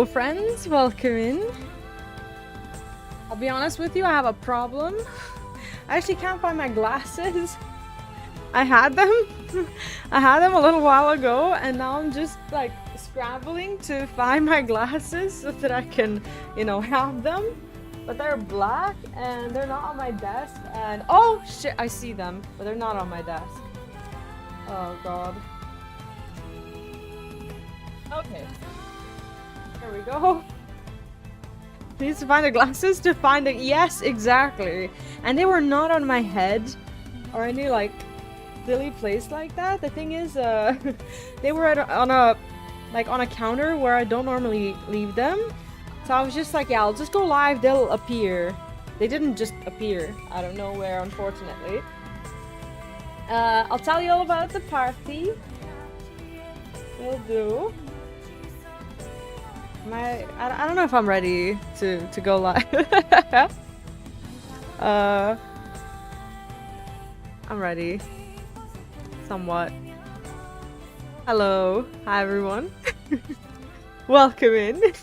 Hello friends, welcome in. I'll be honest with you, I have a problem. I actually can't find my glasses. I had them a little while ago, and now I'm just like scrambling to find my glasses so that I can, you know, have them. But they're black and they're not on my desk, and oh shit, I see them, but they're not on my desk. Oh god. Okay. There we go. Needs to find the glasses to find it. Yes, exactly. And they were not on my head or any like silly place like that. The thing is, they were on a counter where I don't normally leave them. So I was just like, yeah, I'll just go live. They'll appear. They didn't just appear out of nowhere, unfortunately. I'll tell you all about the party. Will do. I don't know if I'm ready to go live. I'm ready. Somewhat. Hello. Hi everyone. Welcome in.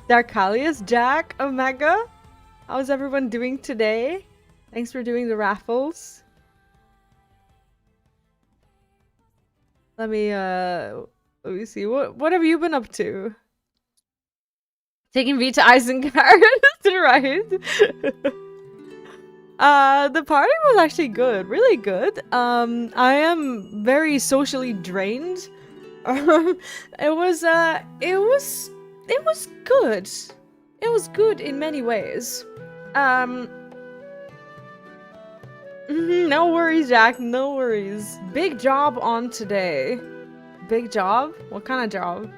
Darkalius, Jack, Omega. How's everyone doing today? Thanks for doing the raffles. Let me see. What have you been up to? Taking Vee to Isengard, right? The party was actually good, really good. I am very socially drained. It was good. It was good in many ways. No worries, Jack. No worries. Big job on today. Big job? What kind of job?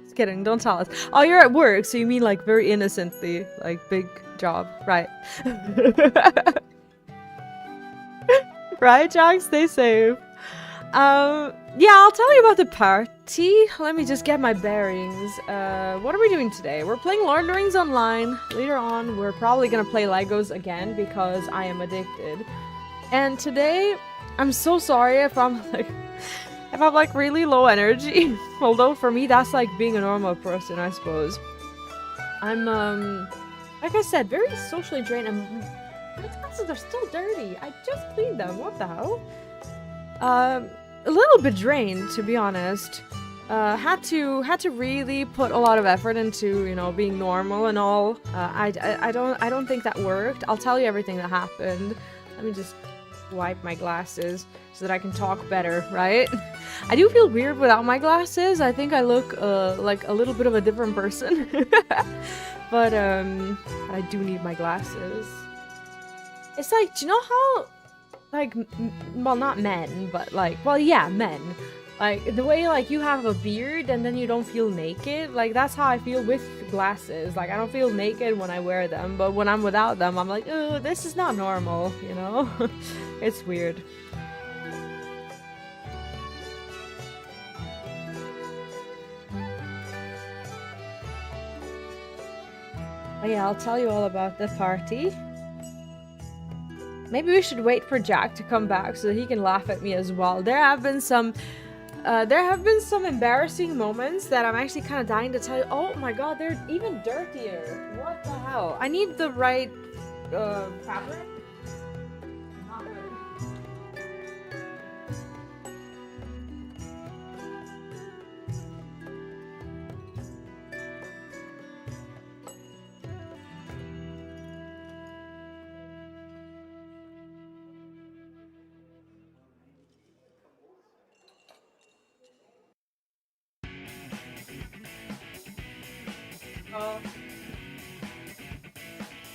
Just kidding. Don't tell us. Oh, you're at work, so you mean like very innocently, like big job, right? Right, Jack? Stay safe. Yeah, I'll tell you about the party. Let me just get my bearings. What are we doing today? We're playing Lord of the Rings Online. Later on, we're probably gonna play Legos again because I am addicted. And today, I'm so sorry if I'm like really low energy. Although for me, that's like being a normal person, I suppose. I'm like I said, very socially drained. And my glasses are still dirty. I just cleaned them. What the hell? A little bit drained, to be honest. Had to really put a lot of effort into, you know, being normal and all. I don't think that worked. I'll tell you everything that happened. Let me just wipe my glasses so that I can talk better, right? I do feel weird without my glasses. I think I look like a little bit of a different person. But I do need my glasses. It's like, do you know how like, well, not men, but like, well, yeah, men. Like, the way, like, you have a beard and then you don't feel naked, like, that's how I feel with glasses. Like, I don't feel naked when I wear them, but when I'm without them, I'm like, oh, this is not normal, you know? It's weird. But yeah, I'll tell you all about the party. Maybe we should wait for Jack to come back so that he can laugh at me as well. There have been some embarrassing moments that I'm actually kind of dying to tell you. Oh my god, they're even dirtier. What the hell? I need the right fabric. Not really.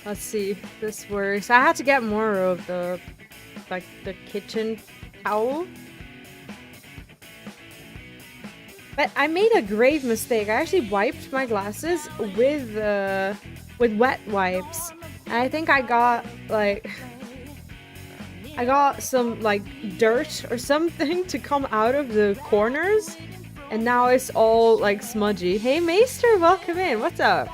Let's see if this works. I had to get more of the kitchen towel. But I made a grave mistake. I actually wiped my glasses with wet wipes. And I think I got some like dirt or something to come out of the corners. And now it's all like smudgy. Hey Maester, welcome in. What's up?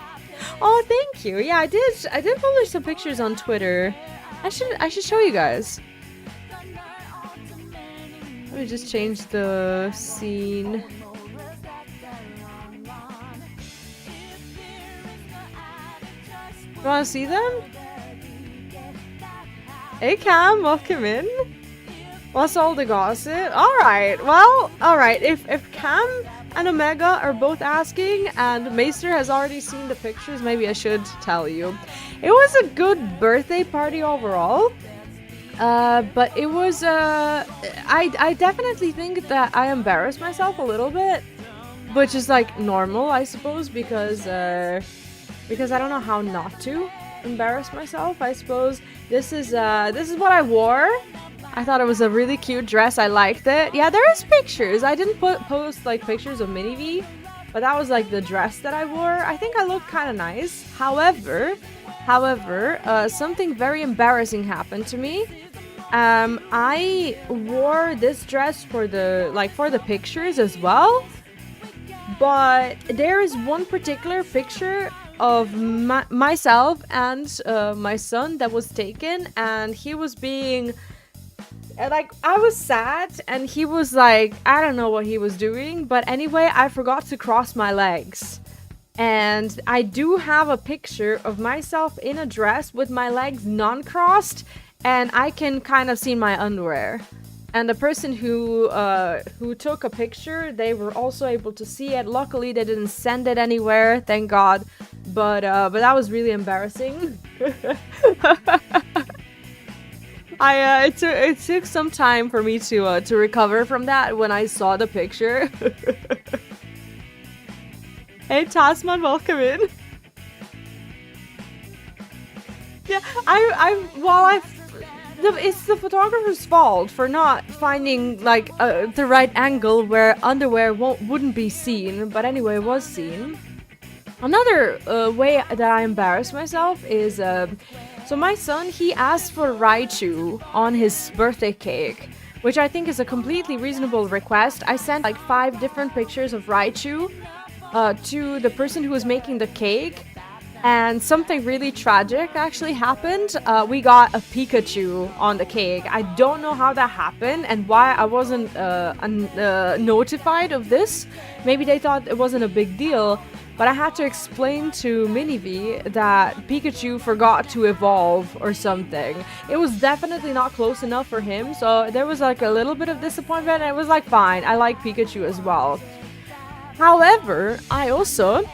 Oh, thank you. Yeah, I did publish some pictures on Twitter. I should show you guys. Let me just change the scene. You wanna see them? Hey Cam, welcome in. What's all the gossip? Alright, well, alright. If Cam and Omega are both asking and Maester has already seen the pictures, maybe I should tell you. It was a good birthday party overall. But it was, I definitely think that I embarrassed myself a little bit. Which is like normal, I suppose, because I don't know how not to embarrass myself. I suppose this is what I wore. I thought it was a really cute dress. I liked it. Yeah, there is pictures. I didn't post like pictures of Mini V, but that was like the dress that I wore. I think I looked kind of nice. However, something very embarrassing happened to me. I wore this dress for the pictures as well. But there is one particular picture of myself and my son that was taken, and he was being like, I was sad and he was like, I don't know what he was doing, but anyway, I forgot to cross my legs. And I do have a picture of myself in a dress with my legs non-crossed, and I can kind of see my underwear. And the person who took a picture, they were also able to see it. Luckily, they didn't send it anywhere, thank God. But that was really embarrassing. It took some time for me to recover from that when I saw the picture. Hey Tasman, welcome in. Yeah, it's the photographer's fault for not finding like the right angle where underwear wouldn't be seen, but anyway, it was seen. Another way that I embarrass myself is so my son, he asked for Raichu on his birthday cake, which I think is a completely reasonable request. I sent like 5 different pictures of Raichu to the person who was making the cake. And something really tragic actually happened. We got a Pikachu on the cake. I don't know how that happened and why I wasn't notified of this. Maybe they thought it wasn't a big deal, but I had to explain to Minivee that Pikachu forgot to evolve or something. It was definitely not close enough for him, so there was like a little bit of disappointment, and it was like, fine, I like Pikachu as well. However, I also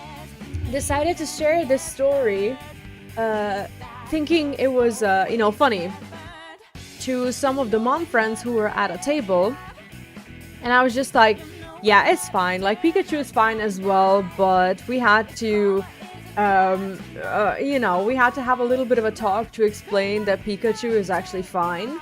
decided to share this story thinking it was funny to some of the mom friends who were at a table, and I was just like, yeah, it's fine, like Pikachu is fine as well, but we had to we had to have a little bit of a talk to explain that Pikachu is actually fine.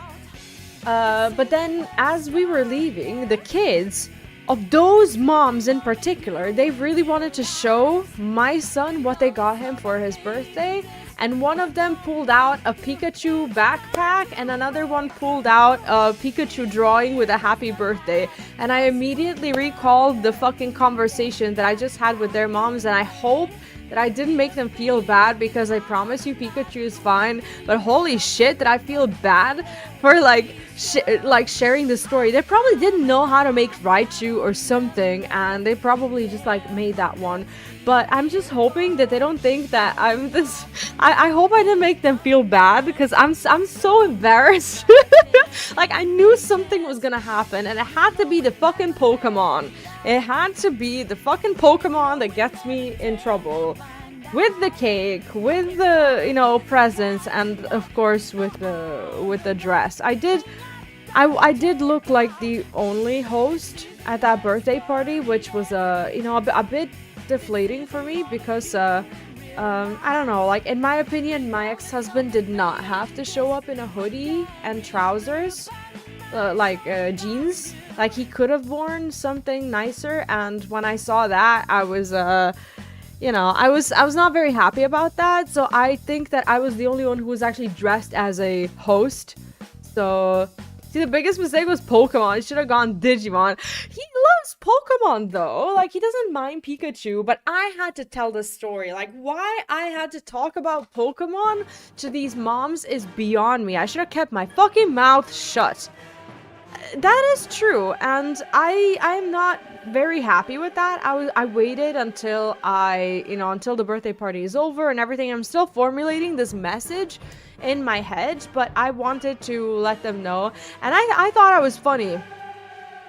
But then as we were leaving, the kids of those moms in particular, they really wanted to show my son what they got him for his birthday, and one of them pulled out a Pikachu backpack and another one pulled out a Pikachu drawing with a happy birthday. And I immediately recalled the fucking conversation that I just had with their moms, and I hope that I didn't make them feel bad, because I promise you Pikachu is fine, but holy shit did I feel bad for like sharing the story. They probably didn't know how to make Raichu or something, and they probably just like made that one. But I'm just hoping that they don't think that I'm this. I hope I didn't make them feel bad, because I'm so embarrassed. Like, I knew something was gonna happen, and it had to be the fucking Pokemon. It had to be the fucking Pokemon that gets me in trouble. With the cake, with the, presents, and of course with the dress. I did look like the only host at that birthday party, which was a bit deflating for me, because I don't know, like, in my opinion, my ex-husband did not have to show up in a hoodie and trousers, jeans. Like, he could have worn something nicer, and when I saw that, I was I was not very happy about that. So I think that I was the only one who was actually dressed as a host. So, see, the biggest mistake was Pokemon. He should have gone Digimon. He loves Pokemon though. Like, he doesn't mind Pikachu, but I had to tell the story. Like, why I had to talk about Pokemon to these moms is beyond me. I should have kept my fucking mouth shut. That is true, and I'm not very happy with that. I waited until until the birthday party is over and everything. I'm still formulating this message in my head, but I wanted to let them know, and I thought I was funny.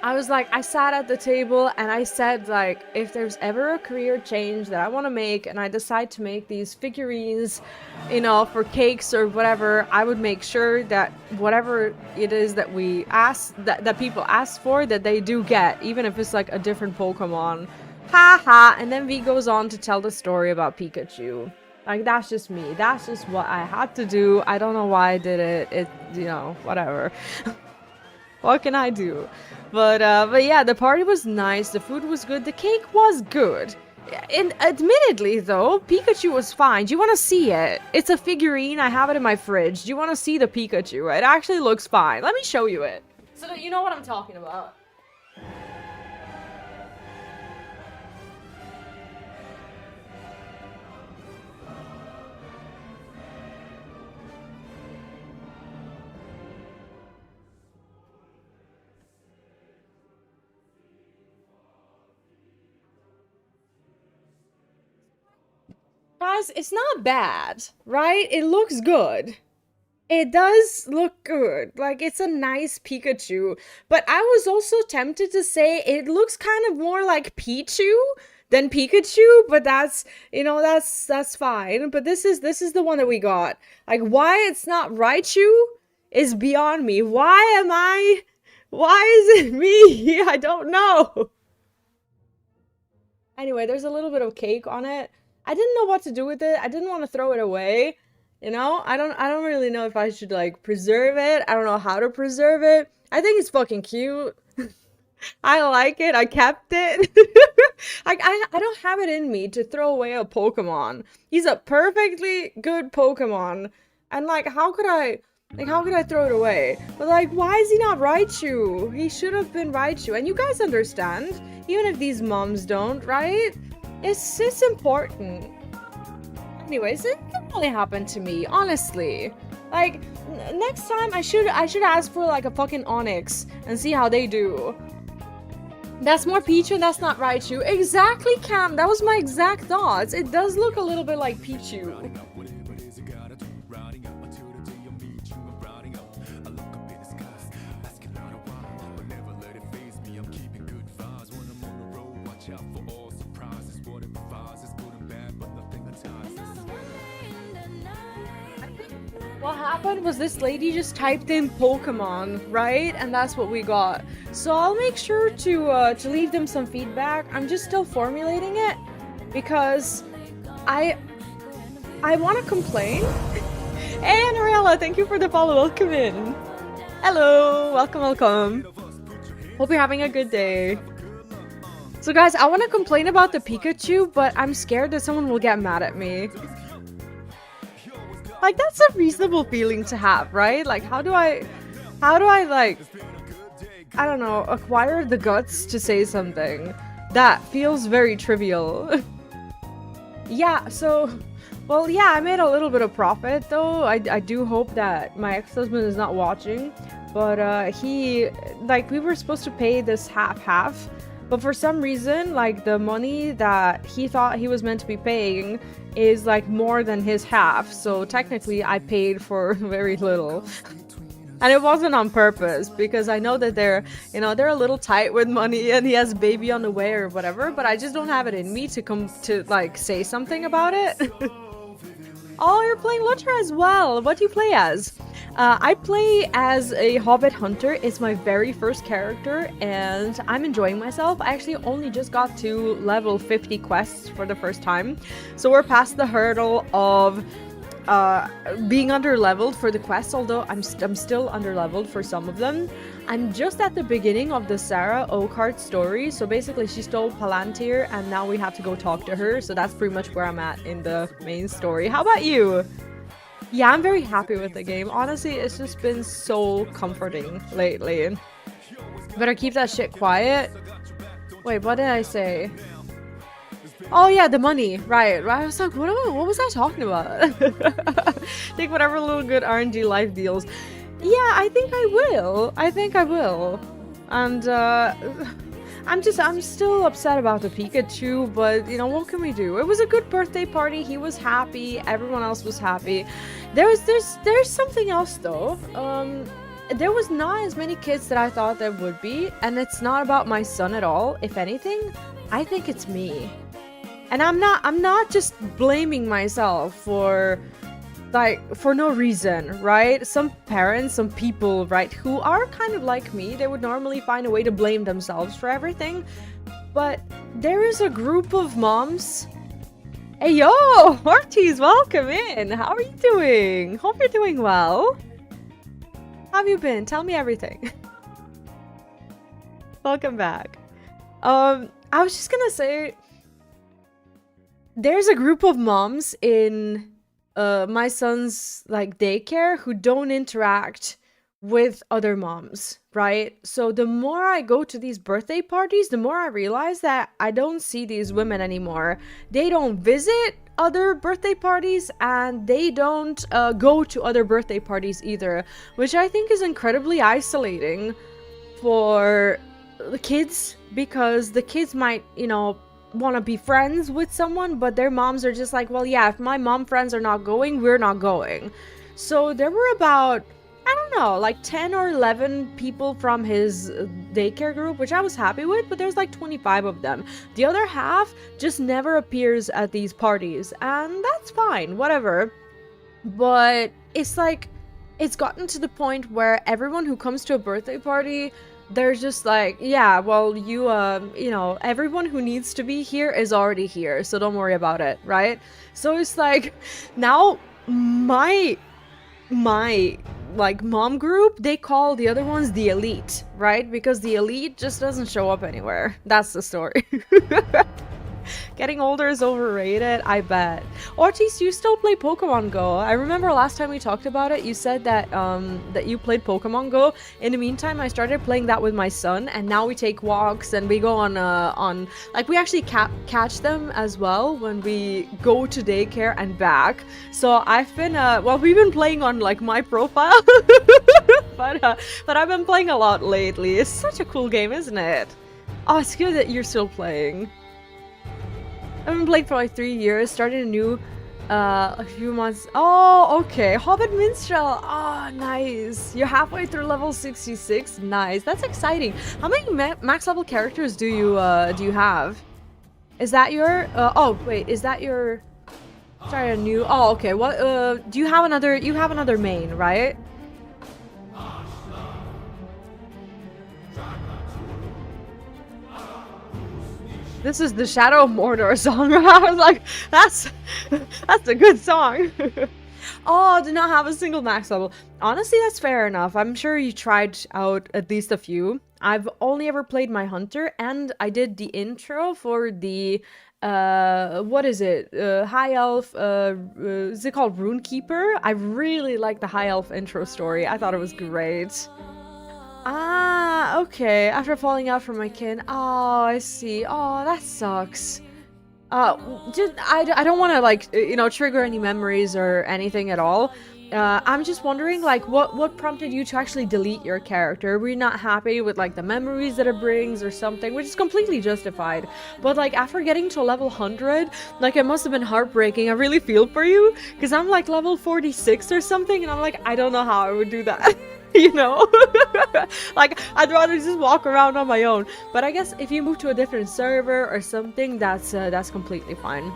I was like, I sat at the table and I said, like, if there's ever a career change that I want to make and I decide to make these figurines, for cakes or whatever, I would make sure that whatever it is that we ask, that people ask for, that they do get, even if it's like a different Pokemon. Ha ha. And then V goes on to tell the story about Pikachu. Like, that's just me. That's just what I had to do. I don't know why I did it. Whatever. What can I do? But yeah, the party was nice, the food was good, the cake was good. And admittedly though, Pikachu was fine. Do you want to see it? It's a figurine, I have it in my fridge. Do you want to see the Pikachu? It actually looks fine. Let me show you it, so that you know what I'm talking about. Guys, it's not bad, right? It looks good. It does look good. Like, it's a nice Pikachu. But I was also tempted to say it looks kind of more like Pichu than Pikachu, but that's, that's fine. But this is the one that we got. Like, why it's not Raichu is beyond me. Why is it me? I don't know. Anyway, there's a little bit of cake on it. I didn't know what to do with it. I didn't want to throw it away. I don't really know if I should like preserve it. I don't know how to preserve it. I think it's fucking cute. I like it. I kept it. I don't have it in me to throw away a Pokemon. He's a perfectly good Pokemon. And like, how could I throw it away? But like, why is he not Raichu? He should have been Raichu. And you guys understand, even if these moms don't, right? It's important. Anyways, it can only happen to me, honestly. Like, next time I should ask for like a fucking Onyx and see how they do. That's more Pichu, that's not Raichu. Exactly, Cam. That was my exact thoughts. It does look a little bit like Pichu. What happened was this lady just typed in Pokemon, right? And that's what we got. So I'll make sure to leave them some feedback. I'm just still formulating it because I want to complain. Hey, Amariel, thank you for the follow. Welcome in. Hello, welcome. Hope you're having a good day. So guys, I want to complain about the Pikachu, but I'm scared that someone will get mad at me. Like, that's a reasonable feeling to have, right? Like, how do I like, I don't know, acquire the guts to say something that feels very trivial? Yeah, so, well, yeah, I made a little bit of profit, though. I do hope that my ex-husband is not watching, but he, like, we were supposed to pay this half-half, but for some reason, like, the money that he thought he was meant to be paying is like more than his half, so technically I paid for very little. And it wasn't on purpose, because I know that they're a little tight with money and he has a baby on the way or whatever, but I just don't have it in me to come to like say something about it. Oh, you're playing LOTRO as well. What do you play as? I play as a Hobbit Hunter. It's my very first character, and I'm enjoying myself. I actually only just got to level 50 quests for the first time. So we're past the hurdle of being underleveled for the quests, although I'm still underleveled for some of them. I'm just at the beginning of the Sara Oakheart story, so basically she stole Palantír and now we have to go talk to her, so that's pretty much where I'm at in the main story. How about you? Yeah, I'm very happy with the game. Honestly, it's just been so comforting lately. Better keep that shit quiet. Wait, what did I say? Oh yeah, the money, right. I was like, what was I talking about? Take whatever little good RNG life deals. Yeah, I think I will. I think I will. And I'm still upset about the Pikachu, but you know, what can we do? It was a good birthday party. He was happy. Everyone else was happy. There's something else though. There was not as many kids that I thought there would be, and it's not about my son at all. If anything, I think it's me. And I'm not just blaming myself for no reason, right? Some parents, some people, right, who are kind of like me, they would normally find a way to blame themselves for everything. But there is a group of moms. Hey yo, Ortiz, welcome in. How are you doing? Hope you're doing well. How have you been? Tell me everything. Welcome back. I was just gonna say, there's a group of moms in my son's like daycare who don't interact with other moms, right? So the more I go to these birthday parties, the more I realize that I don't see these women anymore. They don't visit other birthday parties, and they don't go to other birthday parties either, which I think is incredibly isolating for the kids, because the kids might, you know, want to be friends with someone, but their moms are just like, well, yeah, if my mom friends are not going, we're not going. So there were about, I don't know, like 10 or 11 people from his daycare group, which I was happy with, but there's like 25 of them. The other half just never appears at these parties, and that's fine, whatever. But it's like, it's gotten to the point where everyone who comes to a birthday party, they're just like, yeah, well, you know, everyone who needs to be here is already here, so don't worry about it, right? So it's like, now my like mom group, they call the other ones the elite, right? Because the elite just doesn't show up anywhere. That's the story. Getting older is overrated, I bet. Ortiz, you still play Pokemon Go? I remember last time we talked about it, you said that that you played Pokemon Go. In the meantime, I started playing that with my son, and now we take walks and we go on like, we actually catch them as well when we go to daycare and back. So I've been well, we've been playing on like my profile, but I've been playing a lot lately. It's such a cool game, isn't it? Oh, it's good that you're still playing. I've been playing for like 3 years, started a new a few months. Oh, okay. Hobbit Minstrel. Oh, nice. You're halfway through level 66. Nice. That's exciting. How many max level characters do you have? Is that your oh, wait, is that your sorry, a new oh, okay. What do you have another main, right? This is the Shadow of Mordor song. I was like, that's a good song. Oh, did not have a single max level. Honestly, that's fair enough. I'm sure you tried out at least a few. I've only ever played my hunter, and I did the intro for the what is it? High Elf, is it called Runekeeper? I really like the High Elf intro story. I thought it was great. Ah, okay. After falling out from my kin. Oh, I see. Oh, that sucks. Just I don't want to like you know, trigger any memories or anything at all. I'm just wondering, like, what prompted you to actually delete your character? Were you not happy with like the memories that it brings or something, which is completely justified. But like after getting to level 100, like it must have been heartbreaking. I really feel for you, because I'm like level 46 or something, and I'm like, I don't know how I would do that. You know, like I'd rather just walk around on my own. But I guess if you move to a different server or something, that's completely fine.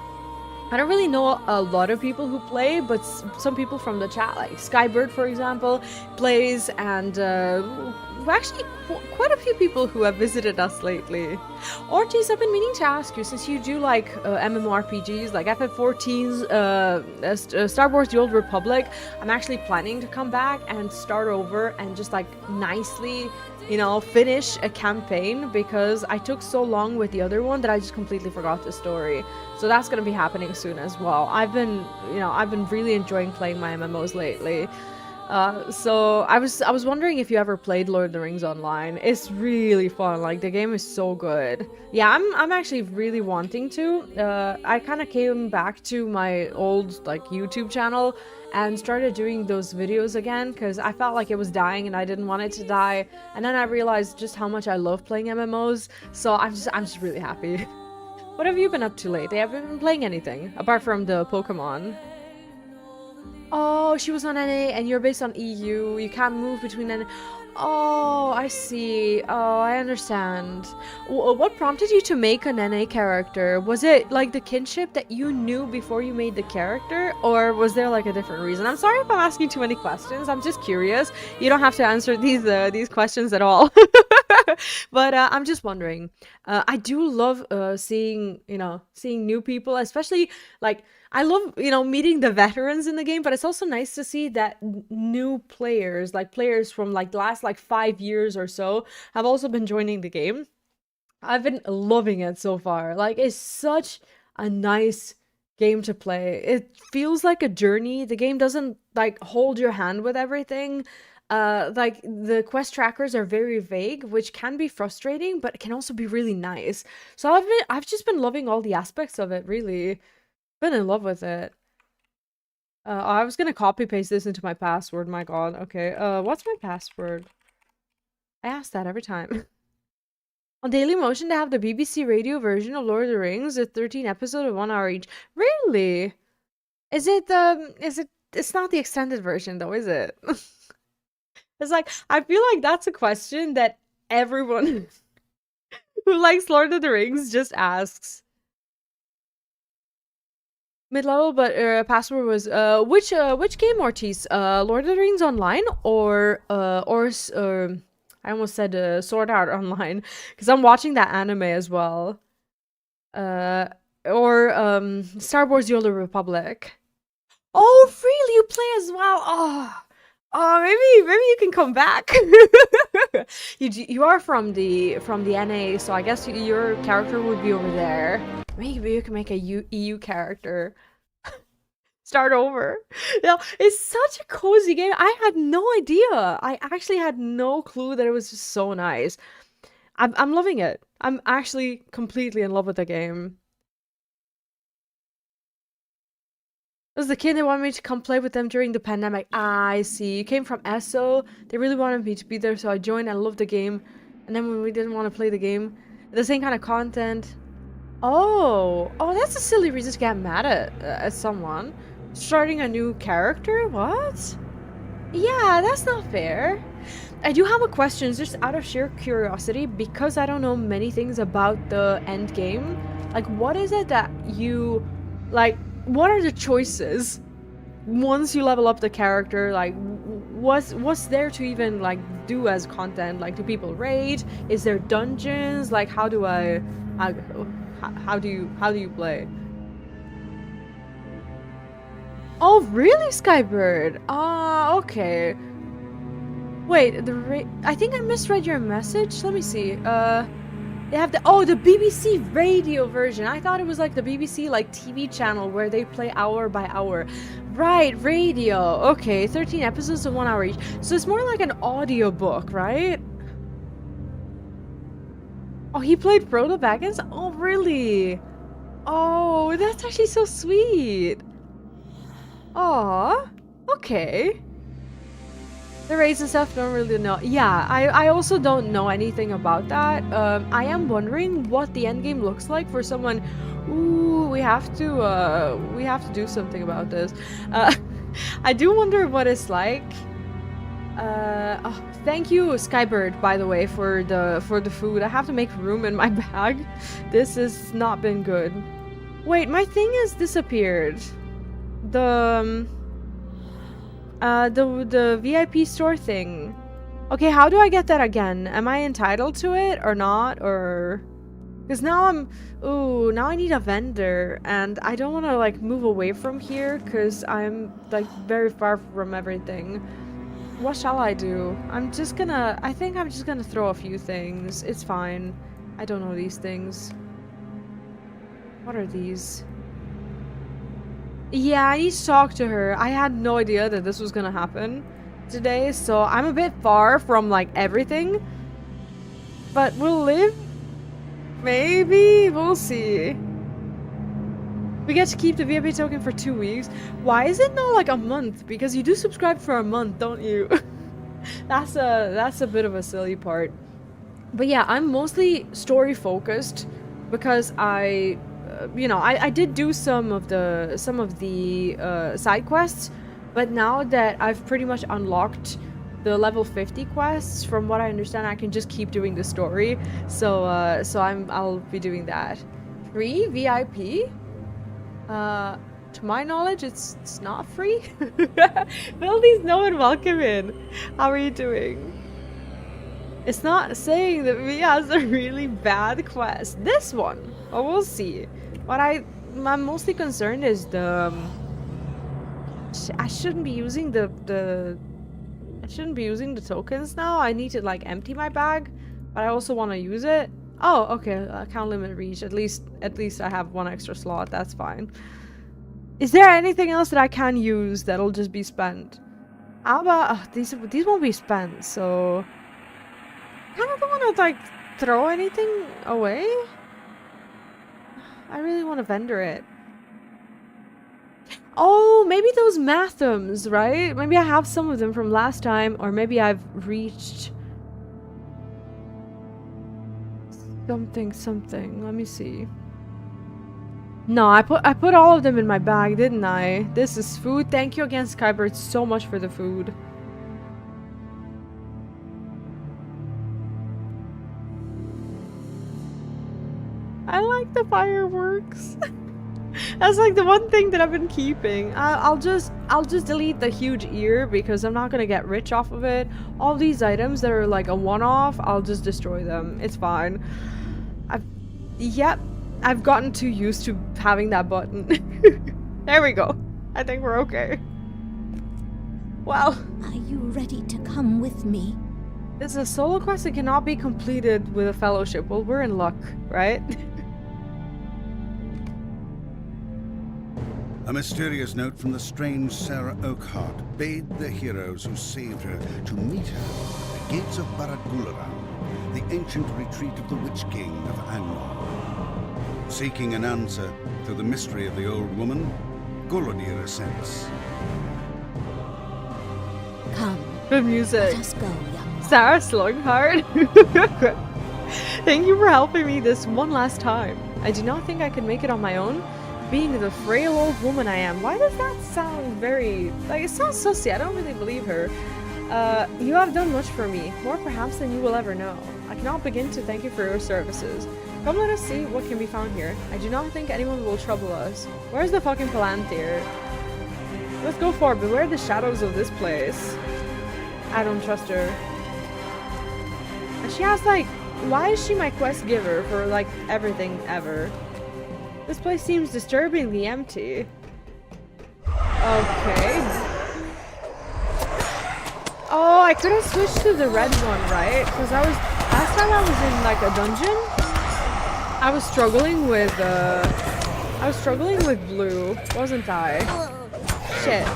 I don't really know a lot of people who play, but some people from the chat, like Skybird, for example, plays, and actually quite a few people who have visited us lately. Ortiz, I've been meaning to ask you, since you do like MMORPGs, like FF14's Star Wars The Old Republic, I'm actually planning to come back and start over and just like nicely, you know, finish a campaign, because I took so long with the other one that I just completely forgot the story. So that's gonna be happening soon as well. I've been really enjoying playing my MMOs lately. So I was wondering if you ever played Lord of the Rings online. It's really fun. Like the game is so good. Yeah, I'm actually really wanting to. I kind of came back to my old like YouTube channel and started doing those videos again because I felt like it was dying and I didn't want it to die. And then I realized just how much I love playing MMOs. So I'm just really happy. What have you been up to lately? Have you been playing anything apart from the Pokemon? Oh, she was on NA and you're based on EU. You can't move between NA. Oh, I see. Oh, I understand. What prompted you to make an NA character? Was it like the kinship that you knew before you made the character? Or was there like a different reason? I'm sorry if I'm asking too many questions. I'm just curious. You don't have to answer these questions at all. But I'm just wondering. I do love seeing new people, especially like I love, meeting the veterans in the game, but it's also nice to see that new players, like players from like the last like 5 years or so, have also been joining the game. I've been loving it so far. Like, it's such a nice game to play. It feels like a journey. The game doesn't like hold your hand with everything. Like the quest trackers are very vague, which can be frustrating, but it can also be really nice. So I've just been loving all the aspects of it, really. Been in love with it. I was gonna copy paste this into my password. My god. Okay. What's my password? I ask that every time. On Daily Motion, they have the BBC radio version of Lord of the Rings, a 13 episode of 1 hour each. Really? Is it it's not the extended version though, is it? It's like, I feel like that's a question that everyone who likes Lord of the Rings just asks. Mid-level, but password was which game, Ortiz? Lord of the Rings Online or I almost said Sword Art Online because I'm watching that anime as well. Or Star Wars: The Old Republic. Oh, really? You play as well? Oh, maybe you can come back. You are from the NA, so I guess your character would be over there. Maybe you can make a EU character. Start over. It's such a cozy game. I had no idea. I actually had no clue that it was just so nice. I'm loving it. I'm actually completely in love with the game. It was the kid they wanted me to come play with them during the pandemic. I see. You came from ESO. They really wanted me to be there, so I joined and loved the game. And then when we didn't want to play the game, the same kind of content. Oh, that's a silly reason to get mad at someone. Starting a new character? What? Yeah, that's not fair. I do have a question, just out of sheer curiosity, because I don't know many things about the end game. Like, what is it that you like? What are the choices once you level up the character? Like, what's there to even like do as content? Like, do people raid? Is there dungeons? Like, how do you play? Oh, really, Skybird? Ah, okay. Wait, I think I misread your message. Let me see. They have the BBC radio version. I thought it was like the BBC like TV channel where they play hour by hour. Right, radio. Okay, 13 episodes of 1 hour each. So it's more like an audiobook, right? Oh, he played Frodo Baggins? Oh, really? Oh, that's actually so sweet. Aw, okay. The raids and stuff, don't really know. Yeah, I also don't know anything about that. I am wondering what the endgame looks like for someone. Ooh, we have to do something about this. I do wonder what it's like. Oh, thank you, Skybird, by the way, for the food. I have to make room in my bag. This has not been good. Wait, my thing has disappeared. The VIP store thing. Okay, how do I get that again? Am I entitled to it or not? Or because now now I need a vendor and I don't want to like move away from here because I'm like very far from everything. What shall I do? I think I'm just gonna throw a few things. It's fine. I don't know these things. What are these? Yeah, I need to talk to her. I had no idea that this was gonna happen. today, so I'm a bit far from like everything. But we'll live? Maybe? We'll see. We get to keep the VIP token for 2 weeks. Why is it not like a month? Because you do subscribe for a month, don't you? That's a bit of a silly part. But yeah, I'm mostly story focused because I did do some of the side quests, but now that I've pretty much unlocked the level 50 quests, from what I understand, I can just keep doing the story. So I'll be doing that. Free VIP? To my knowledge, it's not free. Buildies know and welcome in. How are you doing? It's not saying that Vee has a really bad quest. This one, oh, we'll see. What I'm mostly concerned is the. I shouldn't be using the tokens now. I need to like empty my bag, but I also want to use it. Oh, okay. Account limit reached. At least I have one extra slot. That's fine. Is there anything else that I can use that'll just be spent? How about these won't be spent, so I kind of don't want to like throw anything away. I really want to vendor it. Oh, maybe those mathums, right? Maybe I have some of them from last time, or maybe I've reached something. Let me see. No, I put all of them in my bag, didn't I? This is food. Thank you again, Skybird, so much for the food. I like the fireworks. That's like the one thing that I've been keeping. I'll just delete the huge ear because I'm not gonna get rich off of it. All these items that are like a one-off, I'll just destroy them. It's fine. I've gotten too used to having that button. There we go. I think we're okay. Well. Are you ready to come with me? It's a solo quest that cannot be completed with a fellowship. Well, we're in luck, right? A mysterious note from the strange Sara Oakheart bade the heroes who saved her to meet her at the gates of Barad-dûr, the ancient retreat of the Witch King of Angmar. Seeking an answer to the mystery of the old woman, Golodir ascends. Come. Good music. Let us go, young Sara Oakheart. Thank you for helping me this one last time. I do not think I could make it on my own, being the frail old woman I am. Why does that sound very... like, it sounds sussy. I don't really believe her. You have done much for me, more perhaps than you will ever know. I cannot begin to thank you for your services. Come, let us see what can be found here. I do not think anyone will trouble us. Where's the fucking Palantír? Let's go for it. Beware the shadows of this place. I don't trust her. And she has like... why is she my quest giver for like everything ever? This place seems disturbingly empty. Okay. Oh, I could have switched to the red one, right? Because last time I was in like a dungeon, I was struggling with blue, wasn't I? Shit.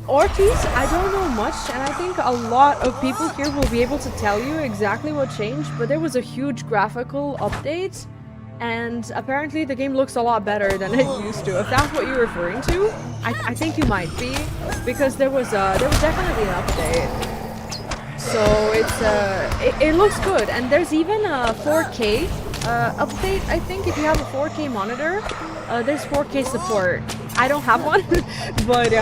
Ortiz, I don't know much, and I think a lot of people here will be able to tell you exactly what changed, but there was a huge graphical update, and apparently the game looks a lot better than it used to. If that's what you're referring to, I think you might be, because there was definitely an update. So it looks good, and there's even a 4K update. I think if you have a 4K monitor, there's 4K support. I don't have one, but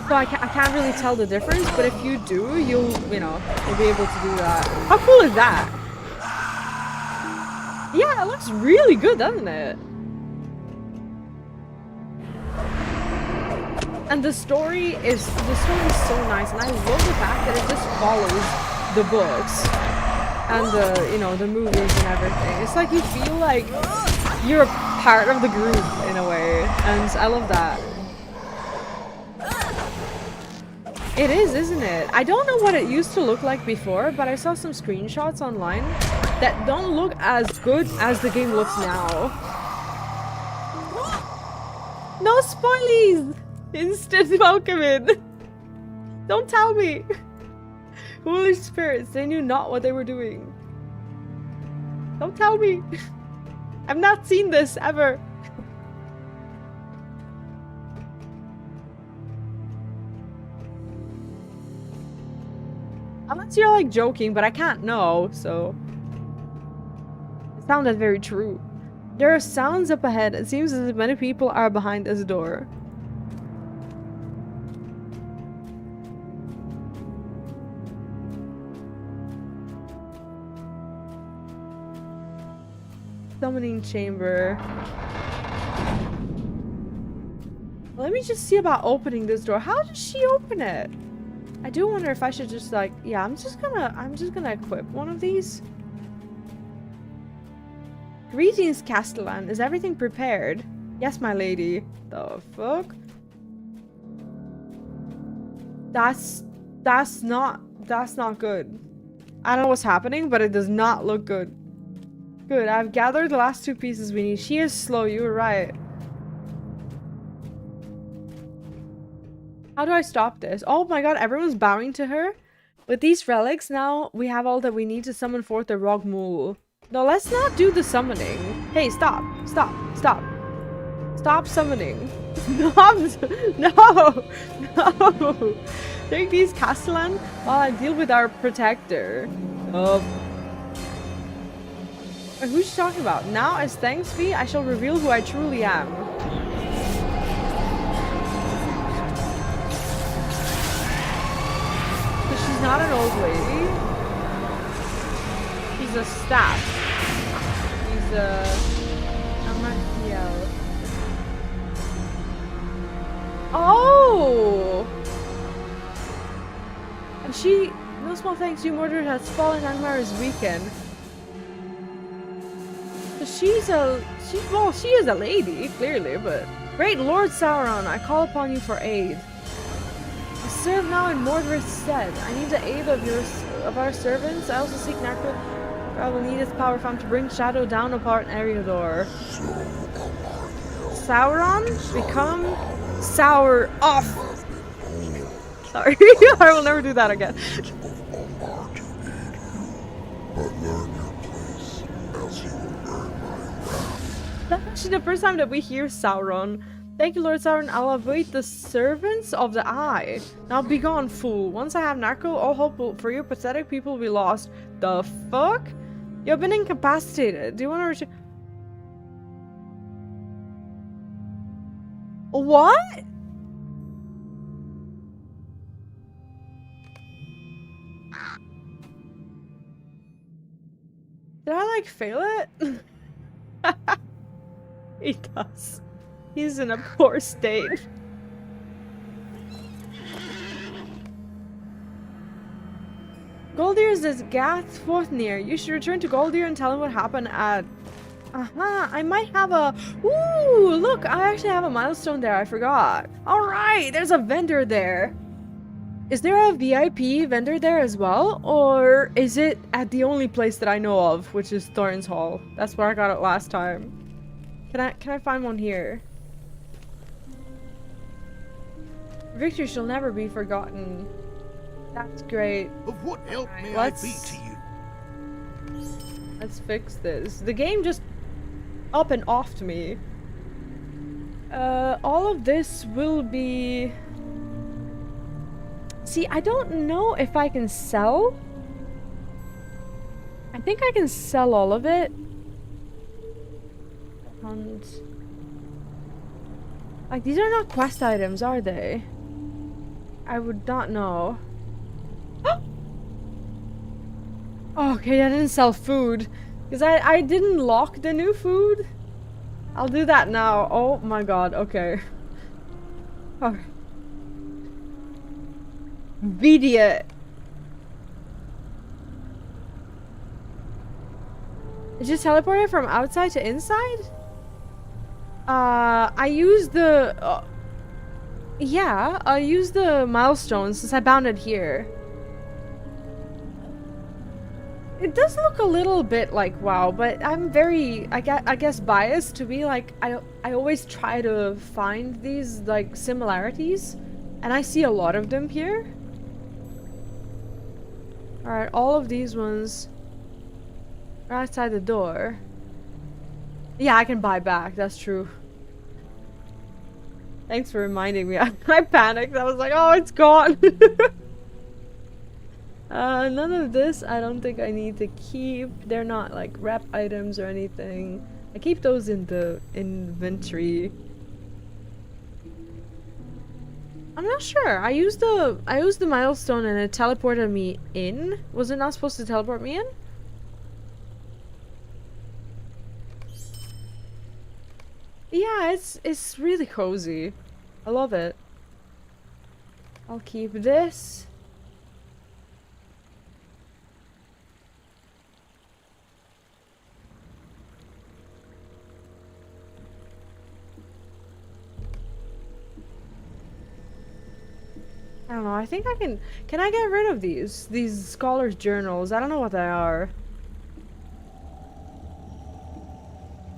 so I can't really tell the difference. But if you do, you'll be able to do that. How cool is that? Yeah, it looks really good, doesn't it? And the story is so nice, and I love the fact that it just follows the books and the movies and everything. It's like you feel like you're a part of the group in a way, and I love that. It is, isn't it? I don't know what it used to look like before, but I saw some screenshots online that don't look as good as the game looks now. No spoilies! Instant welcome in. Don't tell me. Holy spirits, they knew not what they were doing. Don't tell me. I've not seen this ever. Unless you're like joking, but I can't know, so. It sounded very true. There are sounds up ahead. It seems as if many people are behind this door. Summoning chamber. Let me just see about opening this door. How does she open it? I do wonder if I should just like, yeah, I'm just gonna equip one of these. Greetings, Castellan. Is everything prepared? Yes, my lady. The fuck? That's not good. I don't know what's happening, but it does not look good. Good, I've gathered the last 2 pieces we need. She is slow, you were right. How do I stop this? Oh my god, everyone's bowing to her. With these relics, now we have all that we need to summon forth the Rog Mule. No, let's not do the summoning. Hey, stop. Stop. Stop. Stop summoning. Stop. No. No. Take these, Castellan, while I deal with our protector. Who's she talking about? Now, as thanks Vee, I shall reveal who I truly am. So she's not an old lady. She's a staff. She's a Amariel. Oh! And she, no small thanks to you, Mordred has fallen. Angmar is weakened. She is a lady, clearly, but... Great Lord Sauron, I call upon you for aid. I serve now in Mordred's stead. I need the aid of our servants. I also seek Narco. I will need its power found to bring shadow down upon Eriador. Sauron? Become... Sour off! Sorry, I will never do that again. That's actually the first time that we hear Sauron. Thank you, Lord Sauron. I'll await the servants of the eye. Now be gone, fool. Once I have Narco, all hope for you pathetic people will be lost. The fuck? You've been incapacitated. Do you want to return? What? Did I like fail it? He does. He's in a poor state. Goldir's is Gathforthnear. You should return to Goldir and tell him what happened at... Aha, I might have a... Ooh, look, I actually have a milestone there, I forgot. Alright, there's a vendor there. Is there a VIP vendor there as well? Or is it at the only place that I know of, which is Thorin's Hall? That's where I got it last time. Can I find one here? Victory shall never be forgotten. That's great. Of what help may I be to you? Let's fix this. The game just up and offed me. All of this will be... See, I don't know if I can sell. I think I can sell all of it. And... Like, these are not quest items, are they? I would not know. Okay, I didn't sell food. Because I didn't lock the new food. I'll do that now. Oh my god, okay. Okay. Idiot. It just teleported from outside to inside? I used the... yeah, I used the milestone since I bound it here. It does look a little bit like WoW, but I'm very, I guess biased to be like, I always try to find these like similarities, and I see a lot of them here. Alright, all of these ones are outside the door. Yeah, I can buy back, that's true. Thanks for reminding me. I panicked. I was like, oh, it's gone. None of this I don't think I need to keep. They're not like rep items or anything. I keep those in the inventory. I'm not sure. I used the milestone and it teleported me in. Was it not supposed to teleport me in? Yeah, it's really cozy. I love it. I'll keep this. I don't know, I think I can I get rid of these scholars' journals? I don't know what they are.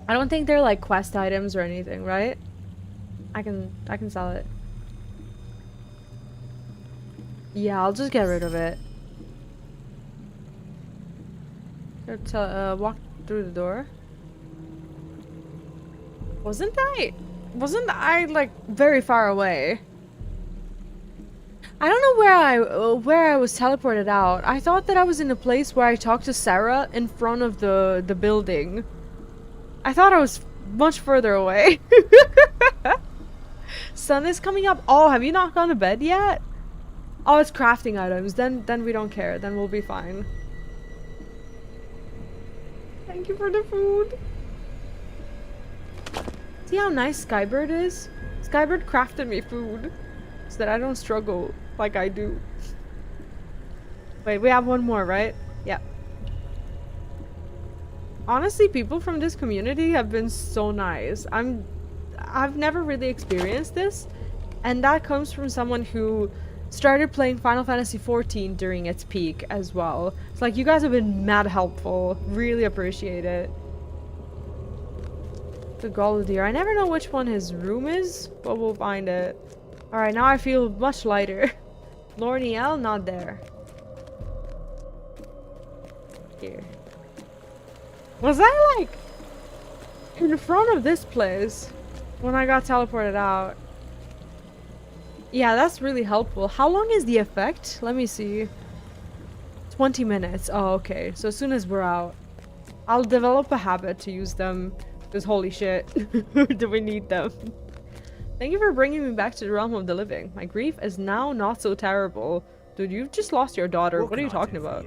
I don't think they're like quest items or anything, right? I can sell it. Yeah, I'll just get rid of it. Walk through the door. Wasn't I like very far away? I don't know where I was teleported out. I thought that I was in a place where I talked to Sarah in front of the building. I thought I was much further away. Sun is coming up. Oh, have you not gone to bed yet? Oh, it's crafting items. Then we don't care. Then we'll be fine. Thank you for the food. See how nice Skybird is? Skybird crafted me food so that I don't struggle like I do. Wait, we have one more, right? Yeah. Honestly, people from this community have been so nice. I've never really experienced this, and that comes from someone who started playing Final Fantasy XIV during its peak as well. It's like, you guys have been mad helpful. Really appreciate it. The Goldier. I never know which one his room is, but we'll find it. Alright, now I feel much lighter. Lorniel, not there. Here. Was I like in front of this place when I got teleported out? Yeah, that's really helpful. How long is the effect? Let me see. 20 minutes. Oh, okay. So as soon as we're out, I'll develop a habit to use them. Because holy shit, do we need them? Thank you for bringing me back to the realm of the living. My grief is now not so terrible. Dude, you've just lost your daughter. What are you talking about?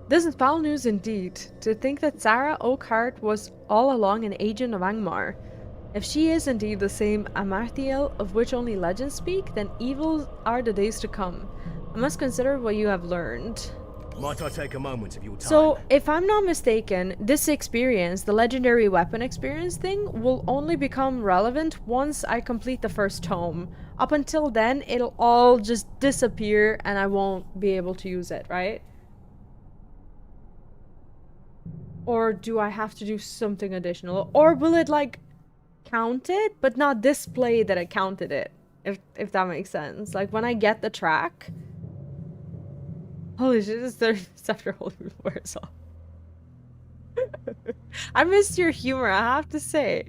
This is foul news indeed. To think that Sara Oakheart was all along an agent of Angmar. If she is indeed the same Amariel of which only legends speak, then evil are the days to come. I must consider what you have learned. Might I take a moment of your time? So, if I'm not mistaken, this experience, the legendary weapon experience thing, will only become relevant once I complete the first tome. Up until then, it'll all just disappear and I won't be able to use it, right? Or do I have to do something additional? Or will it, like, count it, but not display that it counted it? If that makes sense. Like, when I get the track... Holy shit, it's 30 minutes after Holy wears off. I missed your humor, I have to say.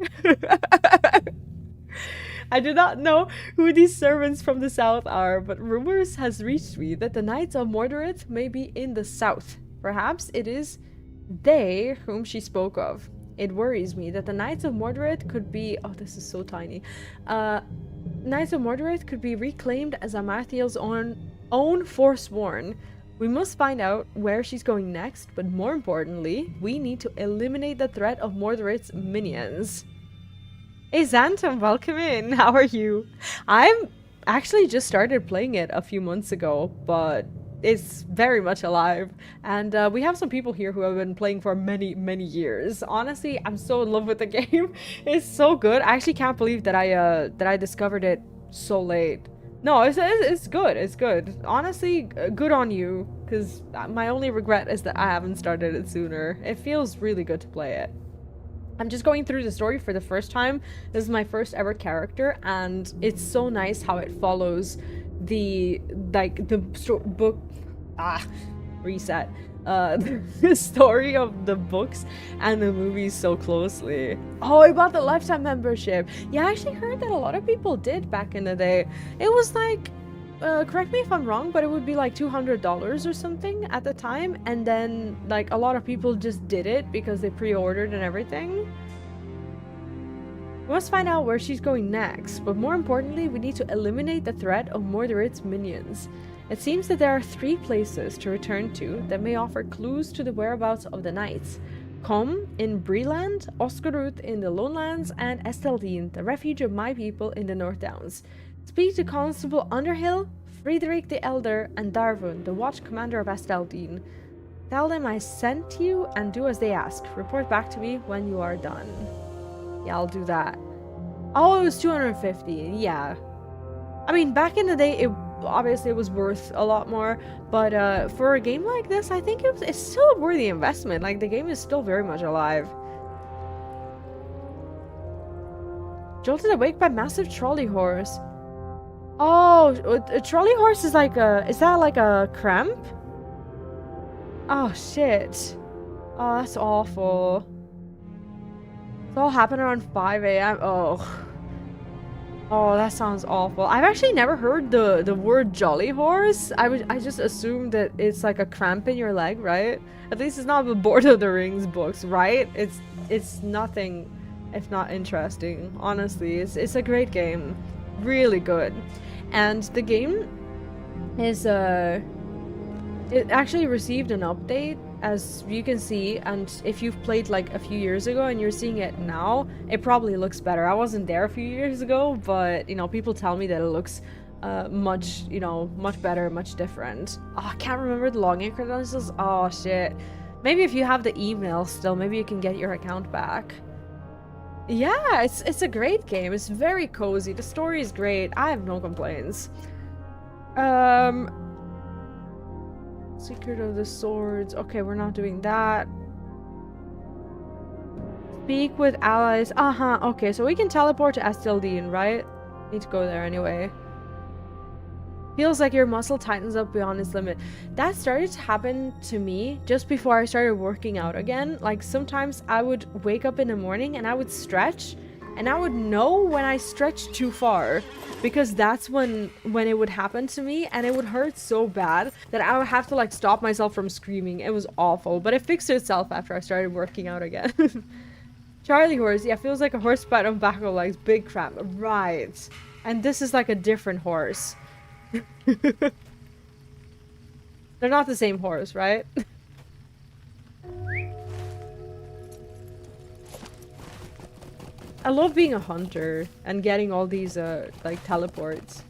I do not know who these servants from the south are, but rumors has reached me that the Knights of Mordrambor may be in the south. Perhaps it is they whom she spoke of. It worries me that the Knights of Mordrambor could be... Oh, this is so tiny. Knights of Mordrambor could be reclaimed as Amariel's own Forsworn. We must find out where she's going next, but more importantly, we need to eliminate the threat of Mordred's minions. Hey Xantum, welcome in. How are you? I'm actually just started playing it a few months ago, but it's very much alive. And we have some people here who have been playing for many, many years. Honestly, I'm so in love with the game. It's so good. I actually can't believe that I discovered it so late. No, it's good. It's good. Honestly, good on you. Because my only regret is that I haven't started it sooner. It feels really good to play it. I'm just going through the story for the first time. This is my first ever character, and it's so nice how it follows the book. Reset. The story of the books and the movies so closely. Oh, I bought the lifetime membership. Yeah, I actually heard that a lot of people did back in the day. It was like, correct me if I'm wrong, but it would be like $200 or something at the time, and then like a lot of people just did it because they pre-ordered and everything. We must find out where she's going next, but more importantly, we need to eliminate the threat of Mordrabor's minions. It seems that there are 3 places to return to that may offer clues to the whereabouts of the knights. Com in Breland, Oscarud in the Lowlands, and Esteldine, the refuge of my people in the North Downs. Speak to Constable Underhill, Friedrich the Elder, and Darvun, the watch commander of Esteldine. Tell them I sent you and do as they ask. Report back to me when you are done. Yeah, I'll do that. Oh, it was 250. Yeah. I mean, back in the day, it was worth a lot more, but for a game like this, I think it's still a worthy investment. Like, the game is still very much alive. Jolted awake by massive trolley horse. Oh, a trolley horse is like is that like a cramp? Oh, shit. Oh, that's awful. It's all happened around 5 a.m. Oh. Oh, that sounds awful. I've actually never heard the word jolly horse. I just assumed that it's like a cramp in your leg, right? At least it's not the Lord of the Rings books, right? It's nothing if not interesting. Honestly, it's a great game. Really good. And the game is it actually received an update, as you can see, and if you've played like a few years ago and you're seeing it now, it probably looks better. I wasn't there a few years ago, but you know, people tell me that it looks much better, much different. Oh, I can't remember the login credentials. Oh shit. Maybe if you have the email still, maybe you can get your account back. Yeah, it's a great game. It's very cozy. The story is great. I have no complaints. Secret of the Swords. Okay, we're not doing that. Speak with allies. Okay, so we can teleport to Esteldine, right? Need to go there anyway. Feels like your muscle tightens up beyond its limit. That started to happen to me just before I started working out again. Like, sometimes I would wake up in the morning and I would stretch, and I would know when I stretched too far, because that's when it would happen to me, and it would hurt so bad that I would have to like stop myself from screaming. It was awful, but it fixed itself after I started working out again. Charlie horse, yeah, feels like a horse spat on back of legs. Big crap, right? And this is like a different horse. They're not the same horse, right? I love being a hunter and getting all these like teleports.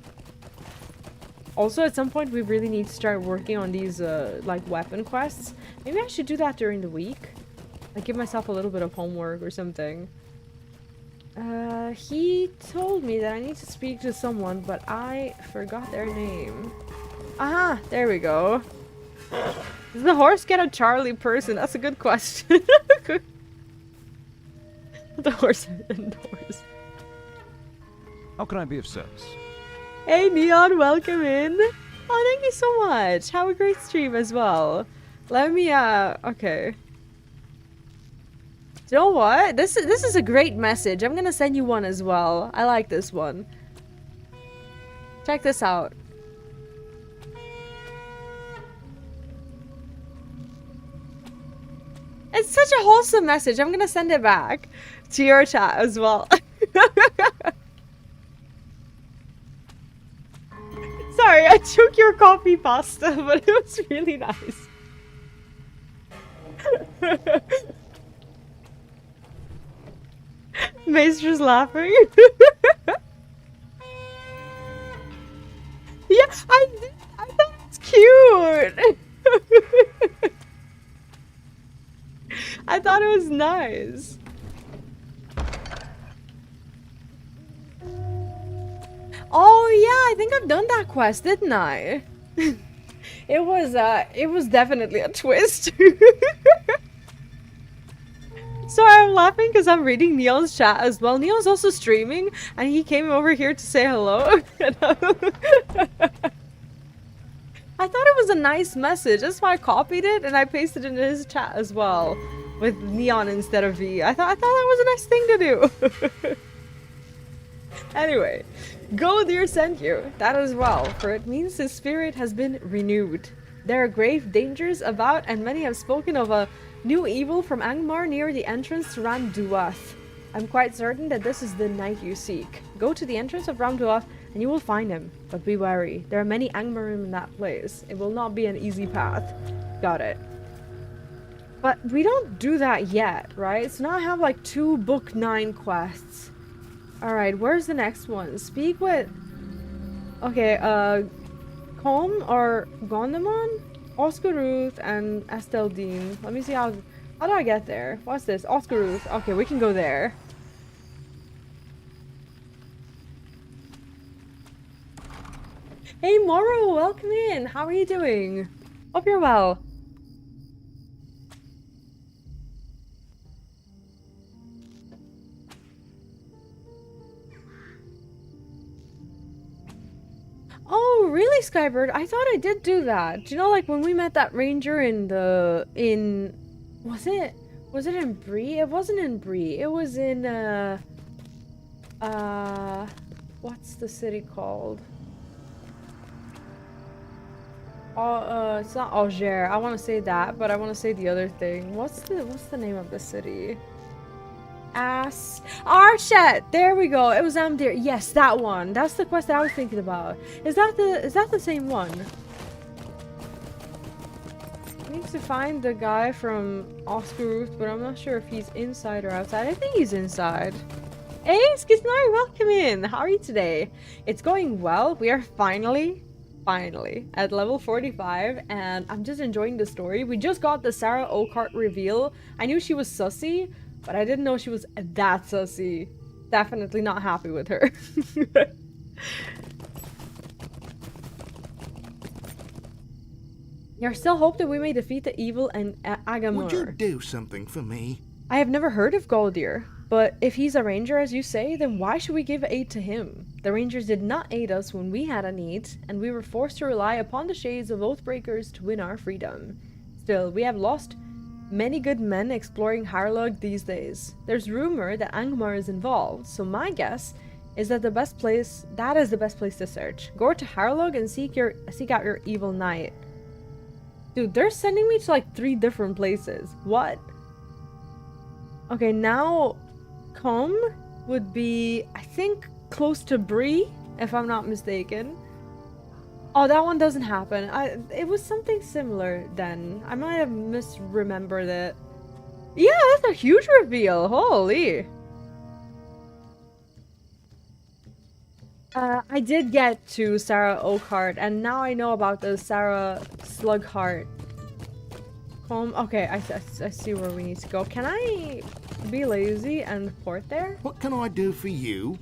Also, at some point we really need to start working on these like weapon quests. Maybe I should do that during the week. Like, give myself a little bit of homework or something. He told me that I need to speak to someone, but I forgot their name. Aha, there we go. Does the horse get a Charlie person? That's a good question. The horse indoors. How can I be of service? Hey Neon, welcome in. Oh, thank you so much. Have a great stream as well. Let me okay. You know what? This is a great message. I'm gonna send you one as well. I like this one. Check this out. It's such a wholesome message. I'm gonna send it back to your chat as well. Sorry, I took your coffee pasta, but it was really nice. Maester's laughing. Yeah, I thought it's cute. I thought it was nice. Oh yeah, I think I've done that quest, didn't I? It was definitely a twist. So I'm laughing because I'm reading Neon's chat as well. Neon's also streaming, and he came over here to say hello. I thought it was a nice message. That's why I copied it and I pasted it in his chat as well, with Neon instead of V. I thought that was a nice thing to do. Anyway, Goldir sent you that as well, for it means his spirit has been renewed. There are grave dangers about, and many have spoken of a new evil from Angmar near the entrance to Ram Duath. I'm quite certain that this is the knight you seek. Go to the entrance of Ram Duath and you will find him, but be wary. There are many Angmarim in that place. It will not be an easy path. Got it. But we don't do that yet, right? So now I have like 2 book 9 quests. Alright, where's the next one? Speak with... Okay, Colm or Gondamon? Oscaruth and Esteldine. Let me see how do I get there? What's this? Oscaruth. Okay, we can go there. Hey Moro, welcome in. How are you doing? Hope you're well. Oh, really, Skybird? I thought I did do that. Do you know, like, when we met that ranger in the... Was it in Bree? It wasn't in Bree. It was in, what's the city called? It's not Alger. I want to say that, but I want to say the other thing. What's the name of the city? Archet! There we go. It was Amdir. Yes, that one. That's the quest that I was thinking about. Is that the same one? I need to find the guy from Oscaruth, but I'm not sure if he's inside or outside. I think he's inside. Hey, Skisnari, welcome in. How are you today? It's going well. We are finally at level 45, and I'm just enjoying the story. We just got the Sara Oakheart reveal. I knew she was sussy, but I didn't know she was that sussy. Definitely not happy with her. There's still hope that we may defeat the evil and Agamor. Would you do something for me? I have never heard of Goldir, but if he's a ranger as you say, then why should we give aid to him? The rangers did not aid us when we had a need, and we were forced to rely upon the shades of Oathbreakers to win our freedom. Still, we have lost many good men exploring Harlog these days. There's rumor that Angmar is involved, so my guess is that is the best place to search. Go to Harlog and seek out your evil knight. Dude, they're sending me to like 3 different places. What? Okay, now Com would be, I think, close to Bree, if I'm not mistaken. Oh, that one doesn't happen. It was something similar then. I might have misremembered it. Yeah, that's a huge reveal. Holy. I did get to Sara Oakheart, and now I know about the Sara Slugheart. Okay, I see where we need to go. Can I be lazy and port there? What can I do for you?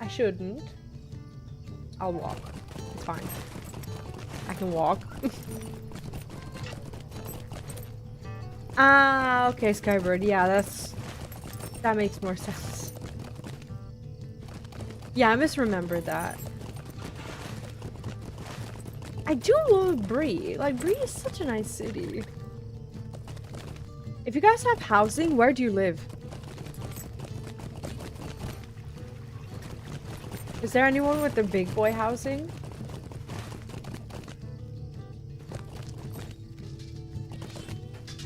I shouldn't. I'll walk. It's fine. I can walk. Ah, okay, Skybird. Yeah, that makes more sense. Yeah, I misremembered that. I do love Bree. Like, Bree is such a nice city. If you guys have housing, where do you live? Is there anyone with the big boy housing?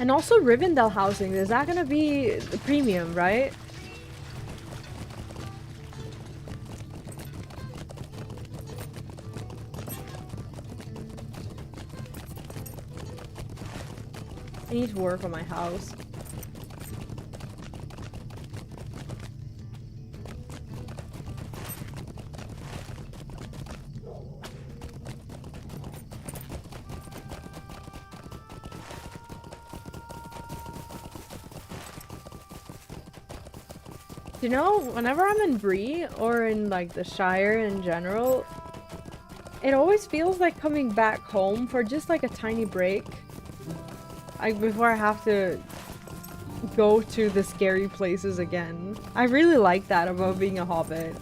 And also Rivendell housing. Is that gonna be the premium, right? I need to work on my house. You know, whenever I'm in Bree or in like the Shire in general, it always feels like coming back home for just like a tiny break. Like before I have to go to the scary places again. I really like that about being a hobbit.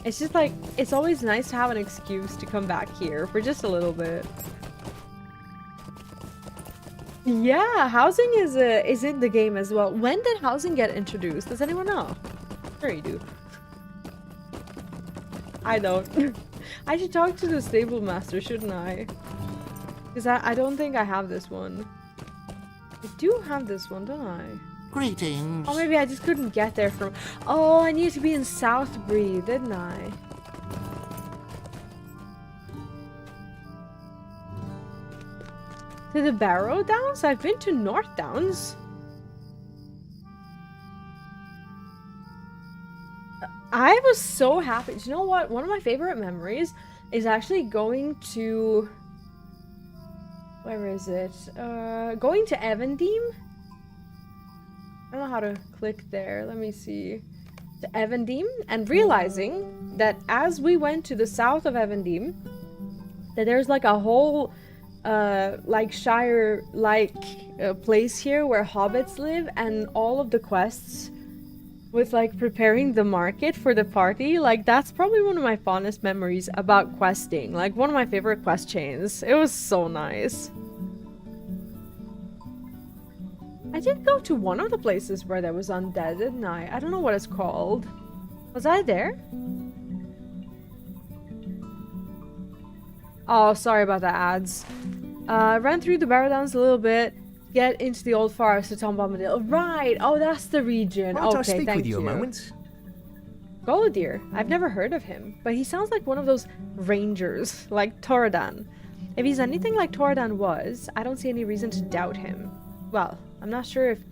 It's just like, it's always nice to have an excuse to come back here for just a little bit. Yeah, housing is in the game as well. When did housing get introduced? Does anyone know? Sure you do. I don't. I should talk to the stable master, shouldn't I? Because I don't think I have this one. I do have this one, don't I? Greetings. Oh, maybe I just couldn't get there from... Oh, I needed to be in South Bree, didn't I? To the Barrow Downs? I've been to North Downs. I was so happy. Do you know what? One of my favorite memories is actually going to... Where is it? Going to Evendim? I don't know how to click there. Let me see. To Evendim, and realizing that as we went to the south of Evendim, that there's like a whole like Shire like place here where hobbits live, and all of the quests with like preparing the market for the party, like that's probably one of my fondest memories about questing. Like one of my favorite quest chains. It was so nice. I did go to one of the places where there was undead, didn't I? I don't know what it's called. Was I there? Oh, sorry about the ads. Ran through the Barrow Downs a little bit, get into the old forest of Tom Bombadil. Right! Oh, that's the region. Might okay, I speak thank with you you. a moment? Goladir. I've never heard of him, but he sounds like one of those rangers, like Toradan. If he's anything like Toradan was, I don't see any reason to doubt him. Well, I'm not sure if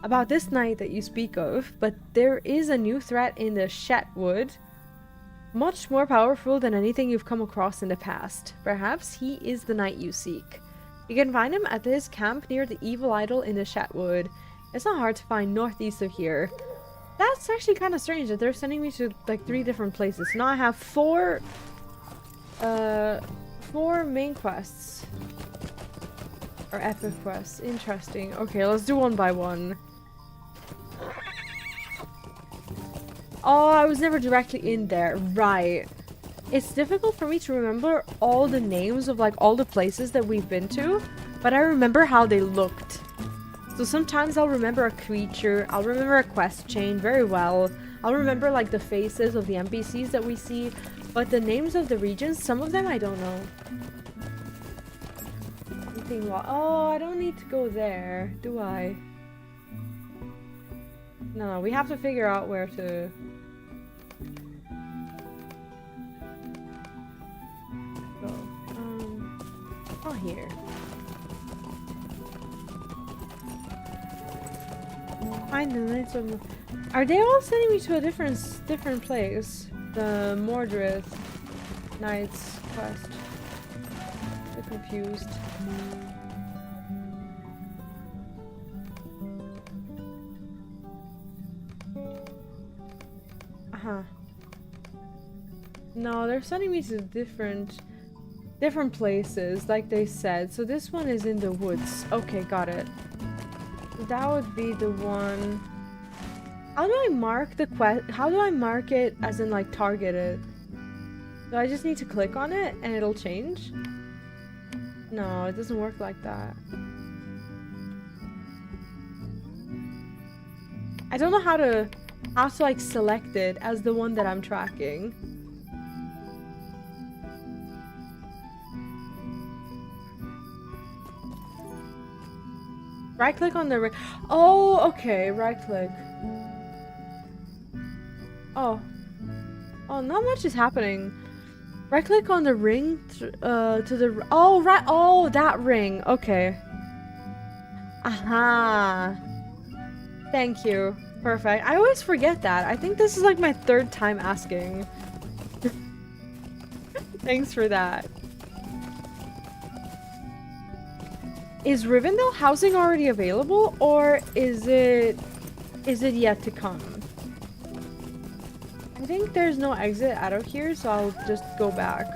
about this night that you speak of, but there is a new threat in the Shetwood, much more powerful than anything you've come across in the past. Perhaps he is the knight you seek. You can find him at his camp near the evil idol in the Shetwood. It's not hard to find northeast of here. That's actually kind of strange that they're sending me to like 3 different places. Now I have 4 main quests. Or epic quests. Interesting. Okay, let's do one by one. Oh, I was never directly in there. Right. It's difficult for me to remember all the names of like all the places that we've been to, but I remember how they looked. So sometimes I'll remember a creature, I'll remember a quest chain very well. I'll remember like the faces of the NPCs that we see, but the names of the regions, some of them I don't know. Oh, I don't need to go there, do I? No, we have to figure out where to... go. Oh, here. Find the Knights of... Are they all sending me to a different place? The Mordred Knights quest. I'm confused. No, they're sending me to different places, like they said. So this one is in the woods. Okay, got it. That would be the one. How do I mark the quest? How do I mark it as in like target it? Do I just need to click on it and it'll change? No, it doesn't work like that. I don't know how to like select it as the one that I'm tracking. Right click on the ring. Oh, okay, right click. Oh, not much is happening. Right click on the ring to the... Oh, right. Oh, that ring. Okay. Aha. Thank you. Perfect. I always forget that. I think this is like my 3rd time asking. Thanks for that. Is Rivendell housing already available, or is it yet to come? I think there's no exit out of here, so I'll just go back.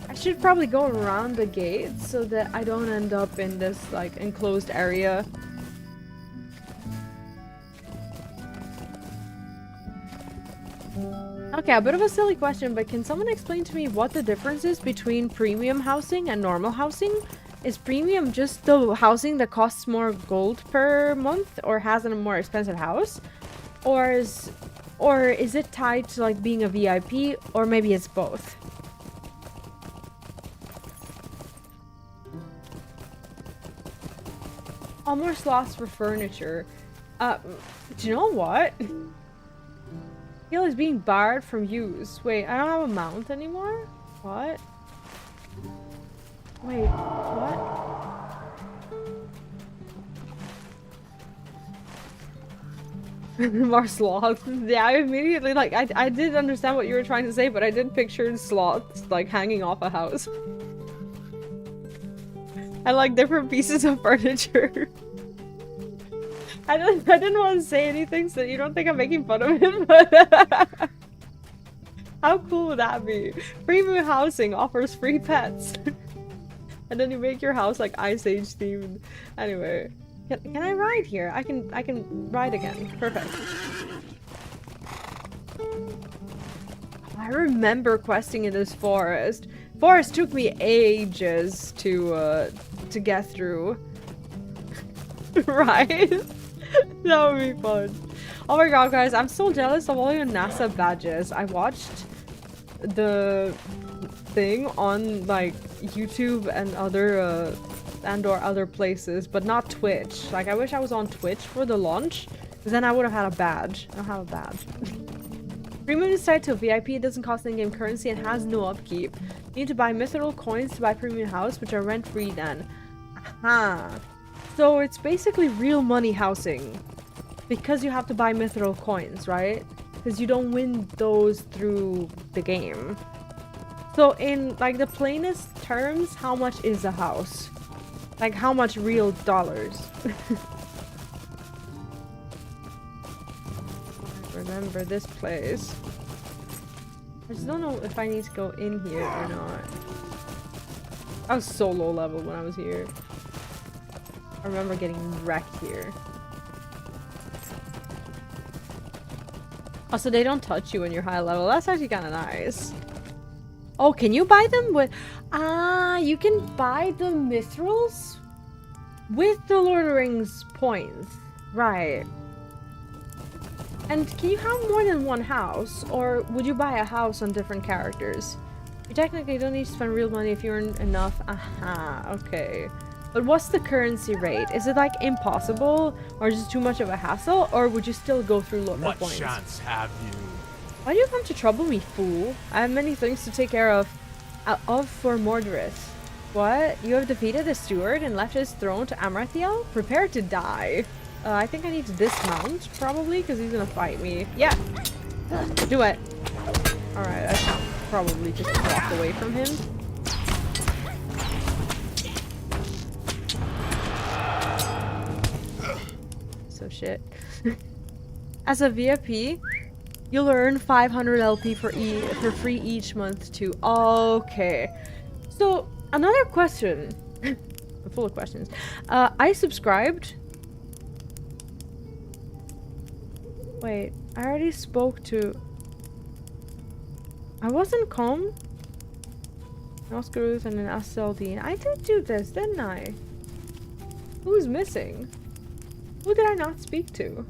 I should probably go around the gate so that I don't end up in this like enclosed area. Okay, a bit of a silly question, but can someone explain to me what the difference is between premium housing and normal housing? Is premium just the housing that costs more gold per month or has a more expensive house? Or is it tied to like being a VIP, or maybe it's both? All more slots for furniture. Do you know what? Heal is being barred from use. Wait, I don't have a mount anymore? What? Wait, what? More sloths. Yeah, I immediately, like, I did understand what you were trying to say, but I did picture sloths, like, hanging off a house. And, like, different pieces of furniture. I didn't want to say anything so you don't think I'm making fun of him, but how cool would that be? Premium housing offers free pets. And then you make your house like Ice Age themed. Anyway, can I ride here? I can ride again. Perfect. I remember questing in this forest. Forest took me ages to get through. Right? That would be fun. Oh my god, guys, I'm so jealous of all your NASA badges. I watched the thing on like YouTube and other places, but not Twitch. Like, I wish I was on Twitch for the launch, because then I would have had a badge. I don't have a badge. Premium is tied to a VIP. It doesn't cost in-game currency and has no upkeep. You need to buy mithril coins to buy premium house, which are rent-free then. Aha. So it's basically real money housing, because you have to buy mithril coins, right? Because you don't win those through the game. So in like the plainest terms, how much is a house? Like, how much real dollars? I remember this place. I just don't know if I need to go in here or not. I was so low level when I was here. I remember getting wrecked here. Also, they don't touch you when you're high level. That's actually kind of nice. Oh, can you buy them with... Ah, you can buy the mithrils with the Lord of the Rings points. Right. And can you have more than one house? Or would you buy a house on different characters? You technically don't need to spend real money if you earn enough. Aha, okay. But what's the currency rate? Is it like impossible? Or just too much of a hassle? Or would you still go through LOTRO What points? chance have you? Why do you come to trouble me, fool? I have many things to take care of for Mordred. What? You have defeated the steward and left his throne to Amariel? Prepare to die. I think I need to dismount, probably, because he's gonna fight me. Yeah! Do it! Alright, I should probably just walk away from him. So shit. As a VIP, you'll earn 500 LP for free each month too. Okay. So, another question. I'm full of questions. I subscribed. Wait, I already spoke to... I wasn't calm. Oscar Ruth and an SLD. I did do this, didn't I? Who's missing? Who did I not speak to?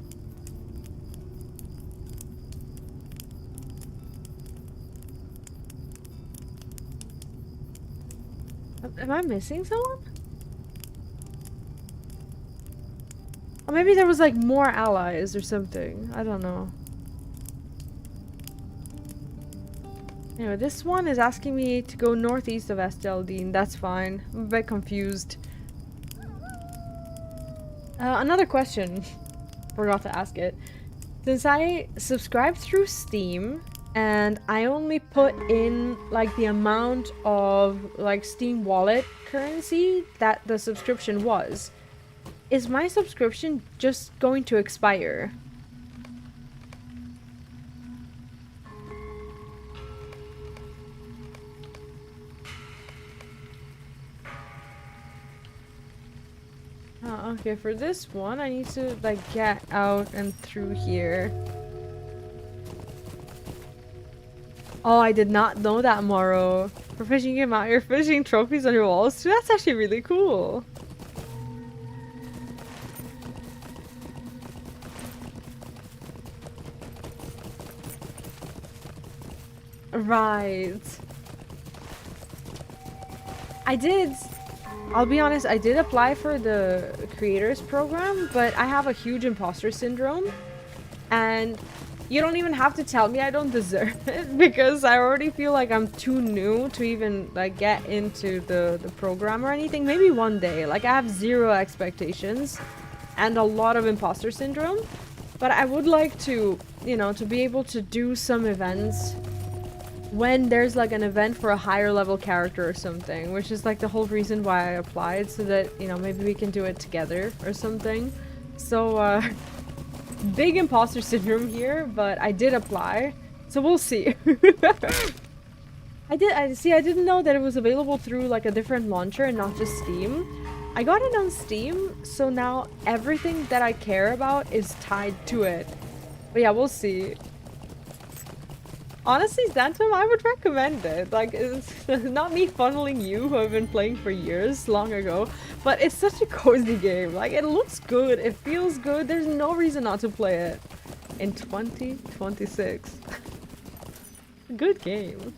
Am I missing someone? Or maybe there was like more allies or something. I don't know. Anyway, this one is asking me to go northeast of Esteldean. That's fine. I'm a bit confused. Another question. Forgot to ask it. Since I subscribed through Steam, and I only put in like the amount of like Steam wallet currency that the subscription was. Is my subscription just going to expire? Oh, okay, for this one, I need to like get out and through here. Oh, I did not know that, Moro. For fishing him out, you're fishing trophies on your walls too? That's actually really cool. Right. I'll be honest, I did apply for the creators program, but I have a huge imposter syndrome. And you don't even have to tell me I don't deserve it, because I already feel like I'm too new to even like get into the program or anything. Maybe one day. Like, I have zero expectations and a lot of imposter syndrome. But I would like to, you know, to be able to do some events when there's like an event for a higher level character or something, which is like the whole reason why I applied, so that, you know, maybe we can do it together or something. So big imposter syndrome here, but I did apply, so we'll see. I didn't know that it was available through like a different launcher and not just Steam. I got it on Steam, so now everything that I care about is tied to it. But yeah, we'll see. Honestly, Xantum, I would recommend it. Like, it's not me funneling you, who I've been playing for years, long ago, but it's such a cozy game. Like, it looks good, it feels good, there's no reason not to play it in 2026. Good game.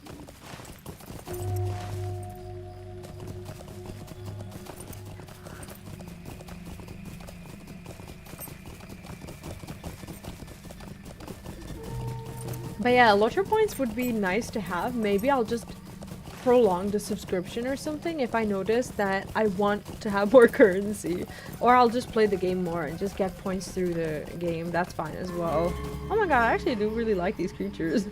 But yeah, LOTRO points would be nice to have. Maybe I'll just prolong the subscription or something if I notice that I want to have more currency. Or I'll just play the game more and just get points through the game. That's fine as well. Oh my god, I actually do really like these creatures.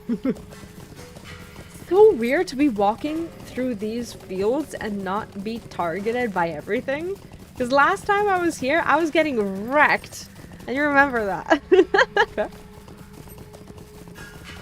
So weird to be walking through these fields and not be targeted by everything. Because last time I was here, I was getting wrecked. And you remember that.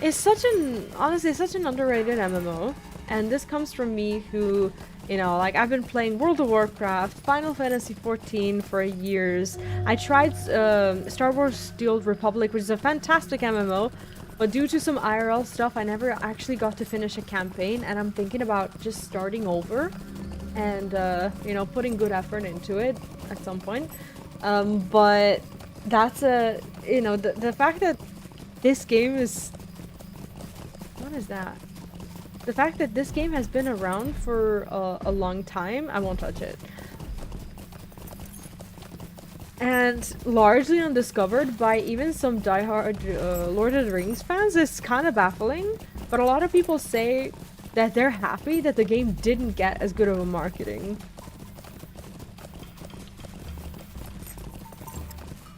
It's such an, honestly, such an underrated MMO. And this comes from me who, you know, like, I've been playing World of Warcraft, Final Fantasy XIV for years. I tried Star Wars Steel Republic, which is a fantastic MMO. But due to some IRL stuff, I never actually got to finish a campaign. And I'm thinking about just starting over. And, you know, putting good effort into it at some point. But that's a, you know, the fact that this game is... What is that? The fact that this game has been around for a long time, I won't touch it. And largely undiscovered by even some diehard Lord of the Rings fans is kind of baffling. But a lot of people say that they're happy that the game didn't get as good of a marketing.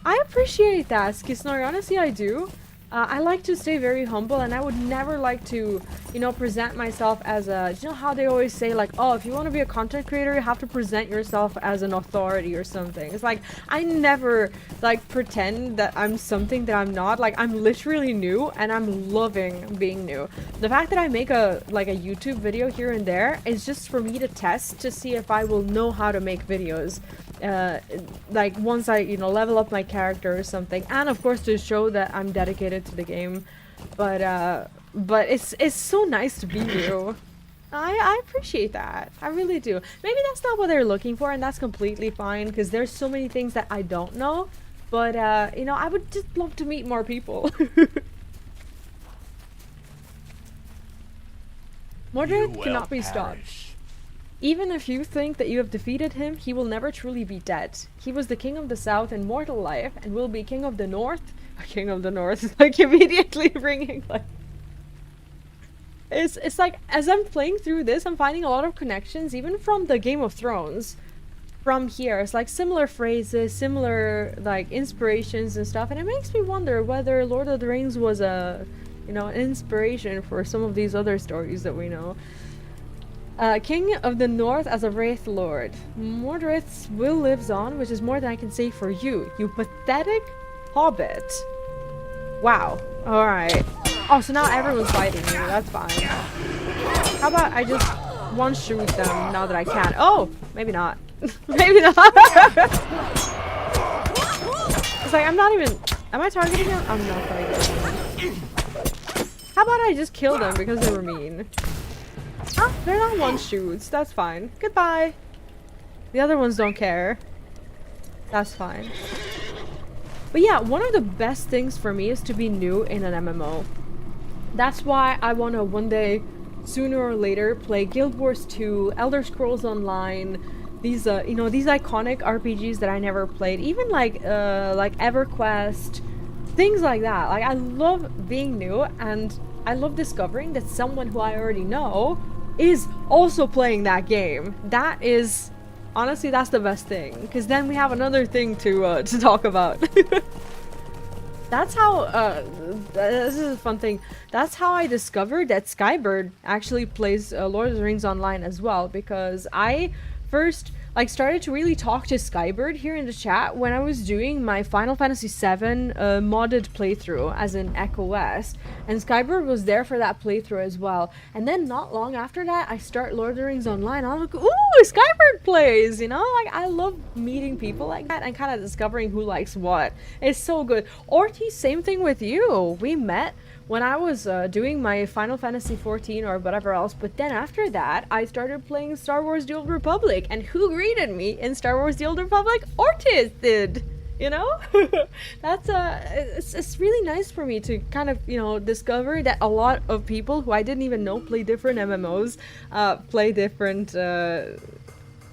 I appreciate that, Skisnor. Honestly, I do. I like to stay very humble, and I would never like to, you know, present myself as a, you know how they always say, like, oh, if you want to be a content creator, you have to present yourself as an authority or something. It's like, I never, like, pretend that I'm something that I'm not. Like, I'm literally new, and I'm loving being new. The fact that I make a YouTube video here and there is just for me to test to see if I will know how to make videos. Like, once I, you know, level up my character or something, and of course to show that I'm dedicated to the game. But it's so nice to be new. I appreciate that. I really do. Maybe that's not what they're looking for, and that's completely fine, because there's so many things that I don't know. But you know, I would just love to meet more people. Mordred cannot be stopped. Even if you think that you have defeated him, he will never truly be dead. He was the king of the south in mortal life, and will be king of the north. King of the north, like, immediately ringing, like... It's like, as I'm playing through this, I'm finding a lot of connections, even from the Game of Thrones. From here, it's like similar phrases, similar, like, inspirations and stuff, and it makes me wonder whether Lord of the Rings was a, you know, an inspiration for some of these other stories that we know. King of the North as a Wraith Lord. Mordred's will lives on, which is more than I can say for you, you pathetic hobbit. Wow. Alright. Oh, so now everyone's fighting me. That's fine. How about I just one-shoot them now that I can? Oh! Maybe not. Maybe not. It's like, I'm not even... Am I targeting them? I'm not targeting them. How about I just kill them because they were mean? Ah, they're not one-shoots. That's fine. Goodbye. The other ones don't care. That's fine. But yeah, one of the best things for me is to be new in an MMO. That's why I want to one day, sooner or later, play Guild Wars 2, Elder Scrolls Online, these you know, these iconic RPGs that I never played, even like EverQuest, things like that. Like, I love being new, and I love discovering that someone who I already know is also playing that game. That is, honestly, that's the best thing, because then we have another thing to talk about. That's how, this is a fun thing. That's how I discovered that Skybird actually plays Lord of the Rings Online as well, because I first, like, started to really talk to Skybird here in the chat when I was doing my Final Fantasy VII modded playthrough, as in Echo West, and Skybird was there for that playthrough as well. And then not long after that, I start Lord of the Rings Online. I'm like, ooh, Skybird plays, you know? Like, I love meeting people like that and kind of discovering who likes what. It's so good. Ortiz, same thing with you. We met when I was doing my Final Fantasy XIV or whatever else, but then after that, I started playing Star Wars The Old Republic, and who greeted me in Star Wars The Old Republic? Ortiz did! You know? That's, it's really nice for me to kind of, you know, discover that a lot of people who I didn't even know play different MMOs, play different,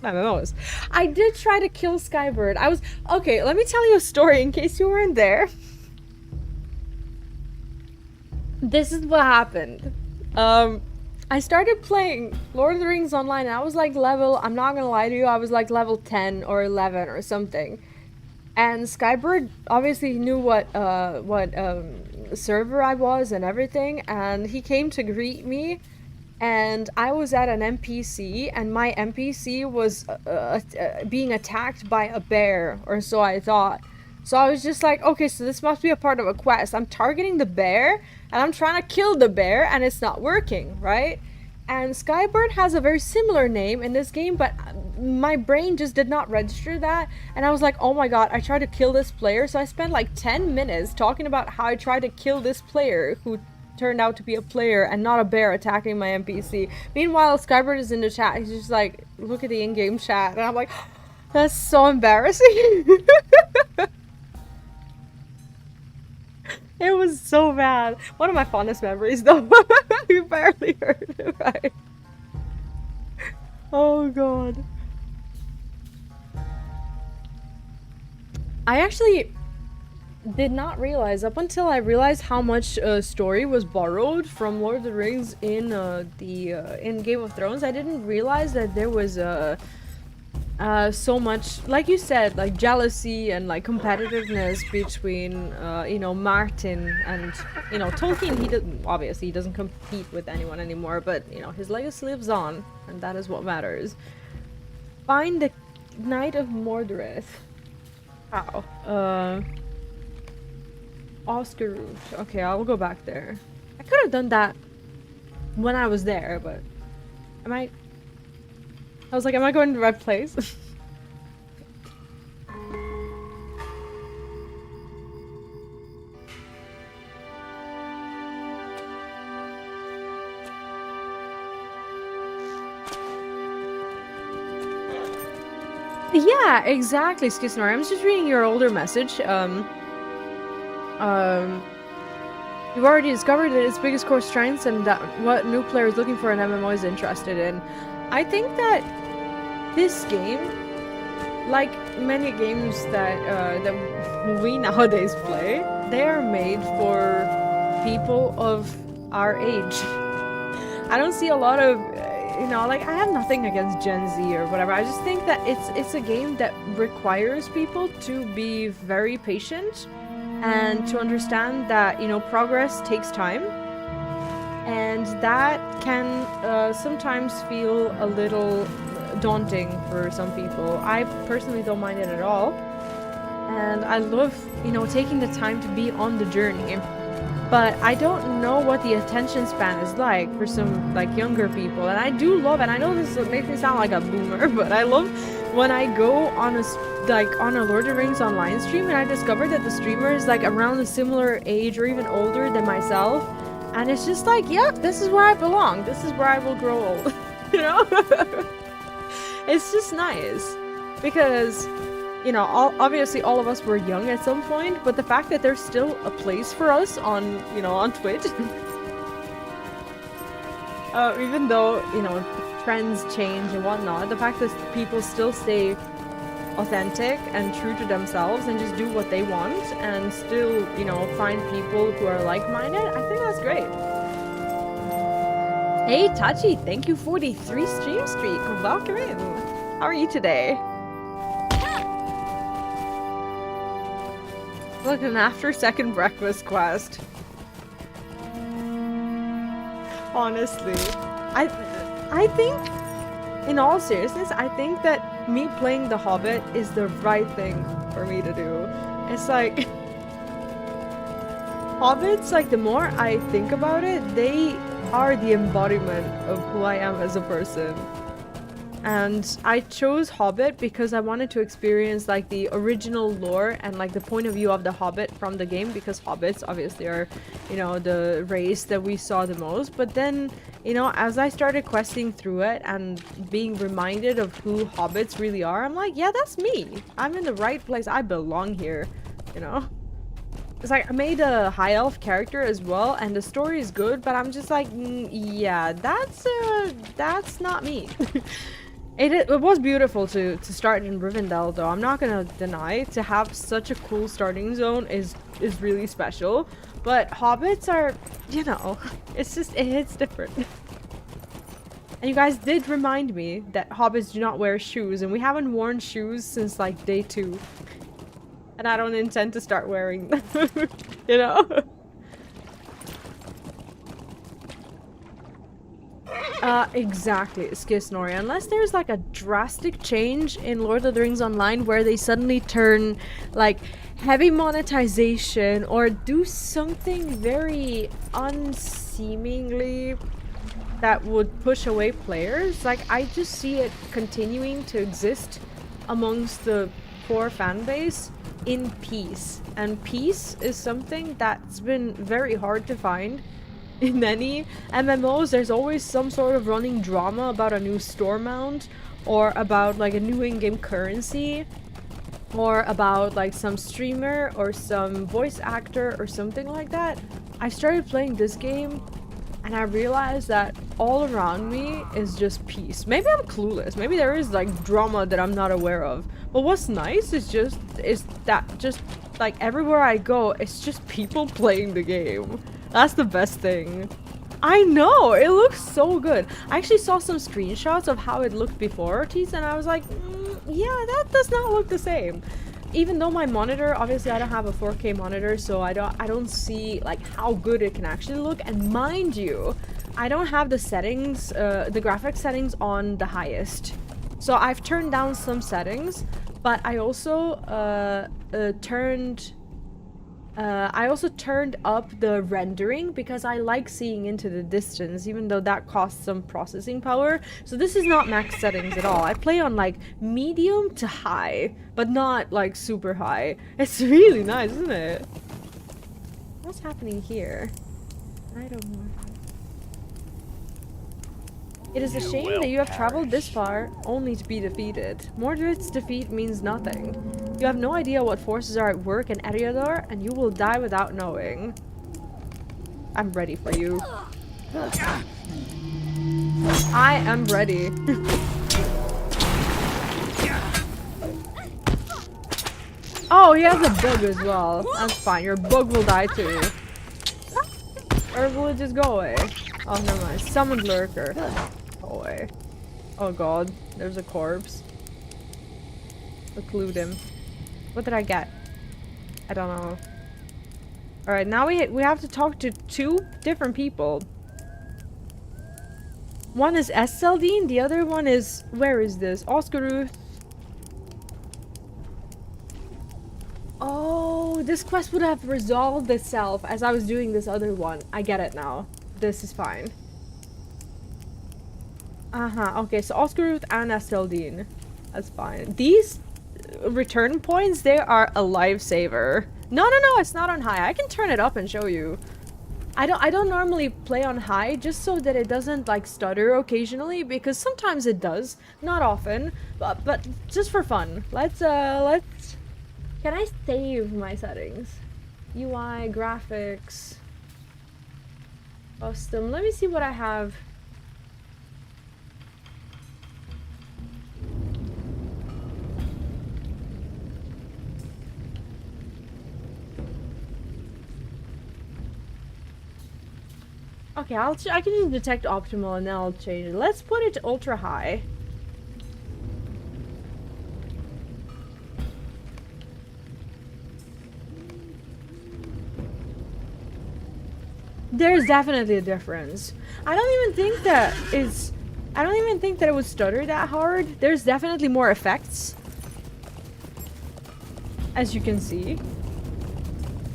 MMOs. I did try to kill Skybird. Okay, let me tell you a story in case you weren't there. This is what happened. I started playing Lord of the Rings Online, and I was like level, I'm not gonna lie to you, I was like level 10 or 11 or something. And Skybird obviously knew what server I was and everything, and he came to greet me, and I was at an NPC, and my NPC was being attacked by a bear, or so I thought. So I was just like, okay, so this must be a part of a quest. I'm targeting the bear, and I'm trying to kill the bear, and it's not working, right? And Skybird has a very similar name in this game, but my brain just did not register that. And I was like, oh my god, I tried to kill this player. So I spent like 10 minutes talking about how I tried to kill this player who turned out to be a player and not a bear attacking my NPC. Meanwhile, Skybird is in the chat. He's just like, look at the in-game chat. And I'm like, that's so embarrassing. It was so bad. One of my fondest memories, though. You barely heard it, right? Oh god. I actually did not realize, up until I realized how much story was borrowed from Lord of the Rings in in Game of Thrones. I didn't realize that there was so much, like you said, like jealousy and like competitiveness between you know, Martin and, you know, Tolkien. He doesn't compete with anyone anymore, but you know, his legacy lives on, and that is what matters. Find the Knight of Mordred. Wow. Oscarud. Okay, I'll go back there. I could have done that when I was there, but I was like, am I going to the right place? Yeah, exactly, Skisnor. I'm just reading your older message. You've already discovered that its biggest core strengths and that what new players looking for an MMO is interested in. I think that this game, like many games that we nowadays play, they are made for people of our age. I don't see a lot of, you know, like, I have nothing against Gen Z or whatever. I just think that it's a game that requires people to be very patient and to understand that, you know, progress takes time. and that can sometimes feel a little daunting for some people. I personally don't mind it at all, and I love, you know, taking the time to be on the journey. But I don't know what the attention span is like for some like younger people, and I do love, and I know this makes me sound like a boomer, but I love when I go on a Lord of the Rings online stream and I discover that the streamer is like around a similar age or even older than myself, and it's just like, yep, this is where I belong. This is where I will grow old. You know? It's just nice because, you know, obviously all of us were young at some point, but the fact that there's still a place for us on, you know, on Twitch, even though, you know, trends change and whatnot, the fact that people still stay authentic and true to themselves and just do what they want and still, you know, find people who are like-minded, I think that's great. Hey Tachi, thank you for the 3 stream streak. Welcome in. How are you today? Look, an after-second breakfast quest. Honestly, I think, in all seriousness, I think that me playing The Hobbit is the right thing for me to do. It's like, Hobbits, like, the more I think about it, they are the embodiment of who I am as a person. And I chose Hobbit because I wanted to experience like the original lore and like the point of view of the Hobbit from the game, because Hobbits obviously are, you know, the race that we saw the most. But then, you know, as I started questing through it and being reminded of who Hobbits really are, I'm like, yeah, that's me. I'm in the right place. I belong here, you know? It's like, I made a high elf character as well, and the story is good, but I'm just like, yeah, that's not me. It was beautiful to start in Rivendell, though. I'm not gonna deny, to have such a cool starting zone is really special. But hobbits are, you know, it's just, it hits different. And you guys did remind me that hobbits do not wear shoes, and we haven't worn shoes since like day 2. And I don't intend to start wearing them, you know? Exactly, Skisnori. Unless there's like a drastic change in Lord of the Rings Online where they suddenly turn like heavy monetization or do something very unseemingly that would push away players. Like, I just see it continuing to exist amongst the core fan base in peace. And peace is something that's been very hard to find in many MMOs. There's always some sort of running drama about a new store mount, or about like a new in-game currency, or about like some streamer or some voice actor or something like that. I started playing this game and I realized that all around me is just peace. Maybe I'm clueless. Maybe there is like drama that I'm not aware of. But what's nice is that just like everywhere I go, it's just people playing the game. That's the best thing. I know, it looks so good. I actually saw some screenshots of how it looked before Ortiz, and I was like, yeah, that does not look the same. Even though my monitor, obviously I don't have a 4K monitor, so I don't see like how good it can actually look. And mind you, I don't have the settings, the graphics settings on the highest. So I've turned down some settings, but I also turned up the rendering because I like seeing into the distance, even though that costs some processing power. So this is not max settings at all. I play on like medium to high, but not like super high. It's really nice, isn't it? What's happening here? I don't know. It is a shame that you have traveled this far only to be defeated. Mordred's defeat means nothing. You have no idea what forces are at work in Eriador, and you will die without knowing. I'm ready for you. I am ready. Oh, he has a bug as well. That's fine. Your bug will die too. Or will it just go away? Oh, never mind. Summoned lurker. Go away. Oh god, there's a corpse. Occlude him. What did I get? I don't know. Alright, now we have to talk to 2 different people. One is Esteldine, the other one is... Where is this? Oscaruth. Oh, this quest would have resolved itself as I was doing this other one. I get it now. This is fine. Okay, so Oscaruth and Esteldine. That's fine. These return points, they are a lifesaver. No, it's not on high. I can turn it up and show you. I don't normally play on high just so that it doesn't like stutter occasionally, because sometimes it does, not often, but just for fun. Let's can I save my settings? UI, graphics, custom. Let me see what I have. Okay, I can use detect optimal and then I'll change it. Let's put it to ultra high. There's definitely a difference. I don't even think that it would stutter that hard. There's definitely more effects, as you can see.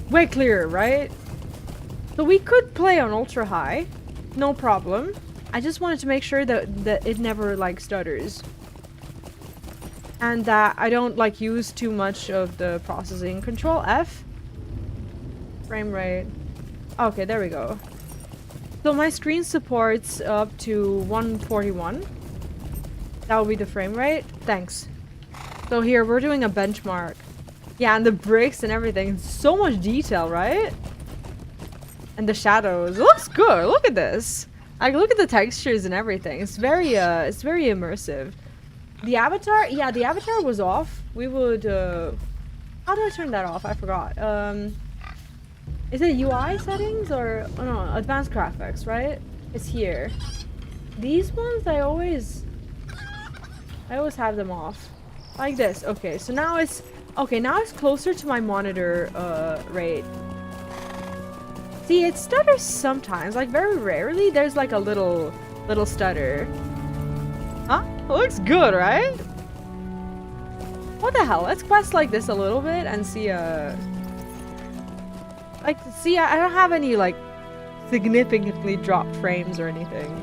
Way clearer, right? So we could play on ultra high, no problem. I just wanted to make sure that it never like stutters. And that I don't like use too much of the processing. Control F. Frame rate. Okay, there we go. So my screen supports up to 141. That will be the frame rate. Thanks. So here we're doing a benchmark. Yeah, and the bricks and everything. So much detail, right? And the shadows. It looks good. Look at this. Like, look at the textures and everything. It's very immersive. The avatar, yeah, the avatar was off. We would, how do I turn that off? I forgot. Is it UI settings or, oh no, advanced graphics, right? It's here. These ones, I always have them off. Like this. Okay, so now it's closer to my monitor, rate. See, it stutters sometimes, like very rarely. There's like a little stutter. Huh? It looks good, right? What the hell? Let's quest like this a little bit and see. I don't have any like significantly dropped frames or anything.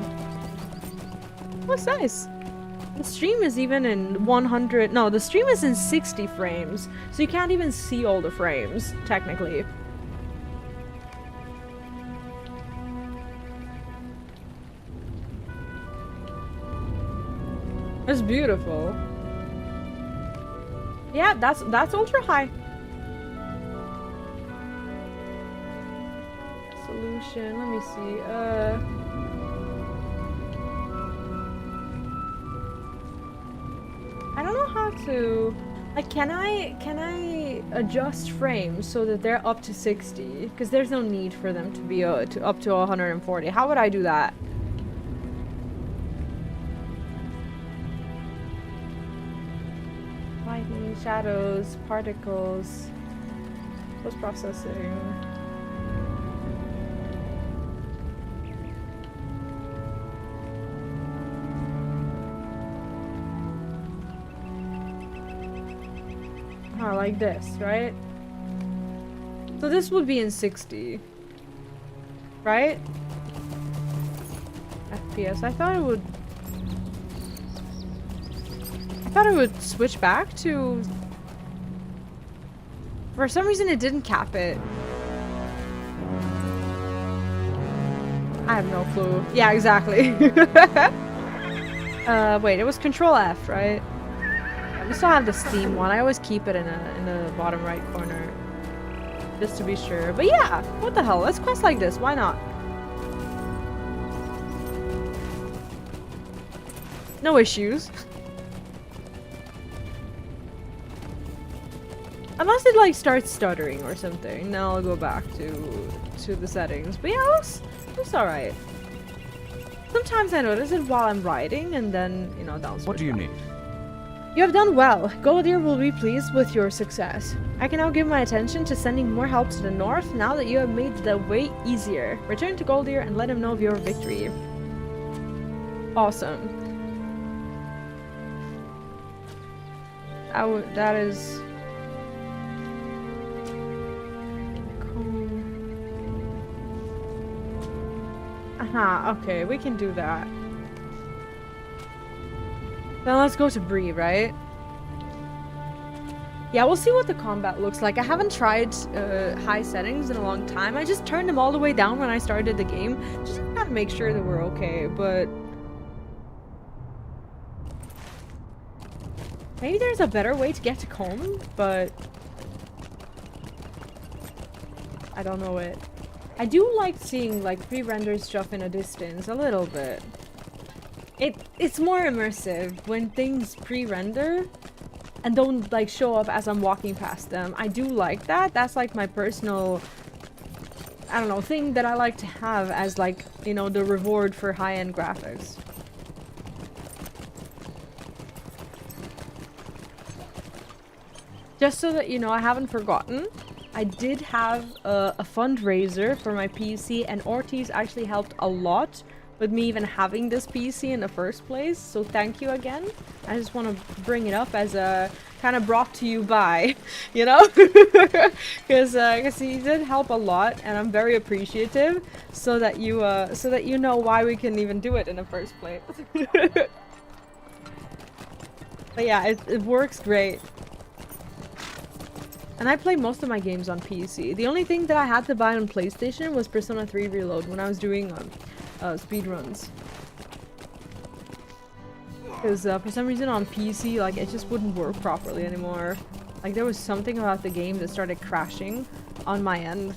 Looks nice. The stream is even in 100. No, the stream is in 60 frames, so you can't even see all the frames technically. It's beautiful. Yeah, that's ultra high. Solution, let me see. I don't know how to, like, can I adjust frames so that they're up to 60? Because there's no need for them to be up to 140. How would I do that? Lighting, shadows, particles, post-processing. Oh, like this, right? So this would be in 60, right? FPS. I thought it would switch back to... For some reason it didn't cap it. I have no clue. Yeah, exactly. Wait, it was Control F, right? We still have the Steam one. I always keep it in the bottom right corner, just to be sure. But yeah, what the hell? Let's quest like this. Why not? No issues. Unless it like starts stuttering or something. Now I'll go back to the settings. But yeah, it looks alright. Sometimes I notice it while I'm writing, and then down. What do you need? You have done well. Goldir will be pleased with your success. I can now give my attention to sending more help to the north now that you have made the way easier. Return to Goldir and let him know of your victory. Awesome. That is... Aha, okay, we can do that. Then let's go to Bree, right? Yeah, we'll see what the combat looks like. I haven't tried high settings in a long time. I just turned them all the way down when I started the game. Just gotta make sure that we're okay, but... Maybe there's a better way to get to Comb, but... I don't know it. I do like seeing like pre-rendered stuff in a distance, a little bit. It's more immersive when things pre-render and don't like show up as I'm walking past them. I do like that. That's like my personal, I don't know, thing that I like to have as like, you know, the reward for high-end graphics. Just so that you know, I haven't forgotten. I did have a fundraiser for my PC, and Ortiz actually helped a lot with me even having this PC in the first place. So thank you again. I just want to bring it up as a kind of brought to you by, you know, because he did help a lot, and I'm very appreciative. So that you know why we can even do it in the first place. But yeah, it works great. And I play most of my games on PC. The only thing that I had to buy on PlayStation was Persona 3 Reload when I was doing speedruns. Because for some reason on PC, like, it just wouldn't work properly anymore. Like, there was something about the game that started crashing on my end.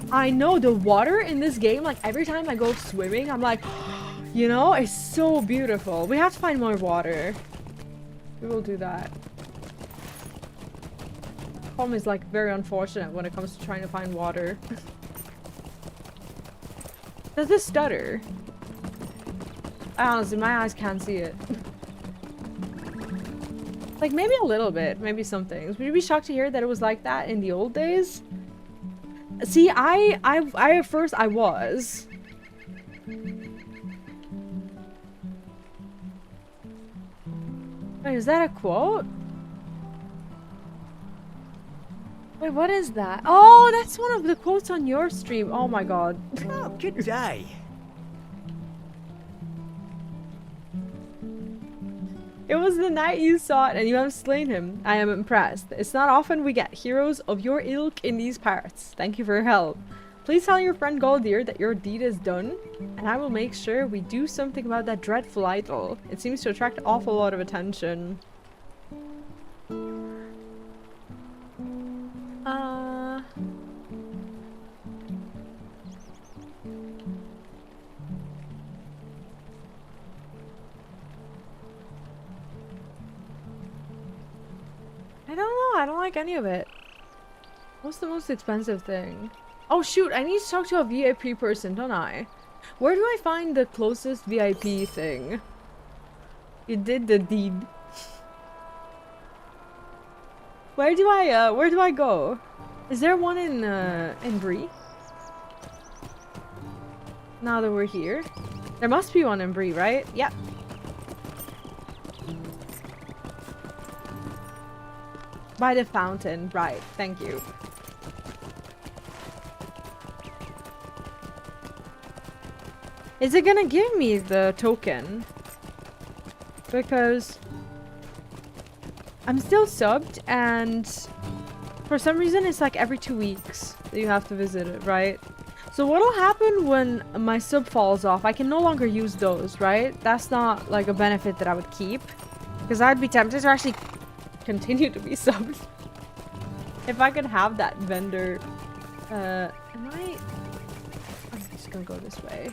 I know, the water in this game, like, every time I go swimming, I'm like, you know, it's so beautiful. We have to find more water. We will do that. Home is, like, very unfortunate when it comes to trying to find water. Does this stutter? Honestly, my eyes can't see it. Like, maybe a little bit. Maybe some things. Would you be shocked to hear that it was like that in the old days? See, I at first I was. Wait, is that a quote? Wait, what is that? Oh, that's one of the quotes on your stream. Oh my god. Oh, good day. It was the night you saw it and you have slain him. I am impressed. It's not often we get heroes of your ilk in these parts. Thank you for your help. Please tell your friend Galdir that your deed is done, and I will make sure we do something about that dreadful idol. It seems to attract an awful lot of attention. I don't know. I don't like any of it. What's the most expensive thing? Oh shoot, I need to talk to a VIP person, don't I? Where do I find the closest VIP thing? You did the deed. Where do I go? Is there one in Bree? Now that we're here. There must be one in Bree, right? Yep. By the fountain, right, thank you. Is it gonna give me the token? Because I'm still subbed, and for some reason it's like every 2 weeks that you have to visit it, right? So what'll happen when my sub falls off? I can no longer use those, right? That's not like a benefit that I would keep. Because I'd be tempted to actually continue to be subbed. If I could have that vendor. I'm just gonna go this way.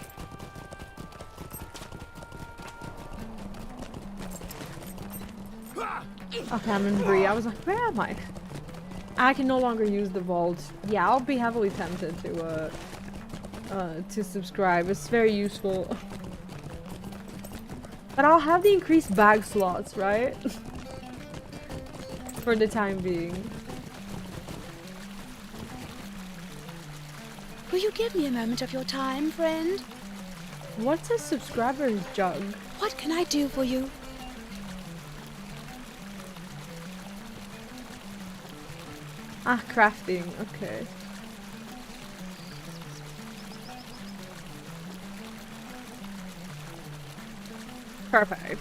Okay, I'm in Bree. I was like, where am I? I can no longer use the vault. Yeah, I'll be heavily tempted to subscribe. It's very useful. But I'll have the increased bag slots, right? For the time being. Will you give me a moment of your time, friend? What's a subscriber's jug? What can I do for you? Ah, crafting. Okay. Perfect.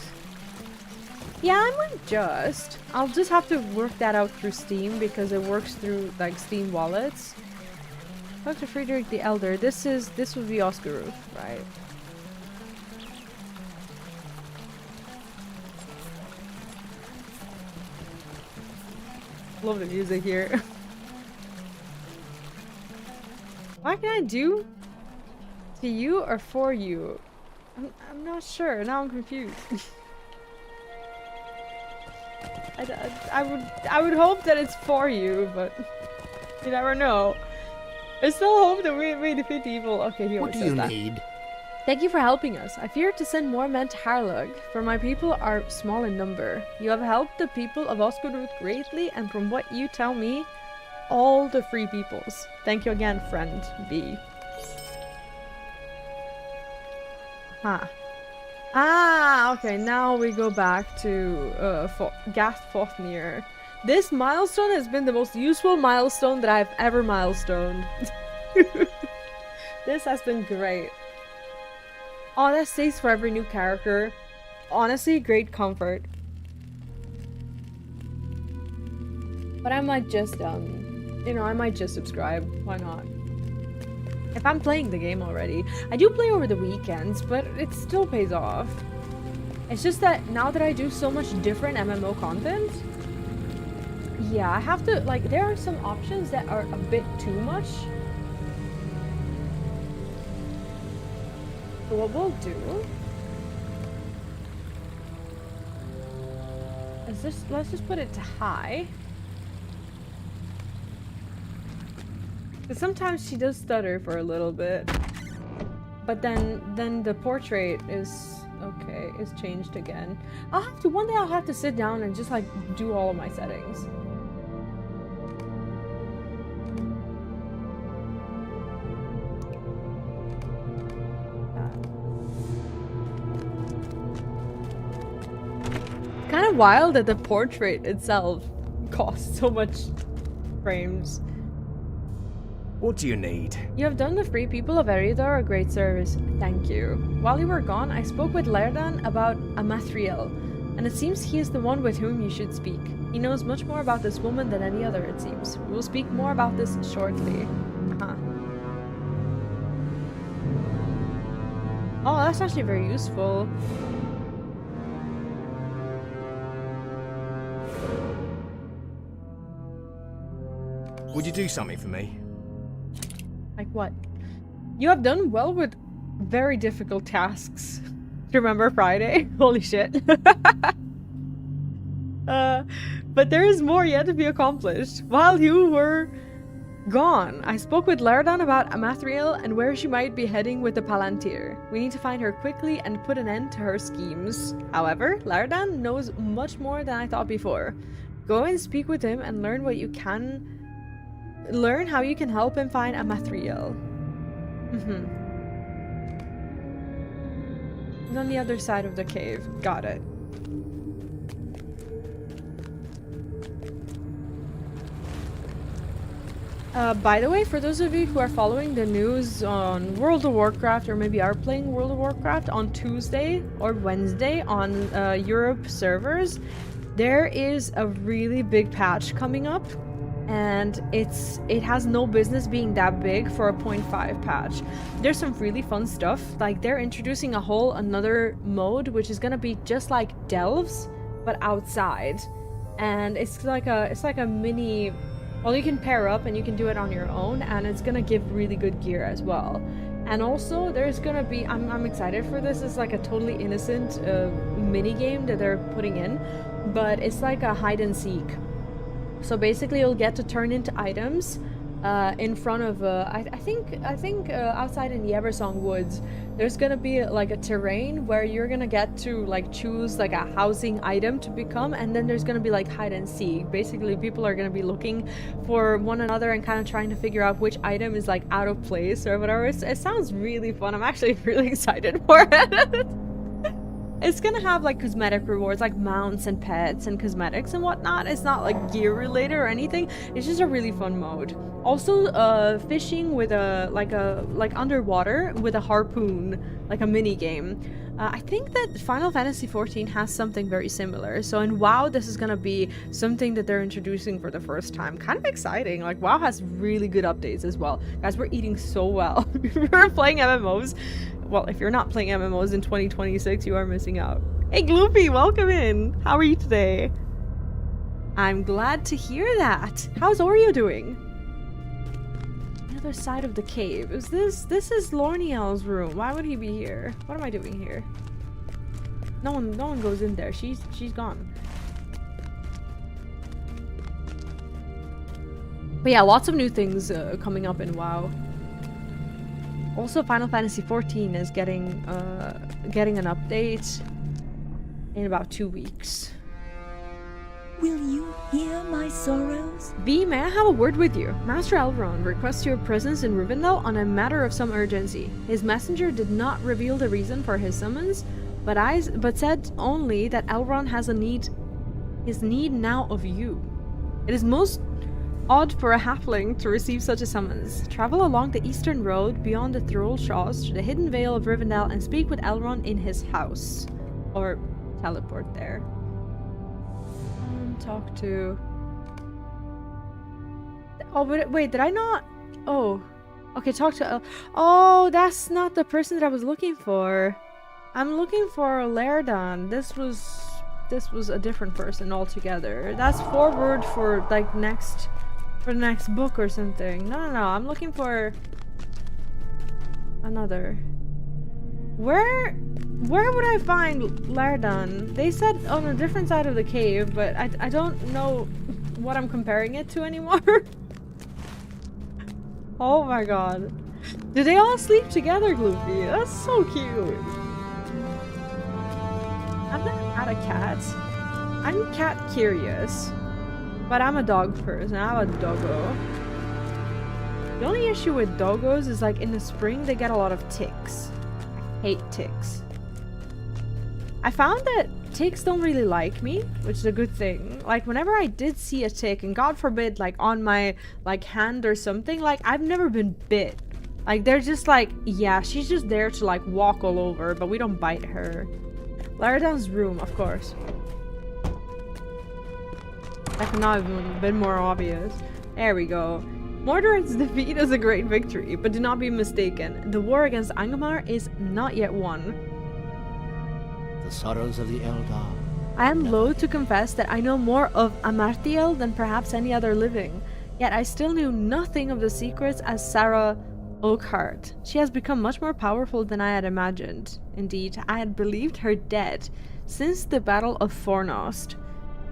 Yeah, I might just. I'll just have to work that out through Steam because it works through like Steam wallets. Dr. Friedrich the Elder. This would be Oscar, right? Love the music here. What can I do? To you or for you? I'm not sure. Now I'm confused. I would hope that it's for you, but you never know. I still hope that we defeat the evil. Okay, he What always do you says that. need? Thank you for helping us. I fear to send more men to Harlug, for my people are small in number. You have helped the people of Oscorud greatly, and from what you tell me, all the free peoples. Thank you again, friend B. Huh. Ah, okay, now we go back to Gathfotnir. This milestone has been the most useful milestone that I've ever milestoned. This has been great. Oh, that stays for every new character. Honestly, great comfort. But I might just, you know, I might just subscribe. Why not? If I'm playing the game already. I do play over the weekends, but it still pays off. It's just that now that I do so much different MMO content, yeah, I have to, like, there are some options that are a bit too much. So what we'll do is this, let's just put it to high. Because sometimes she does stutter for a little bit. But then the portrait is okay, is changed again. One day I'll have to sit down and just like do all of my settings. Kind of wild that the portrait itself costs so much frames. What do you need? You have done the free people of Eridor a great service. Thank you. While you were gone, I spoke with Lerdan about Amariel, and it seems he is the one with whom you should speak. He knows much more about this woman than any other, it seems. We will speak more about this shortly. Oh, that's actually very useful. Would you do something for me? Like what? You have done well with very difficult tasks. Do you remember Friday? Holy shit. But there is more yet to be accomplished. While you were gone, I spoke with Lerdan about Amariel and where she might be heading with the Palantír. We need to find her quickly and put an end to her schemes. However, Lerdan knows much more than I thought before. Go and speak with him and learn what you can. Learn how you can help him find Amariel. It's on the other side of the cave. Got it. By the way, for those of you who are following the news on World of Warcraft or maybe are playing World of Warcraft, on Tuesday or Wednesday on Europe servers, there is a really big patch coming up. And it has no business being that big for a 0.5 patch. There's some really fun stuff. Like they're introducing a whole another mode which is gonna be just like Delves but outside. And it's like a mini, well, you can pair up and you can do it on your own, and it's gonna give really good gear as well. And also there's gonna be, I'm excited for this. It's like a totally innocent mini game that they're putting in, but it's like a hide and seek. So basically you'll get to turn into items in front of I think outside in the Eversong Woods, there's gonna be like a terrain where you're gonna get to like choose like a housing item to become, and then there's gonna be like hide and seek. Basically, people are gonna be looking for one another and kind of trying to figure out which item is like out of place or whatever. It sounds really fun. I'm actually really excited for it. It's gonna have like cosmetic rewards, like mounts and pets and cosmetics and whatnot. It's not like gear related or anything. It's just a really fun mode. Also, fishing with like underwater with a harpoon, like a mini game. I think that Final Fantasy XIV has something very similar. So in WoW, this is gonna be something that they're introducing for the first time. Kind of exciting. Like WoW has really good updates as well. Guys, we're eating so well. We're playing MMOs. Well, if you're not playing MMOs in 2026, you are missing out. Hey Gloopy, welcome in. How are you today? I'm glad to hear that. How's Oreo doing? The other side of the cave. This is Lorniel's room. Why would he be here? What am I doing here? No one goes in there. She's gone. But yeah, lots of new things coming up in WoW. Also, Final Fantasy XIV is getting an update in about 2 weeks. Will you hear my sorrows? Vee, may I have a word with you? Master Elrond requests your presence in Rivendell on a matter of some urgency. His messenger did not reveal the reason for his summons, but said only that Elrond has his need now of you. It is most odd for a halfling to receive such a summons. Travel along the eastern road beyond the Thrall Shaws to the hidden vale of Rivendell and speak with Elrond in his house. Or teleport there. Talk to... Oh, but wait, did I not... Oh. Okay, talk to... Oh, that's not the person that I was looking for. I'm looking for Lairdan. This was a different person altogether. That's forward for like for the next book or something. No, I'm looking for another. Where would I find Lairdan? They said on a different side of the cave, but I don't know what I'm comparing it to anymore. Oh my god. Do they all sleep together, Gloopy? That's so cute. I've never had a cat. I'm cat curious. But I'm a dog person. I have a doggo. The only issue with doggos is like in the spring they get a lot of ticks. I hate ticks. I found that ticks don't really like me, which is a good thing. Like whenever I did see a tick, and God forbid like on my like hand or something, like I've never been bit. Like they're just like, yeah, she's just there to like walk all over, but we don't bite her. Lairdan's room, of course. That could not have been more obvious. There we go. Mordred's defeat is a great victory, but do not be mistaken. The war against Angmar is not yet won. The sorrows of the Eldar. I am loath to confess that I know more of Amariel than perhaps any other living, yet I still knew nothing of the secrets as Sara Oakheart. She has become much more powerful than I had imagined. Indeed, I had believed her dead since the Battle of Fornost.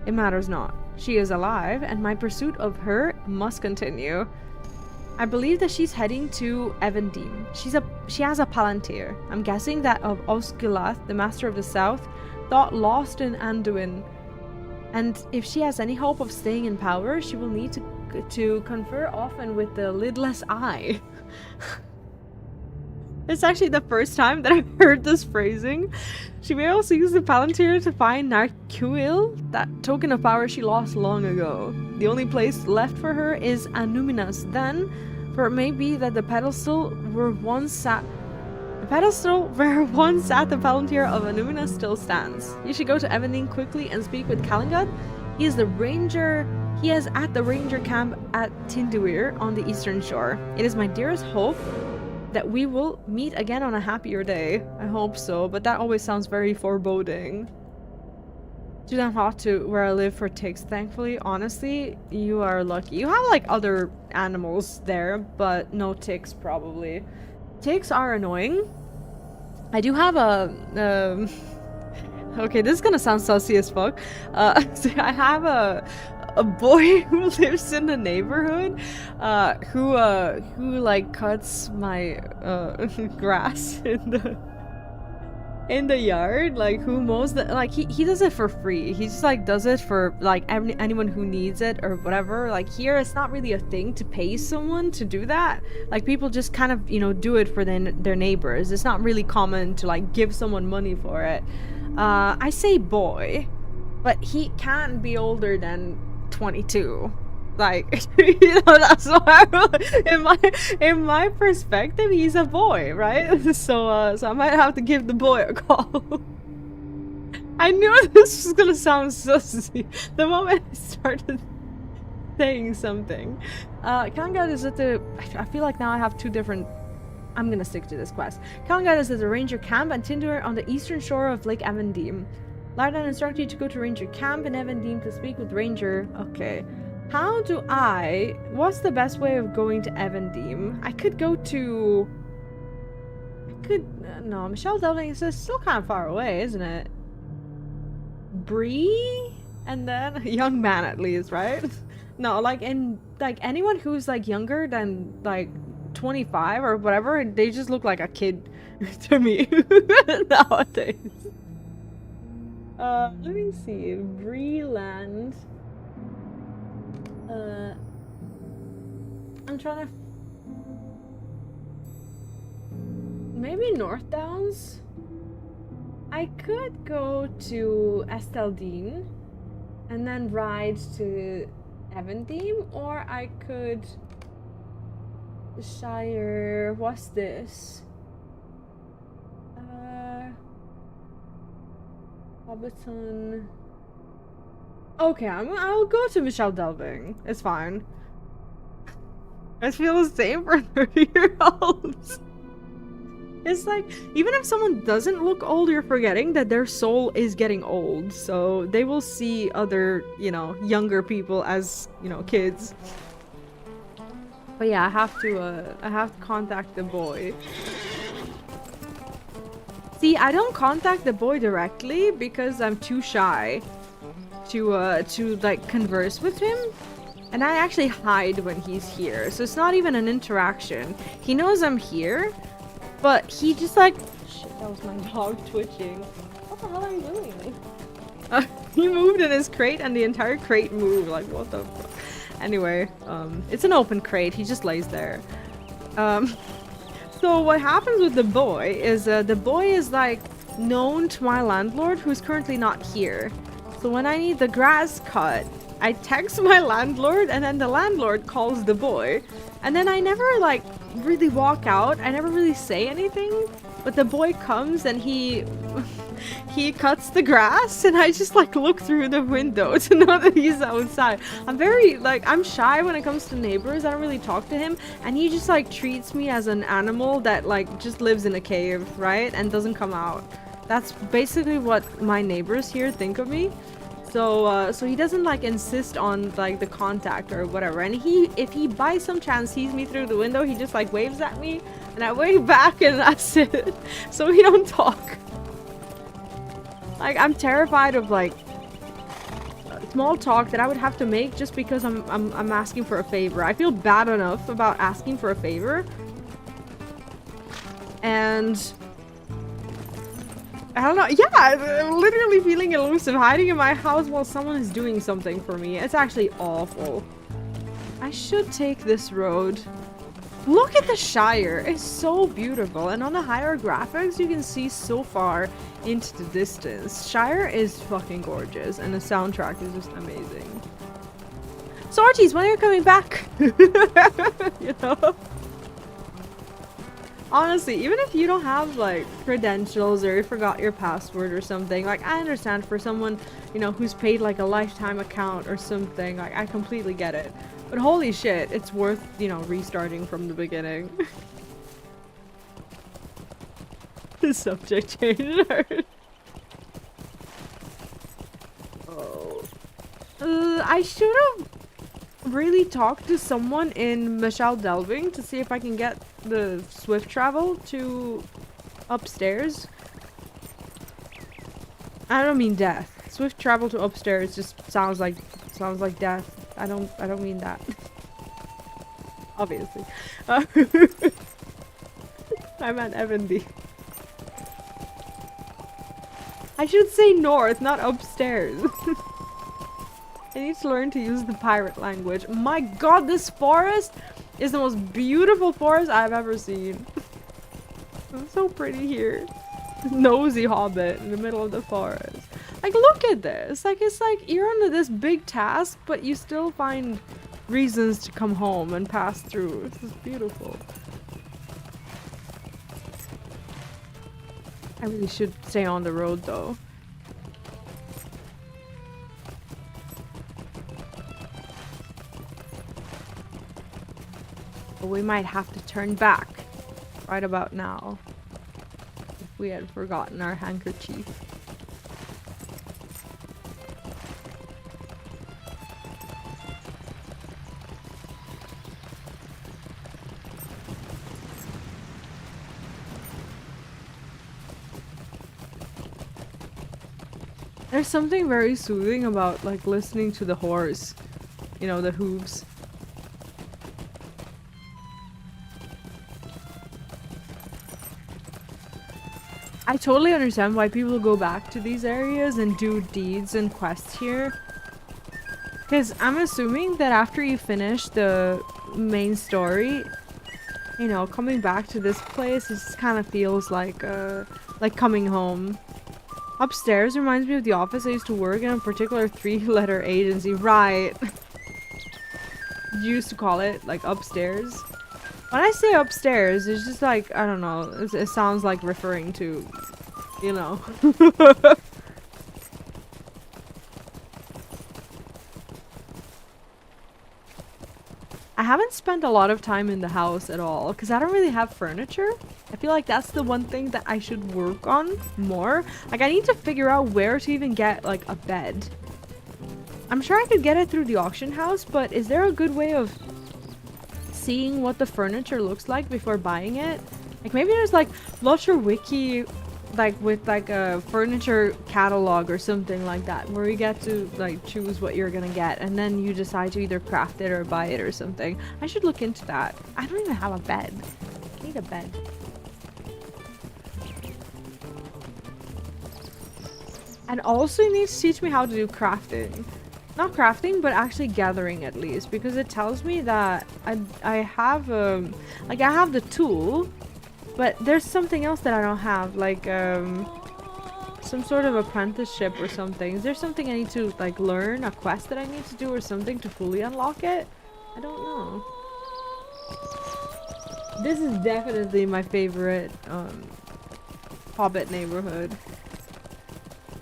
It matters not. She is alive, and my pursuit of her must continue. I believe that she's heading to Evendim. She has a Palantír. I'm guessing that of Osgiliath, the Master of the South, thought lost in Anduin. And if she has any hope of staying in power, she will need to confer often with the lidless eye. It's actually the first time that I've heard this phrasing. She may also use the Palantír to find Narkuil, that token of power she lost long ago. The only place left for her is Annúminas then, for it may be that the pedestal where once sat the Palantír of Annúminas still stands. You should go to Evendim quickly and speak with Calingad. He is at the ranger camp at Tinduir on the eastern shore. It is my dearest hope that we will meet again on a happier day. I hope so, but that always sounds very foreboding. Too damn hot to where I live for ticks, thankfully. Honestly, you are lucky. You have like other animals there, but no ticks probably. Ticks are annoying. I do have a Okay, this is gonna sound sussy as fuck. So I have a boy who lives in the neighborhood, who like cuts my grass in the yard, like who mows the, like he does it for free. He just like does it for like anyone who needs it or whatever. Like here it's not really a thing to pay someone to do that. Like people just kind of, you know, do it for their neighbors. It's not really common to like give someone money for it. I say boy, but he can't be older than 22. Like, you know, that's why in my perspective, he's a boy, right? So I might have to give the boy a call. I knew this was gonna sound sussy the moment I started saying something. Kanga is at the. I feel like now I have two different. I'm gonna stick to this quest. Kanga is at the Ranger Camp and Tinder on the eastern shore of Lake Evendim. Lardan instructed you to go to Ranger Camp in Evendim to speak with Ranger. Okay. How do I... What's the best way of going to Evendim? I could go to... I could... no, Michelle Delving is still kind of far away, isn't it? Bree? And then... a young man at least, right? No, like in... like anyone who's like younger than like 25 or whatever, they just look like a kid to me nowadays. Let me see. Breeland. I'm trying to... maybe North Downs? I could go to Esteldine and then ride to Evendim, or I could... Shire... what's this? Hobbiton... Okay, I'll go to Michelle Delving. It's fine. I feel the same for 30-year-olds. It's like, even if someone doesn't look old, you're forgetting that their soul is getting old. So they will see other, you know, younger people as, you know, kids. But yeah, I have to contact the boy. See, I don't contact the boy directly because I'm too shy to like converse with him, and I actually hide when he's here, so it's not even an interaction. He knows I'm here, but he just like... shit, that was my dog twitching. What the hell are you doing? He moved in his crate and the entire crate moved, like what the fuck. Anyway, it's an open crate, he just lays there. So what happens with the boy is the boy is like known to my landlord, who's currently not here. So when I need the grass cut, I text my landlord, and then the landlord calls the boy. And then I never like really walk out. I never really say anything. But the boy comes and he cuts the grass, and I just like look through the window to know that he's outside. I'm very like, I'm shy when it comes to neighbors. I don't really talk to him, and he just like treats me as an animal that like just lives in a cave, right? And doesn't come out. That's basically what my neighbors here think of me. So, so he doesn't like insist on like the contact or whatever. And if he by some chance sees me through the window, he just like waves at me, and I wave back, and that's it. So we don't talk. Like, I'm terrified of like small talk that I would have to make just because I'm asking for a favor. I feel bad enough about asking for a favor, and I don't know. Yeah, I'm literally feeling elusive, hiding in my house while someone is doing something for me. It's actually awful. I should take this road. Look at the Shire. It's so beautiful. And on the higher graphics, you can see so far into the distance. Shire is fucking gorgeous, and the soundtrack is just amazing. So Archies, when are you coming back? You know? Honestly, even if you don't have like credentials or you forgot your password or something, like I understand for someone, you know, who's paid like a lifetime account or something, like I completely get it. But holy shit, it's worth, you know, restarting from the beginning. The subject change. Oh. I should have really talked to someone in Michelle Delving to see if I can get the swift travel to upstairs. I don't mean death. Swift travel to upstairs just sounds like death. I don't mean that. Obviously. I meant Evendim. I should say north, not upstairs. I need to learn to use the pirate language. My god, this forest is the most beautiful forest I've ever seen. It's so pretty here. Nosy hobbit in the middle of the forest. Like, look at this. Like, it's like you're under this big task, but you still find reasons to come home and pass through. This is beautiful. I really should stay on the road, though. But we might have to turn back right about now. If we had forgotten our handkerchief. There's something very soothing about like listening to the horse. You know, the hooves. I totally understand why people go back to these areas and do deeds and quests here. Because I'm assuming that after you finish the main story, you know, coming back to this place, it just kind of feels like coming home. Upstairs reminds me of the office I used to work in, a particular 3-letter agency. Right. You used to call it, like, upstairs. When I say upstairs, it's just like, I don't know, it sounds like referring to, you know. I haven't spent a lot of time in the house at all, because I don't really have furniture. I feel like that's the one thing that I should work on more. Like, I need to figure out where to even get, like, a bed. I'm sure I could get it through the auction house, but is there a good way of seeing what the furniture looks like before buying it? Like, maybe there's, like, LOTRO wiki, like, with, like, a furniture catalog or something like that, where you get to, like, choose what you're gonna get, and then you decide to either craft it or buy it or something. I should look into that. I don't even have a bed. I need a bed. And also you need to teach me how to do crafting. Not crafting, but actually gathering at least, because it tells me that I have like I have the tool, but there's something else that I don't have, like some sort of apprenticeship or something. Is there something I need to like learn, a quest that I need to do or something to fully unlock it? I don't know. This is definitely my favorite Hobbit neighborhood.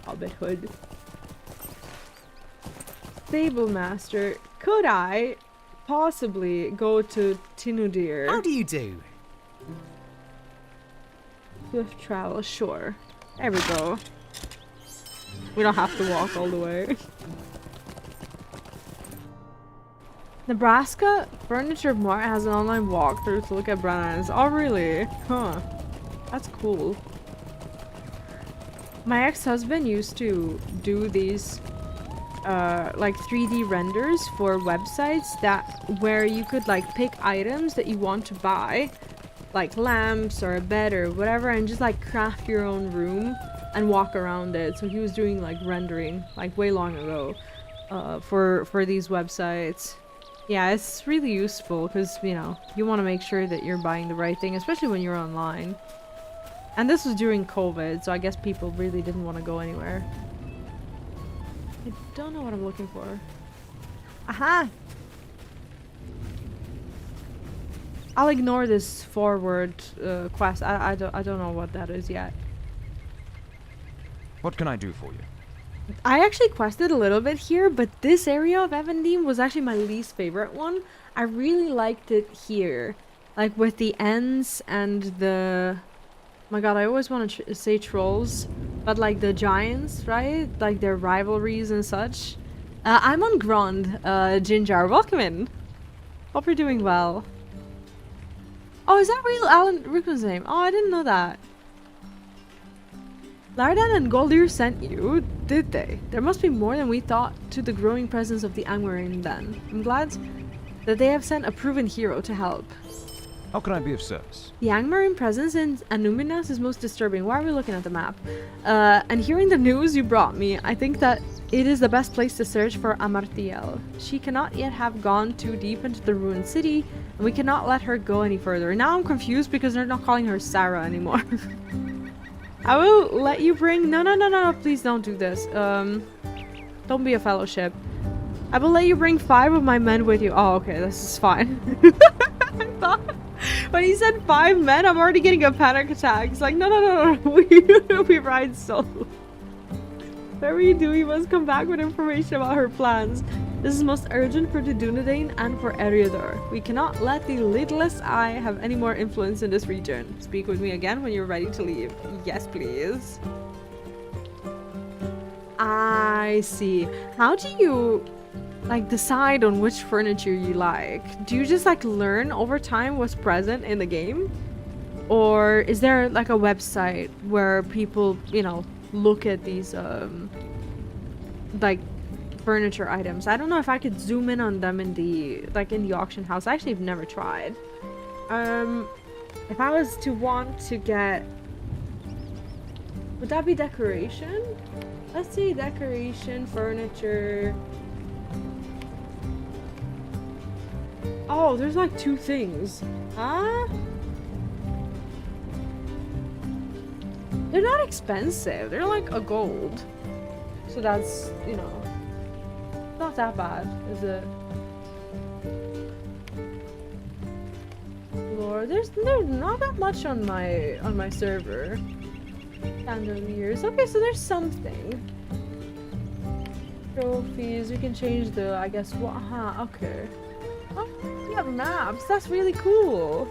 Hobbithood. Stable master. Could I possibly go to Tinudir? How do you do? Swift travel, sure. There we go. We don't have to walk all the way. Nebraska Furniture Mart has an online walkthrough to look at brands. Oh really? Huh. That's cool. My ex-husband used to do these like 3D renders for websites that where you could like pick items that you want to buy, like lamps or a bed or whatever, and just like craft your own room and walk around it. So he was doing like rendering like way long ago for these websites. Yeah, it's really useful because, you know, you want to make sure that you're buying the right thing, especially when you're online. And this was during COVID, so I guess people really didn't want to go anywhere. I don't know what I'm looking for. Aha! I'll ignore this forward quest. I don't know what that is yet. What can I do for you? I actually quested a little bit here, but this area of Evendim was actually my least favorite one. I really liked it here. Like with the ends and the... my god, I always want to say trolls, but like the giants, right? Like their rivalries and such. I'm on Grand, Ginger. Welcome in. Hope you're doing well. Oh, is that real Alan Rickman's name? Oh, I didn't know that. Lardan and Goldir sent you, did they? There must be more than we thought to the growing presence of the Angmarim then. I'm glad that they have sent a proven hero to help. How can I be of service? The Angmarim presence in Annúminas is most disturbing. Why are we looking at the map? And hearing the news you brought me, I think that it is the best place to search for Amariel. She cannot yet have gone too deep into the ruined city, and we cannot let her go any further. Now I'm confused because they're not calling her Sara anymore. I will let you bring... No, please don't do this. Don't be a fellowship. I will let you bring 5 of my men with you. Oh, okay, this is fine. I thought... When he said 5 men, I'm already getting a panic attack. It's like, no. We ride solo. Whatever you do, you must come back with information about her plans. This is most urgent for the Dunedain and for Eriador. We cannot let the lidless eye have any more influence in this region. Speak with me again when you're ready to leave. Yes, please. I see. How do you... like decide on which furniture you like? Do you just like learn over time what's present in the game? Or is there like a website where people, you know, look at these like furniture items? I don't know if I could zoom in on them in the auction house. I actually have never tried. If I was to want to get, would that be decoration? Let's see, decoration, furniture. Oh, there's like 2 things. Huh? They're not expensive. They're like a gold. So that's, you know, not that bad, is it? Lord, there's not that much on my server. Chandeliers. Okay, so there's something. Trophies. We can change the, I guess, what? Okay. Oh, we have maps. That's really cool.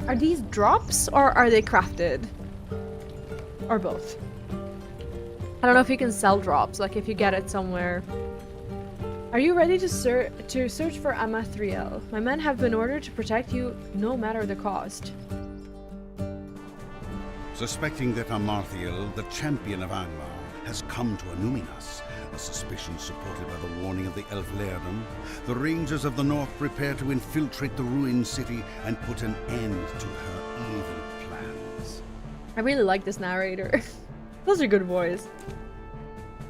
Are these drops or are they crafted? Or both? I don't know if you can sell drops, like if you get it somewhere. Are you ready to search for Amariel? My men have been ordered to protect you no matter the cost. Suspecting that Amariel, the champion of Angmar, has come to Annúminas, a suspicion supported by the warning of the elf Lairdom, the rangers of the north prepare to infiltrate the ruined city and put an end to her evil plans. I really like this narrator. Those are good boys.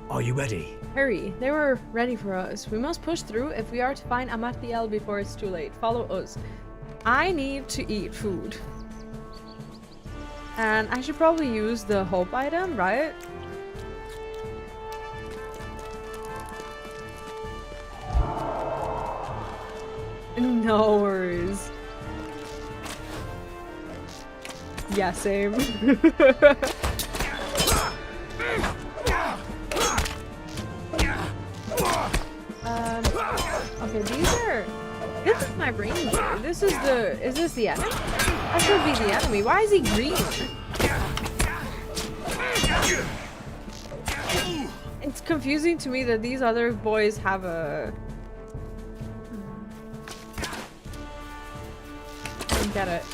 Are you ready? Hurry, they were ready for us. We must push through if we are to find Amariel before it's too late. Follow us. I need to eat food. And I should probably use the hope item, right? No worries. Yeah, same. Okay, these are... This is my ranger. This is the... Is this the enemy? That should be the enemy. Why is he green? It's confusing to me that these other boys have a... I don't get it.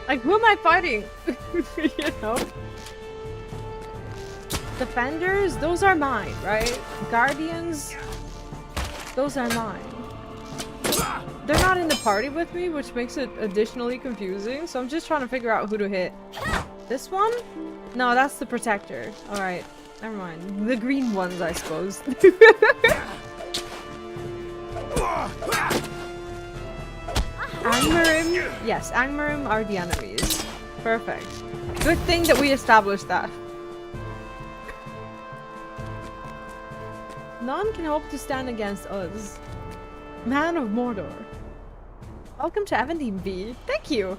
Like, who am I fighting? You know? Defenders, those are mine, right? Guardians, those are mine. They're not in the party with me, which makes it additionally confusing, so I'm just trying to figure out who to hit. This one? No, that's the protector. Alright, never mind. The green ones, I suppose. Angmarim? Yes, Angmarim are the enemies. Perfect. Good thing that we established that. None can hope to stand against us. Man of Mordor. Welcome to Evendim, Vee. Thank you.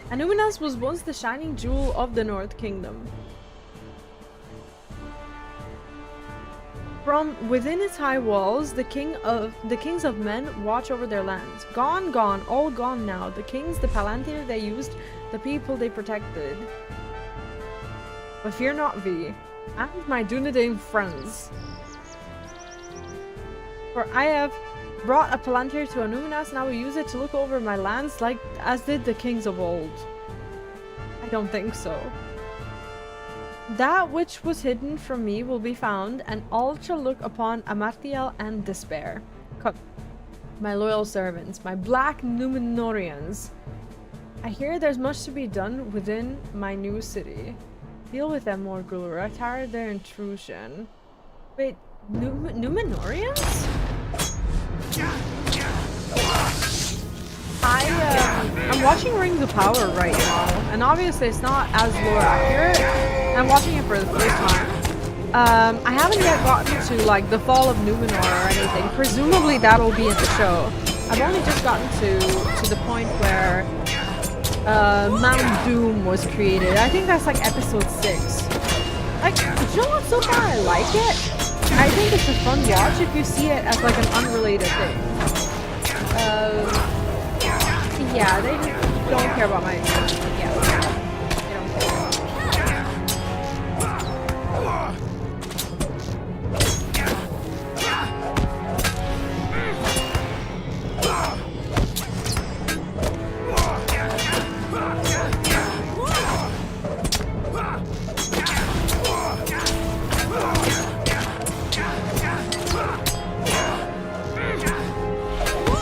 Annúminas was once the shining jewel of the North Kingdom. From within its high walls, the kings of men watch over their lands. Gone, gone, all gone now. The kings, the Palantír they used, the people they protected. But fear not, Vee, and my Dunedain friends. For I have brought a Palantír to Annúminas, and I will use it to look over my lands like as did the kings of old. I don't think so. That which was hidden from me will be found, and all shall look upon Amariel and despair. Come, my loyal servants, my black Númenóreans. I hear there's much to be done within my new city. Deal with them, Mordrambor. I tired their intrusion. Wait, Númenóreans? I'm watching Rings of Power right now, and obviously it's not as lore accurate. I'm watching it for the first time. I haven't yet gotten to like the fall of Númenor or anything. Presumably that'll be in the show. I've only just gotten to the point where Mount Doom was created. I think that's like episode 6. Like, you know what? So far I like it. I think it's a fun watch if you see it as like an unrelated thing. Yeah, they don't care about my opinion. Yeah, they don't care.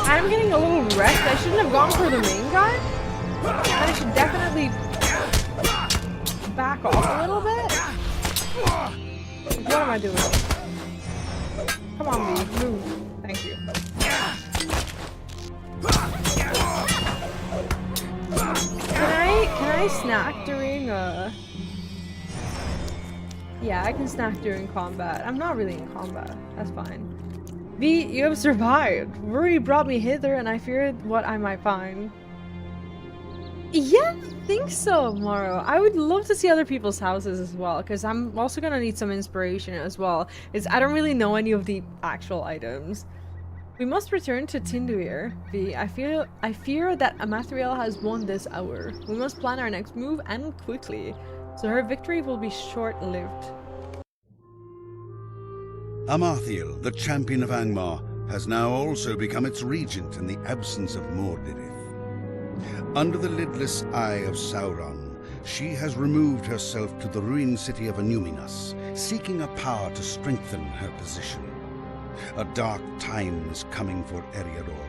I'm getting a little wrecked. I shouldn't have gone for the main guy. I should definitely back off a little bit. What am I doing? Come on, Vee, move. Thank you. Can I snack during Yeah, I can snack during combat. I'm not really in combat. That's fine. Vee, you have survived. Worry brought me hither, and I feared what I might find. Yeah, I think so, Morrow. I would love to see other people's houses as well, because I'm also gonna need some inspiration as well. I don't really know any of the actual items. We must return to Tinduir, Vee. I fear that Amariel has won this hour. We must plan our next move, and quickly, so her victory will be short-lived. Amariel, the Champion of Angmar, has now also become its regent in the absence of Mordrambor. Under the lidless eye of Sauron, she has removed herself to the ruined city of Annúminas, seeking a power to strengthen her position. A dark time is coming for Eriador,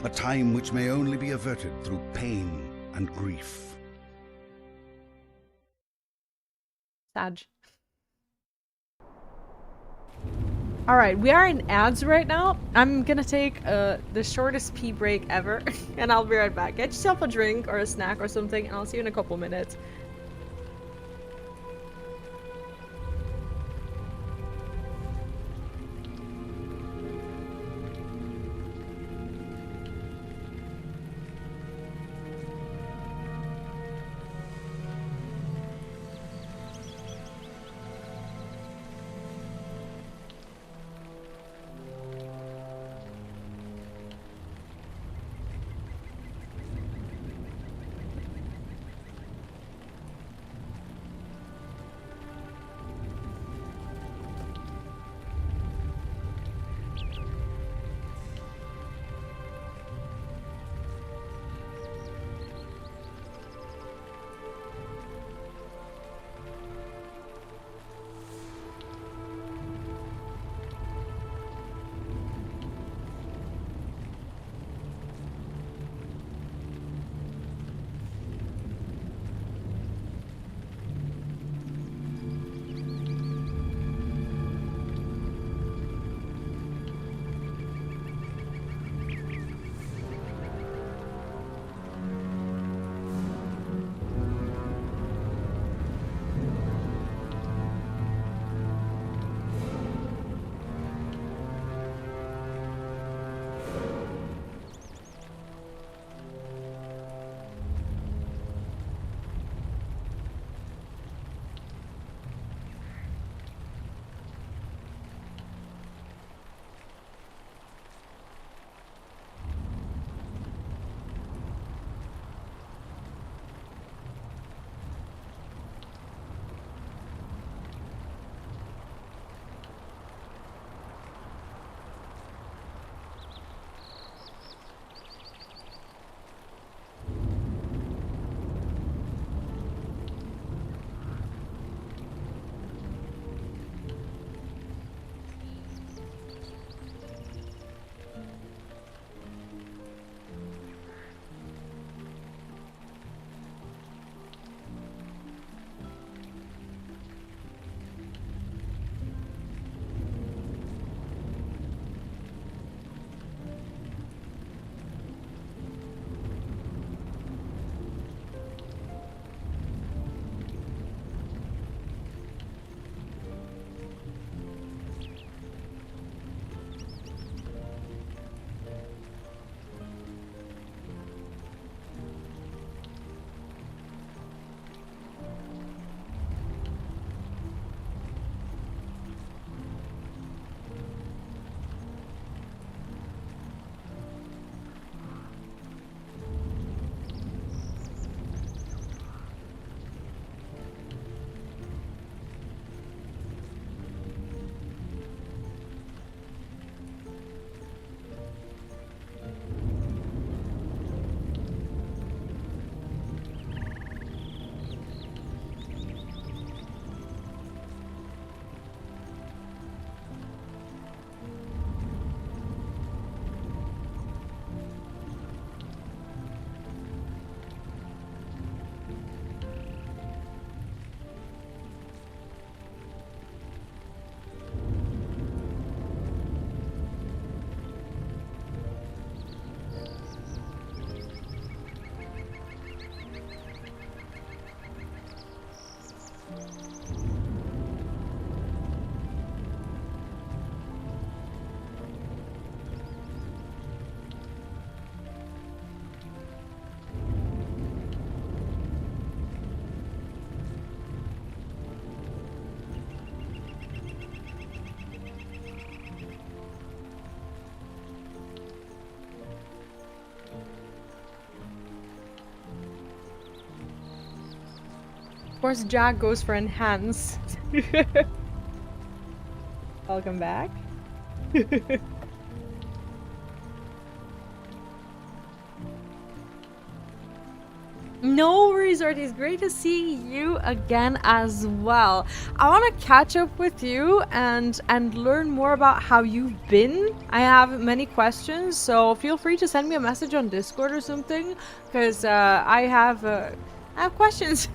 a time which may only be averted through pain and grief. Sag. Alright, we are in ads right now. I'm gonna take the shortest pee break ever, and I'll be right back. Get yourself a drink or a snack or something, and I'll see you in a couple minutes. Of course, Jack goes for enhance. Welcome back. No worries, Artie. It's great to see you again as well. I want to catch up with you and learn more about how you've been. I have many questions, so feel free to send me a message on Discord or something, because I have questions.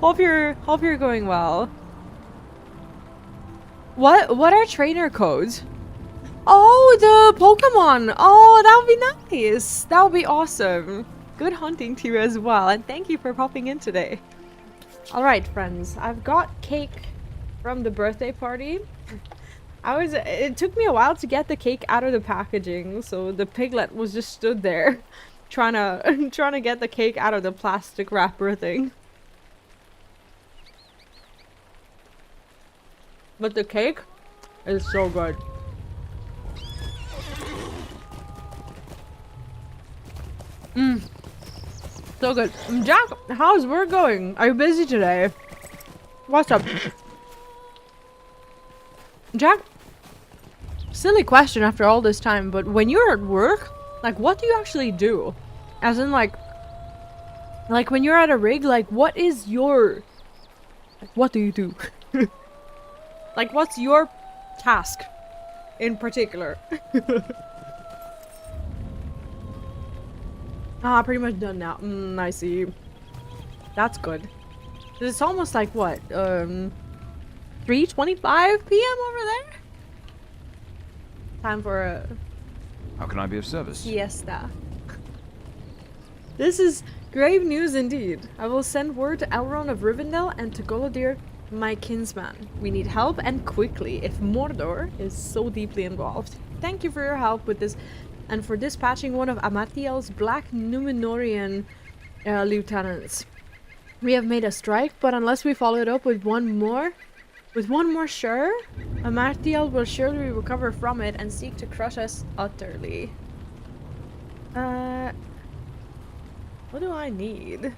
Hope you're going well. What are trainer codes? Oh, the Pokemon. Oh, that would be nice. That would be awesome. Good hunting to you as well, and thank you for popping in today. All right, friends, I've got cake from the birthday party. It took me a while to get the cake out of the packaging, so the piglet was just stood there trying to get the cake out of the plastic wrapper thing. But the cake is so good. So good. Jack, how's work going? Are you busy today? What's up? Jack, silly question after all this time, but when you're at work, like, what do you actually do? As in, like when you're at a rig, like, what is your... Like, what do you do? Like, what's your task in particular? Ah, pretty much done now. I see. That's good. It's almost like, what, 3:25 p.m. over there? Time for a... How can I be of service? siesta. This is grave news indeed. I will send word to Elrond of Rivendell and to Golodir, my kinsman. We need help, and quickly, if Mordor is so deeply involved. Thank you for your help with this, and for dispatching one of Amariel's Black Númenórean lieutenants. We have made a strike, but unless we follow it up with one more sure, Amariel will surely recover from it and seek to crush us utterly. What do I need?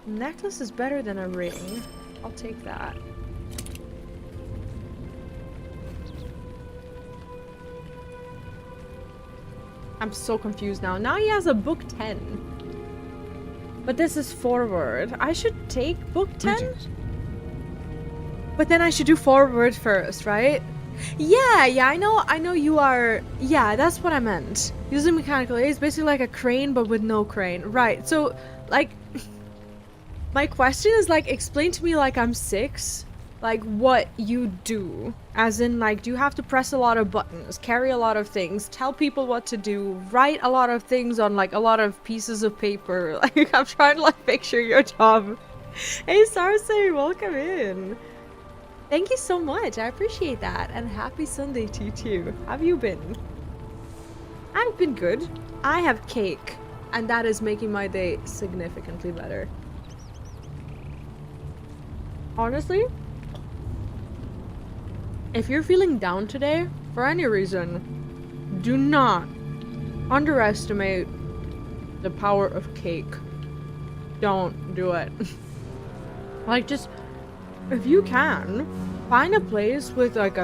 Necklace is better than a ring. I'll take that. I'm so confused now. Now he has a book 10. But this is forward. I should take book 10? Greetings. But then I should do forward first, right? Yeah, I know you are... Yeah, that's what I meant. Using mechanical aid is basically like a crane, but with no crane. Right, so, like... My question is, like, explain to me like I'm 6. Like, what you do. As in, like, do you have to press a lot of buttons, carry a lot of things, tell people what to do, write a lot of things on, like, a lot of pieces of paper? Like, I'm trying to, like, picture your job. Hey, Sarsa, welcome in. Thank you so much. I appreciate that. And happy Sunday to you, too. How have you been? I've been good. I have cake. And that is making my day significantly better. Honestly, if you're feeling down today, for any reason, do not underestimate the power of cake. Don't do it. Like, just, if you can, find a place with, like,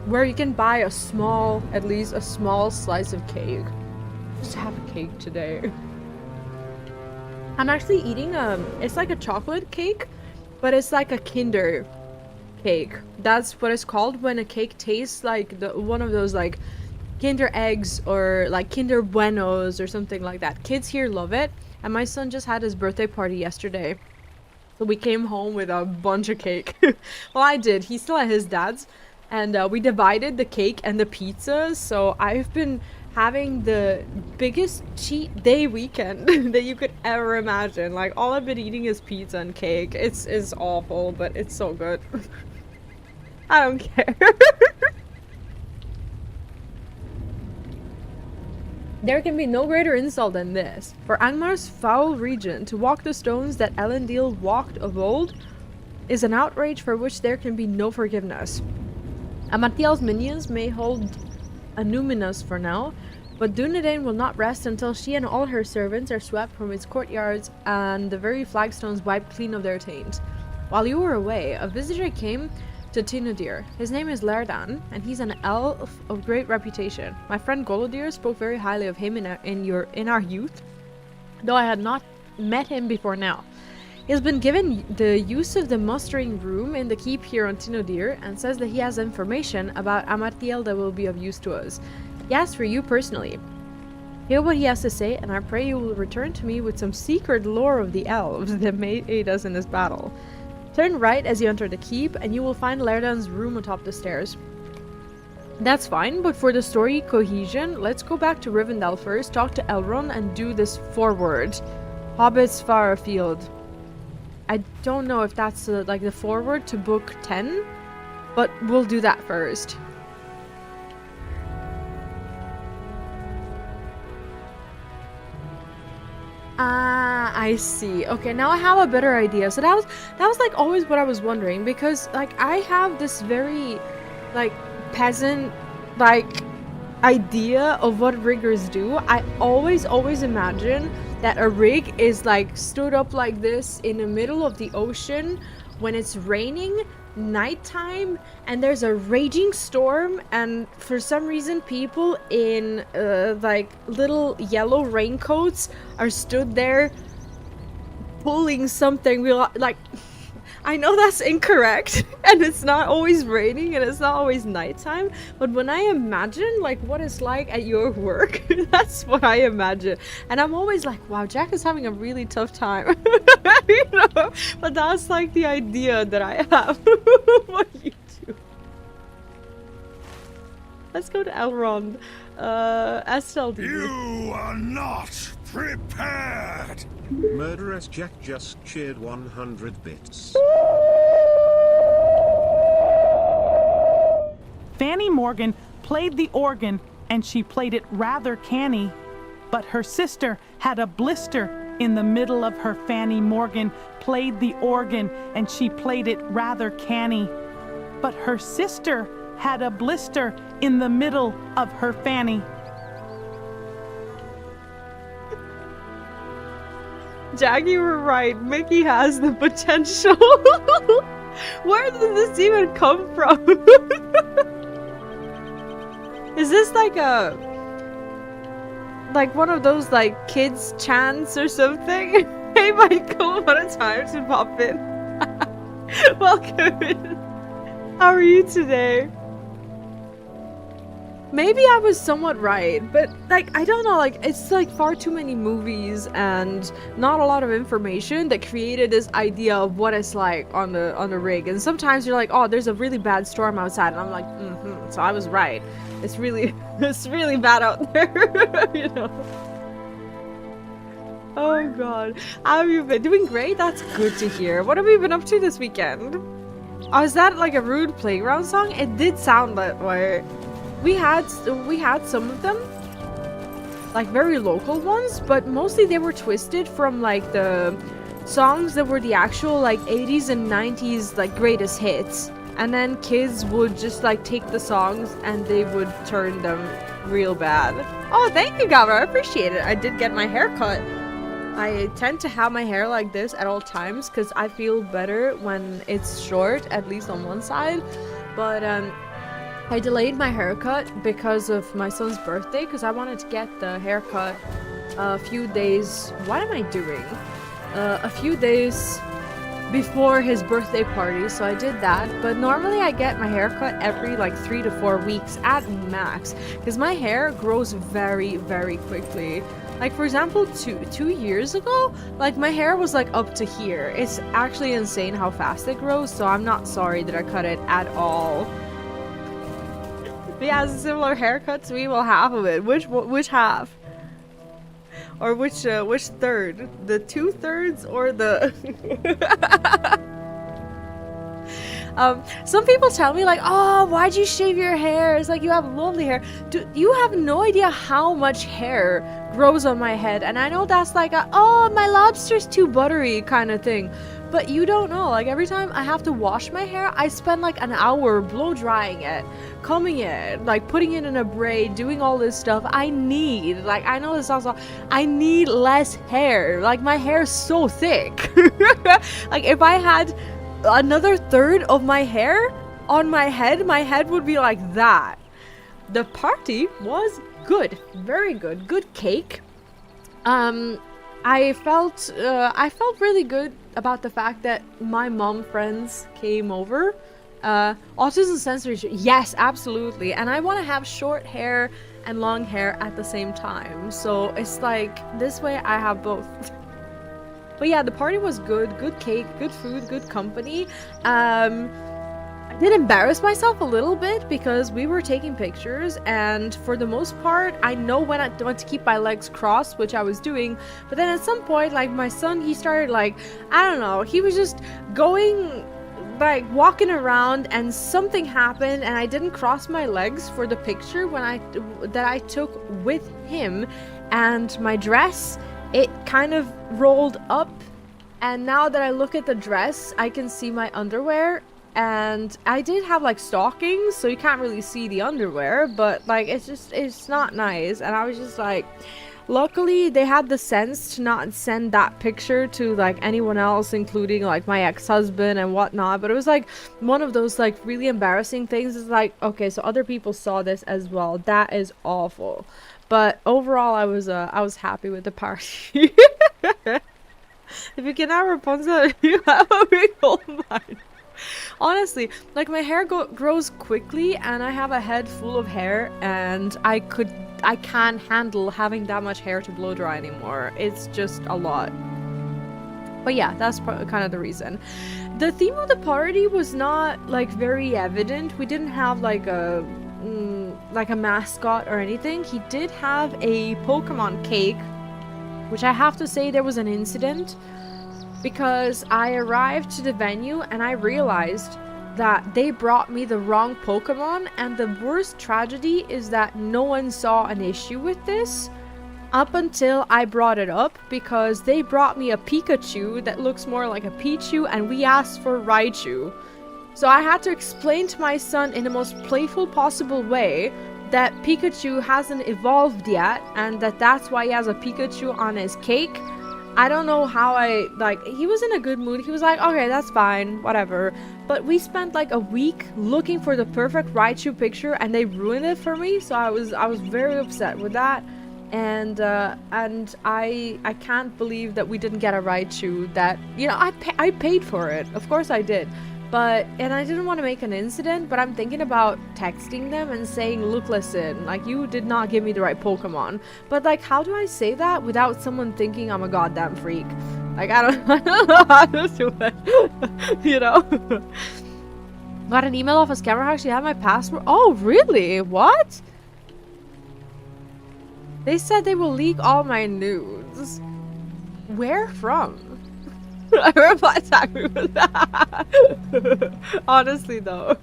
where you can buy a small, at least a small slice of cake. Just have a cake today. I'm actually eating, it's like a chocolate cake, but it's like a Kinder cake. That's what it's called when a cake tastes like one of those, like, Kinder eggs or like Kinder Buenos or something like that. Kids here love it, and my son just had his birthday party yesterday, so we came home with a bunch of cake. Well, I did. He's still at his dad's, and we divided the cake and the pizza. So I've been having the biggest cheat day weekend that you could ever imagine. Like, all I've been eating is pizza and cake. It's awful, but it's so good. I don't care. There can be no greater insult than this. For Angmar's foul regent to walk the stones that Elendil walked of old is an outrage for which there can be no forgiveness. Amariel's minions may hold Annúminas for now, but Dunedain will not rest until she and all her servants are swept from its courtyards and the very flagstones wiped clean of their taint. While you were away, a visitor came to Tinodir. His name is Lerdan, and he's an elf of great reputation. My friend Golodir spoke very highly of him in our youth, though I had not met him before now. He has been given the use of the mustering room in the keep here on Tinodir, and says that he has information about Amariel that will be of use to us. He asked for you personally. Hear what he has to say, and I pray you will return to me with some secret lore of the elves that may aid us in this battle. Turn right as you enter the keep, and you will find Lerdan's room atop the stairs. That's fine, but for the story cohesion, let's go back to Rivendell first, talk to Elrond, and do this forward. Hobbits far afield. I don't know if that's like the forward to book 10, but we'll do that first. Ah, I see. Okay, now I have a better idea. So that was like always what I was wondering, because like I have this very like peasant like idea of what riggers do. I always imagine that a rig is like stood up like this in the middle of the ocean when it's raining, nighttime, and there's a raging storm, and for some reason people in like little yellow raincoats are stood there pulling something real like I know that's incorrect and it's not always raining and it's not always nighttime, but when I imagine like what it's like at your work, that's what I imagine. And I'm always like, wow, Jack is having a really tough time. You know? But that's like the idea that I have. What you do. Let's go to Elrond. SLD. You are not prepared! Murderous Jack just cheered 100 bits. Fanny Morgan played the organ, and she played it rather canny, but her sister had a blister in the middle of her. Fanny Morgan played the organ, and she played it rather canny, but her sister had a blister in the middle of her fanny. Jack, you were right. Mickey has the potential. Where did this even come from? Is this like one of those like kids chants or something? Hey Michael, what a time to pop in. Welcome in. How are you today? Maybe I was somewhat right, but like I don't know, like it's like far too many movies and not a lot of information that created this idea of what it's like on the rig. And sometimes you're like, oh, there's a really bad storm outside, and I'm like, so I was right. It's really bad out there. You know. Oh god, how have you been? Doing great. That's good to hear. What have you been up to this weekend? Oh, is that like a rude playground song? It did sound that way. We had some of them, like very local ones, but mostly they were twisted from like the songs that were the actual like 80s and 90s like greatest hits, and then kids would just like take the songs and they would turn them real bad. Oh, thank you, Gabba. I appreciate it. I did get my hair cut. I tend to have my hair like this at all times because I feel better when it's short, at least on one side, but I delayed my haircut because of my son's birthday, because I wanted to get the haircut a few days... What am I doing? A few days before his birthday party, so I did that. But normally I get my haircut every like 3 to 4 weeks at max, because my hair grows very, very quickly. Like for example, two years ago, like my hair was like up to here. It's actually insane how fast it grows, so I'm not sorry that I cut it at all. he has a similar haircut to me, well, half of it. Which half? Or which third? The 2/3 or the... Some people tell me like, oh, why'd you shave your hair? It's like, you have lovely hair. Dude, you have no idea how much hair grows on my head. And I know that's like a, oh, my lobster's too buttery kind of thing. But you don't know, like every time I have to wash my hair, I spend like an hour blow drying it, combing it, like putting it in a braid, doing all this stuff. I need, like, I know this sounds like, I need less hair. Like my hair is so thick. Like if I had another third of my hair on my head would be like that. The party was good, very good, good cake. I felt really good about the fact that my mom friends came over. Autism sensory, yes, absolutely. And I want to have short hair and long hair at the same time. So it's like this way I have both. But yeah, the party was good. Good cake, good food, good company. I did embarrass myself a little bit because we were taking pictures, and for the most part, I know when I want to keep my legs crossed, which I was doing. But then at some point, like my son, he started like, I don't know, he was just going, like walking around, and something happened, and I didn't cross my legs for the picture that I took with him, and my dress, it kind of rolled up, and now that I look at the dress, I can see my underwear, and I did have like stockings, so you can't really see the underwear, but like it's not nice. And I was just like, luckily they had the sense to not send that picture to like anyone else, including like my ex-husband and whatnot. But it was like one of those like really embarrassing things. It's like, okay, so other people saw this as well. That is awful. But overall, I was happy with the party. If you can have Rapunzel, you have a big old mind. Honestly, like my hair grows quickly, and I have a head full of hair, and I can't handle having that much hair to blow dry anymore. It's just a lot. But yeah, that's kind of the reason. The theme of the party was not like very evident. We didn't have like a mascot or anything. He did have a Pokemon cake, which I have to say there was an incident, because I arrived to the venue and I realized that they brought me the wrong Pokemon, and the worst tragedy is that no one saw an issue with this up until I brought it up, because they brought me a Pikachu that looks more like a Pichu, and we asked for Raichu. So I had to explain to my son in the most playful possible way that Pikachu hasn't evolved yet, and that's why he has a Pikachu on his cake. I don't know how he was in a good mood. He was like, okay, that's fine, whatever. But we spent like a week looking for the perfect Raichu picture, and they ruined it for me. So I was very upset with that. And I can't believe that we didn't get a Raichu that, you know, I paid for it. Of course I did. And I didn't want to make an incident, but I'm thinking about texting them and saying, look, listen, like, you did not give me the right Pokemon. But, like, how do I say that without someone thinking I'm a goddamn freak? Like, I don't know how to do it, you know? Got an email off a scammer who actually had my password. Oh, really? What? They said they will leak all my nudes. Where from? I replied exactly with that. Honestly, though.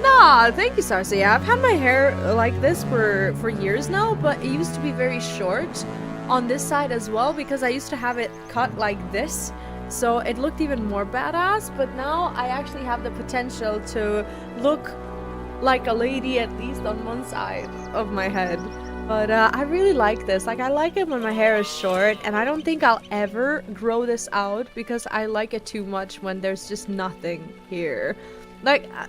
Nah, thank you, Sarsa. Yeah, I've had my hair like this for years now, but it used to be very short on this side as well, because I used to have it cut like this, so it looked even more badass. But now I actually have the potential to look like a lady, at least on one side of my head. But I really like this. Like, I like it when my hair is short, and I don't think I'll ever grow this out because I like it too much when there's just nothing here. Like, I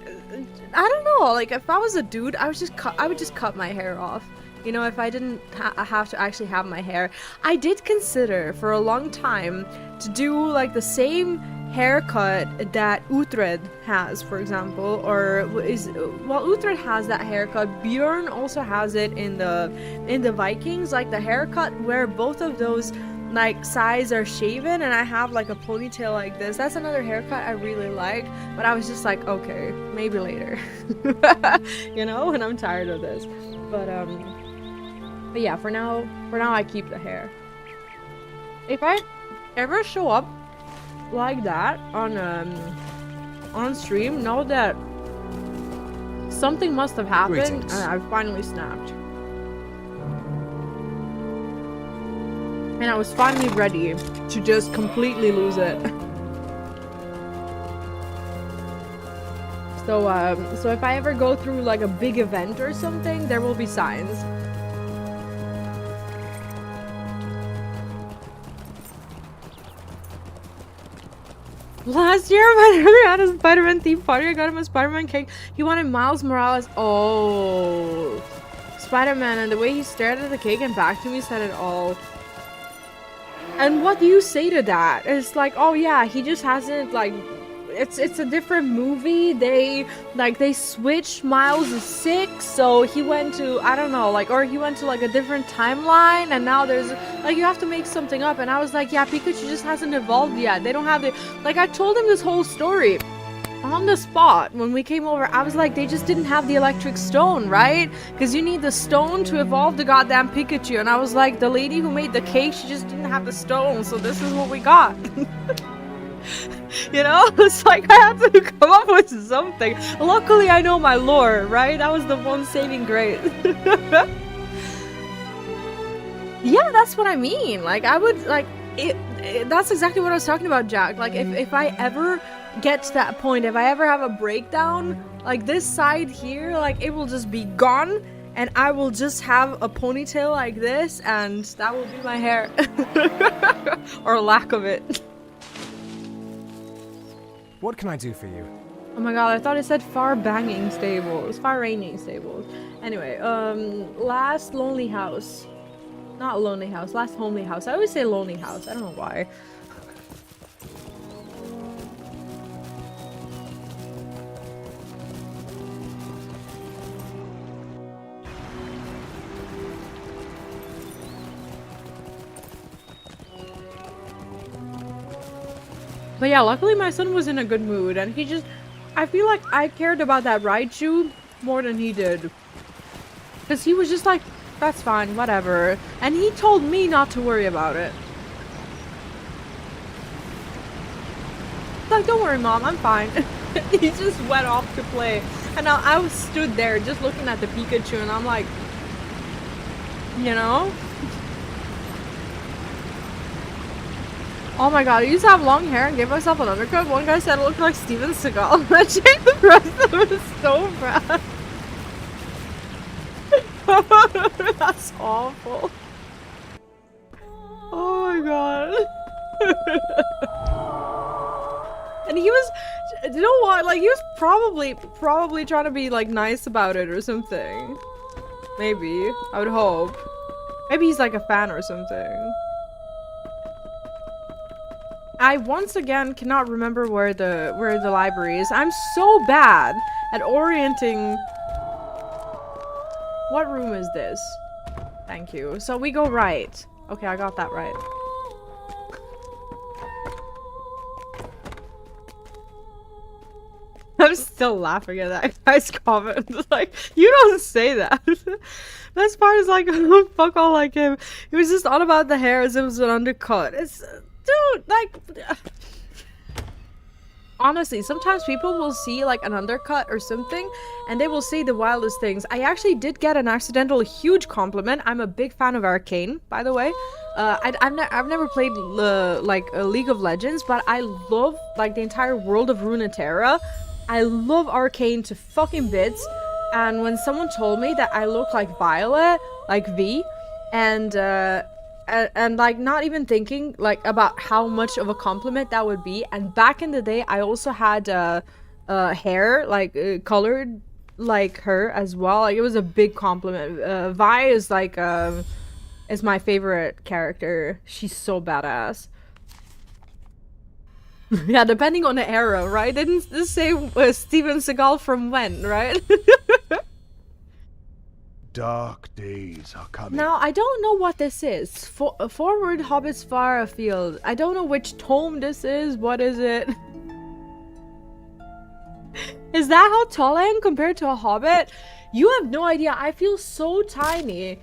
don't know. Like, if I was a dude, I would just cut my hair off. You know, if I didn't have to actually have my hair. I did consider for a long time to do like the same haircut that Uhtred has, for example, Uhtred has that haircut. Bjorn also has it in the Vikings, like the haircut where both of those like sides are shaven and I have like a ponytail like this. That's another haircut I really like, but I was just like, okay, maybe later. You know, when I'm tired of this. But yeah, for now I keep the hair. If I ever show up like that on stream, know that something must have happened. Greetings. And I finally snapped. And I was finally ready to just completely lose it. So if I ever go through like a big event or something, there will be signs. Last year, my brother had a Spider-Man themed party. I got him a Spider-Man cake. He wanted Miles Morales. Oh, Spider-Man, and the way he stared at the cake and back to me said it all. And what do you say to that? It's like, oh yeah, he just hasn't, like, it's a different movie. They switched. Miles is sick, so he went to, I don't know, like, or he went to like a different timeline, and now there's like, you have to make something up. And I was like, yeah, Pikachu just hasn't evolved yet. They don't have the, like, I told him this whole story on the spot when we came over. I was like, they just didn't have the electric stone, right? Because you need the stone to evolve the goddamn Pikachu. And I was like, the lady who made the cake, she just didn't have the stone, so this is what we got. You know, it's like I had to come up with something. Luckily, I know my lore, right? That was the one saving grace. Yeah, that's what I mean. Like, I would, like, that's exactly what I was talking about, Jack. Like, if I ever get to that point, if I ever have a breakdown, like, this side here, like, it will just be gone, and I will just have a ponytail like this, and that will be my hair. Or lack of it. What can I do for you? Oh my god, I thought it said far banging stables. Far raining stables. Anyway, last lonely house. Not lonely house, last homely house. I always say lonely house. I don't know why. But yeah, luckily my son was in a good mood, and he just, I feel like I cared about that Raichu more than he did. Because he was just like, that's fine, whatever. And he told me not to worry about it. Like, don't worry, Mom, I'm fine. He just went off to play. And I was stood there just looking at the Pikachu, and I'm like, you know? Oh my god, I used to have long hair and gave myself an undercut. One guy said it looked like Steven Seagal. That changed the rest of it was so bad. That's awful. Oh my god. And he was, you know what, like, he was probably trying to be like nice about it or something. Maybe, I would hope. Maybe he's like a fan or something. I once again cannot remember where the library is. I'm so bad at orienting. What room is this? Thank you. So we go right. Okay, I got that right. I'm still laughing at that guy's comment. Like, you don't say that. Best part is like, fuck all like him. He was just on about the hair as it was an undercut. It's... Dude, like, honestly, sometimes people will see like an undercut or something and they will say the wildest things. I actually did get an accidental huge compliment. I'm a big fan of Arcane, by the way. I've never played like a League of Legends, but I love like the entire world of Runeterra. I love Arcane to fucking bits. And when someone told me that I look like Violet, like V, and like not even thinking like about how much of a compliment that would be. And back in the day, I also had hair like colored like her as well. Like, it was a big compliment. Vi is like is my favorite character. She's so badass. Yeah, depending on the era, right? Didn't this say Steven Seagal from when, right? dark days are coming. Now, I don't know what this is. Forward Hobbits Far Afield. I don't know which tome this is. What is it? Is that how tall I am compared to a hobbit? You have no idea. I feel so tiny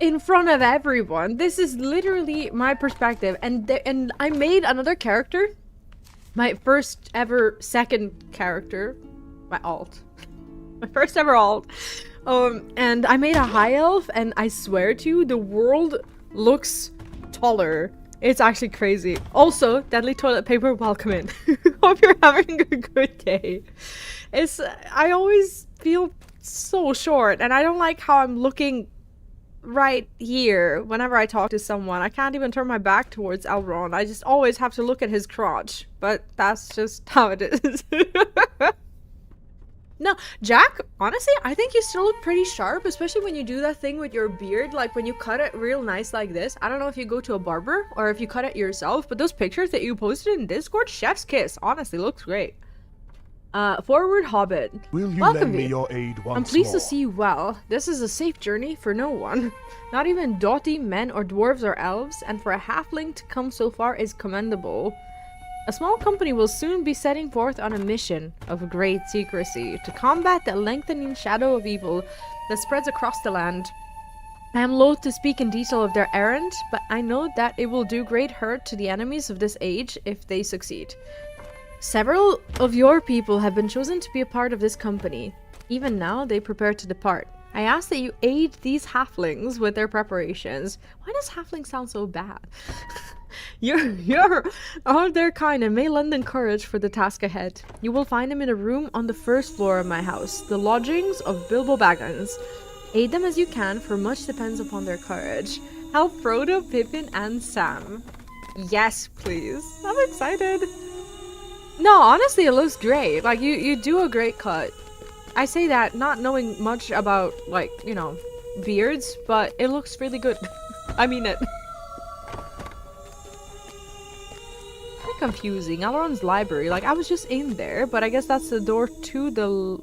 in front of everyone. This is literally my perspective. And I made another character. My first ever second character. My alt. My first ever alt. And I made a high elf, and I swear to you, the world looks taller. It's actually crazy. Also, deadly toilet paper, welcome in. Hope you're having a good day. I always feel so short, and I don't like how I'm looking right here whenever I talk to someone. I can't even turn my back towards Elrond. I just always have to look at his crotch. But that's just how it is. No, Jack, honestly, I think you still look pretty sharp, especially when you do that thing with your beard, like when you cut it real nice like this. I don't know if you go to a barber or if you cut it yourself, but those pictures that you posted in Discord, chef's kiss, honestly, looks great. Forward Hobbit. Will you Welcome lend me you. your aid once I'm pleased more? to see you well. This is a safe journey for no one. Not even doughty men or dwarves or elves, and for a halfling to come so far is commendable. A small company will soon be setting forth on a mission of great secrecy to combat the lengthening shadow of evil that spreads across the land. I am loath to speak in detail of their errand, but I know that it will do great hurt to the enemies of this age if they succeed. Several of your people have been chosen to be a part of this company. Even now, they prepare to depart. I ask that you aid these halflings with their preparations. Why does halfling sound so bad? You're of their kind and may lend them courage for the task ahead. You will find them in a room on the first floor of my house, the lodgings of Bilbo Baggins. Aid them as you can, for much depends upon their courage. Help Frodo, Pippin, and Sam. Yes, please. I'm excited. No, honestly, it looks great. Like, you do a great cut. I say that not knowing much about, like, you know, beards, but it looks really good. I mean it. Very confusing. Elrond's library. Like, I was just in there, but I guess that's the door to the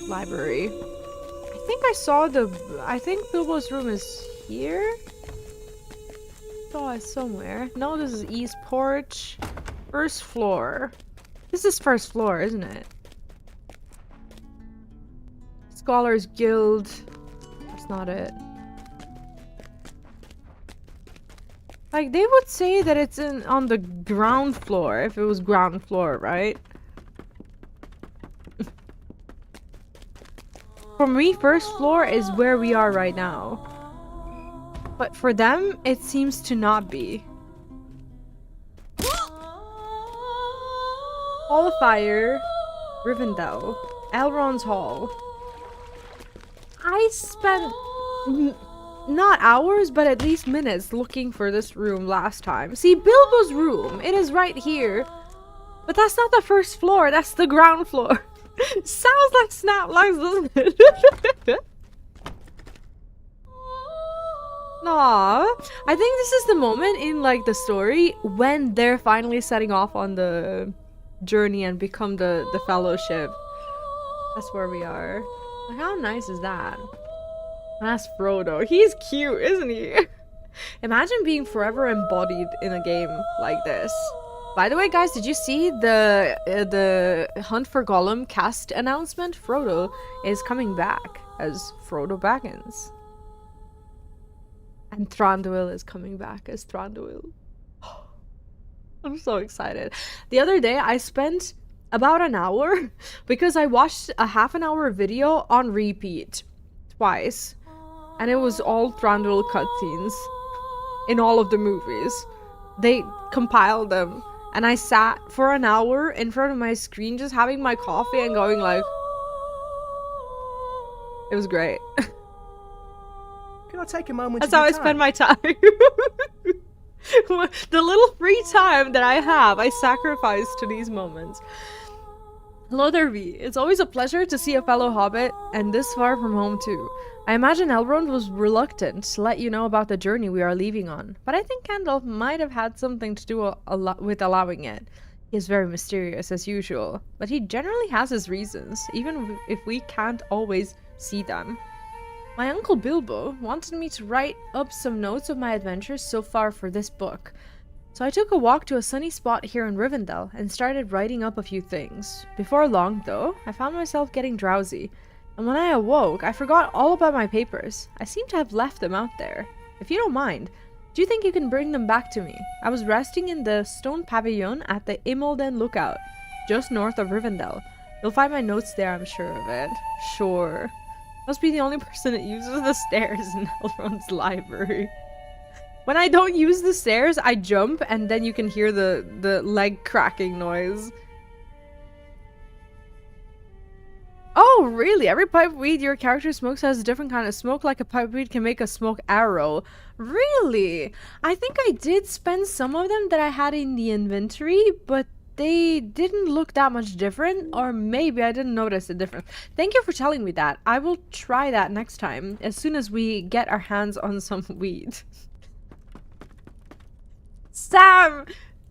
library. I think I saw I think Bilbo's room is here? Saw it somewhere. No, this is East Porch. First floor. This is first floor, isn't it? Scholars Guild. That's not it. Like, they would say that it's on the ground floor if it was ground floor, right? For me, first floor is where we are right now. But for them, it seems to not be. Hall of Fire, Rivendell, Elrond's Hall. I spent not hours, but at least minutes looking for this room last time. See, Bilbo's room, it is right here. But that's not the first floor, that's the ground floor. Sounds like Snap Lives, doesn't it? Aww. I think this is the moment in, like, the story when they're finally setting off on the journey and become the fellowship. That's where we are. Like, how nice is that? And that's Frodo. He's cute, isn't he? Imagine being forever embodied in a game like this. By the way, guys, did you see the Hunt for Gollum cast announcement? Frodo is coming back as Frodo Baggins. And Thranduil is coming back as Thranduil. I'm so excited. The other day, I spent about an hour because I watched a half-an-hour video on repeat twice. And it was all Thranduil cutscenes in all of the movies. They compiled them. And I sat for an hour in front of my screen just having my coffee and going like... It was great. Can I take a moment? That's how I spend my time. The little free time that I have, I sacrifice to these moments. Hello there, Vee. It's always a pleasure to see a fellow hobbit, and this far from home too. I imagine Elrond was reluctant to let you know about the journey we are leaving on, but I think Gandalf might have had something to do with allowing it. He is very mysterious as usual, but he generally has his reasons, even if we can't always see them. My uncle Bilbo wanted me to write up some notes of my adventures so far for this book. So I took a walk to a sunny spot here in Rivendell and started writing up a few things. Before long, though, I found myself getting drowsy, and when I awoke, I forgot all about my papers. I seem to have left them out there. If you don't mind, do you think you can bring them back to me? I was resting in the stone pavilion at the Immelden Lookout, just north of Rivendell. You'll find my notes there, I'm sure of it. Sure. Must be the only person that uses the stairs in Elrond's library. When I don't use the stairs, I jump, and then you can hear the leg cracking noise. Oh, really? Every pipe weed your character smokes has a different kind of smoke, like a pipe weed can make a smoke arrow. Really? I think I did spend some of them that I had in the inventory, but they didn't look that much different, or maybe I didn't notice the difference. Thank you for telling me that. I will try that next time, as soon as we get our hands on some weed. Sam!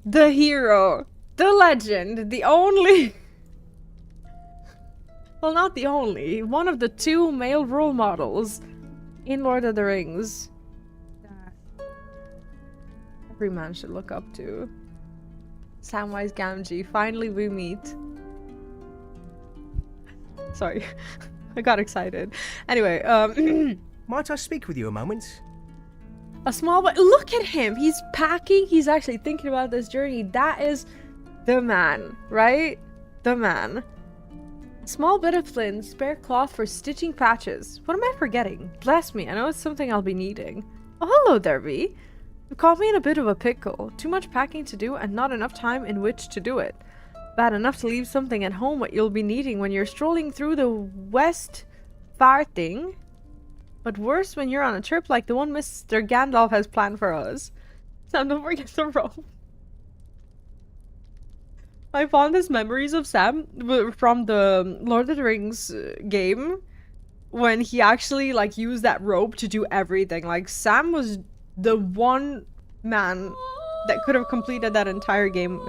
The hero. The legend. The only... well, not the only. One of the 2 male role models in Lord of the Rings. That every man should look up to. Samwise Gamgee. Finally we meet. Sorry. I got excited. Anyway, Might I speak with you a moment? a small boy. Look at him. He's packing. He's actually thinking about this journey. That is the man, right? The man. Small bit of flint, spare cloth for stitching patches. What am I forgetting? Bless me, I know it's something I'll be needing. Oh, hello there, Vee. You caught me in a bit of a pickle. Too much packing to do and not enough time in which to do it. Bad enough to leave something at home what you'll be needing when you're strolling through the West Farthing. But worse when you're on a trip like the one Mr. Gandalf has planned for us. Sam, don't forget the rope. My fondest memories of Sam were from the Lord of the Rings game, when he actually like used that rope to do everything. Like, Sam was the one man that could have completed that entire game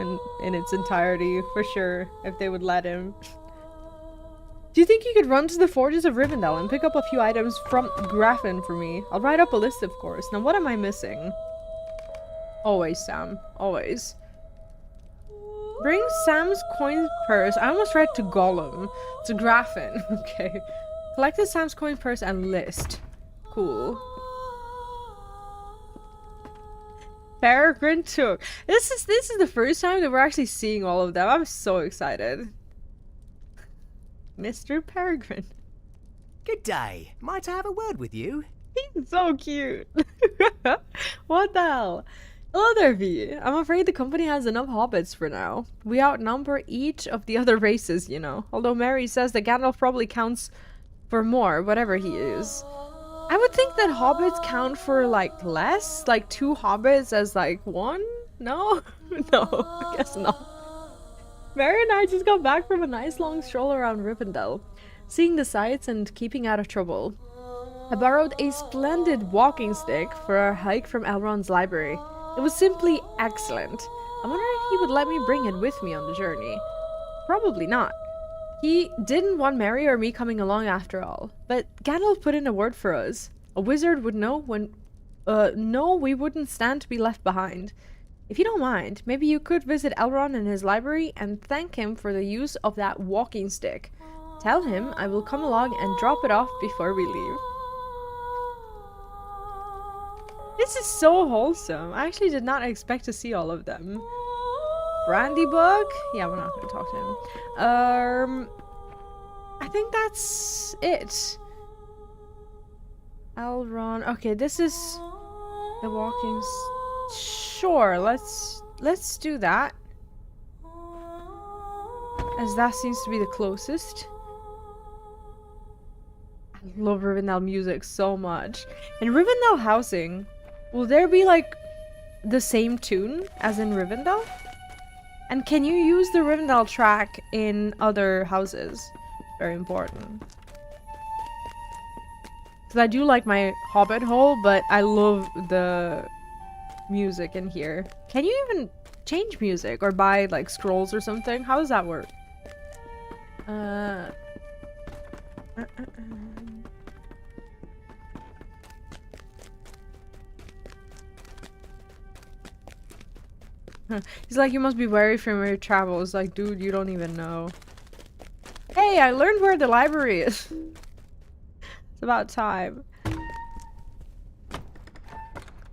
in its entirety, for sure, if they would let him. Do you think you could run to the forges of Rivendell and pick up a few items from Graffin for me? I'll write up a list, of course. Now, what am I missing? Always, Sam. Always. Bring Sam's coin purse. I almost read to Gollum. To Graffin. Okay. Collected Sam's coin purse and list. Cool. Peregrine Took. This is the first time that we're actually seeing all of them. I'm so excited. Mr. Peregrine. Good day. Might I have a word with you? He's so cute. What the hell? Hello there, Vee. I'm afraid the company has enough hobbits for now. We outnumber each of the other races, you know. Although Mary says that Gandalf probably counts for more, whatever he is. I would think that hobbits count for, like, less? Like, 2 hobbits as, like, 1? No? No, I guess not. Mary and I just got back from a nice long stroll around Rivendell, seeing the sights and keeping out of trouble. I borrowed a splendid walking stick for our hike from Elrond's library. It was simply excellent. I wonder if he would let me bring it with me on the journey. Probably not. He didn't want Mary or me coming along after all, but Gandalf put in a word for us. A wizard would know when... no, we wouldn't stand to be left behind. If you don't mind, maybe you could visit Elrond in his library and thank him for the use of that walking stick. Tell him I will come along and drop it off before we leave. This is so wholesome. I actually did not expect to see all of them. Brandy book? Yeah, we're not going to talk to him. I think that's it. Elrond. Okay, this is the walking... Sure, let's do that. As that seems to be the closest. I love Rivendell music so much. In Rivendell housing, will there be like the same tune as in Rivendell? And can you use the Rivendell track in other houses? Very important. Because I do like my Hobbit hole, but I love the music in here. Can you even change music or buy like scrolls or something? How does that work? He's like, you must be wary from your travels. Like, dude, you don't even know. Hey, I learned where the library is. It's about time.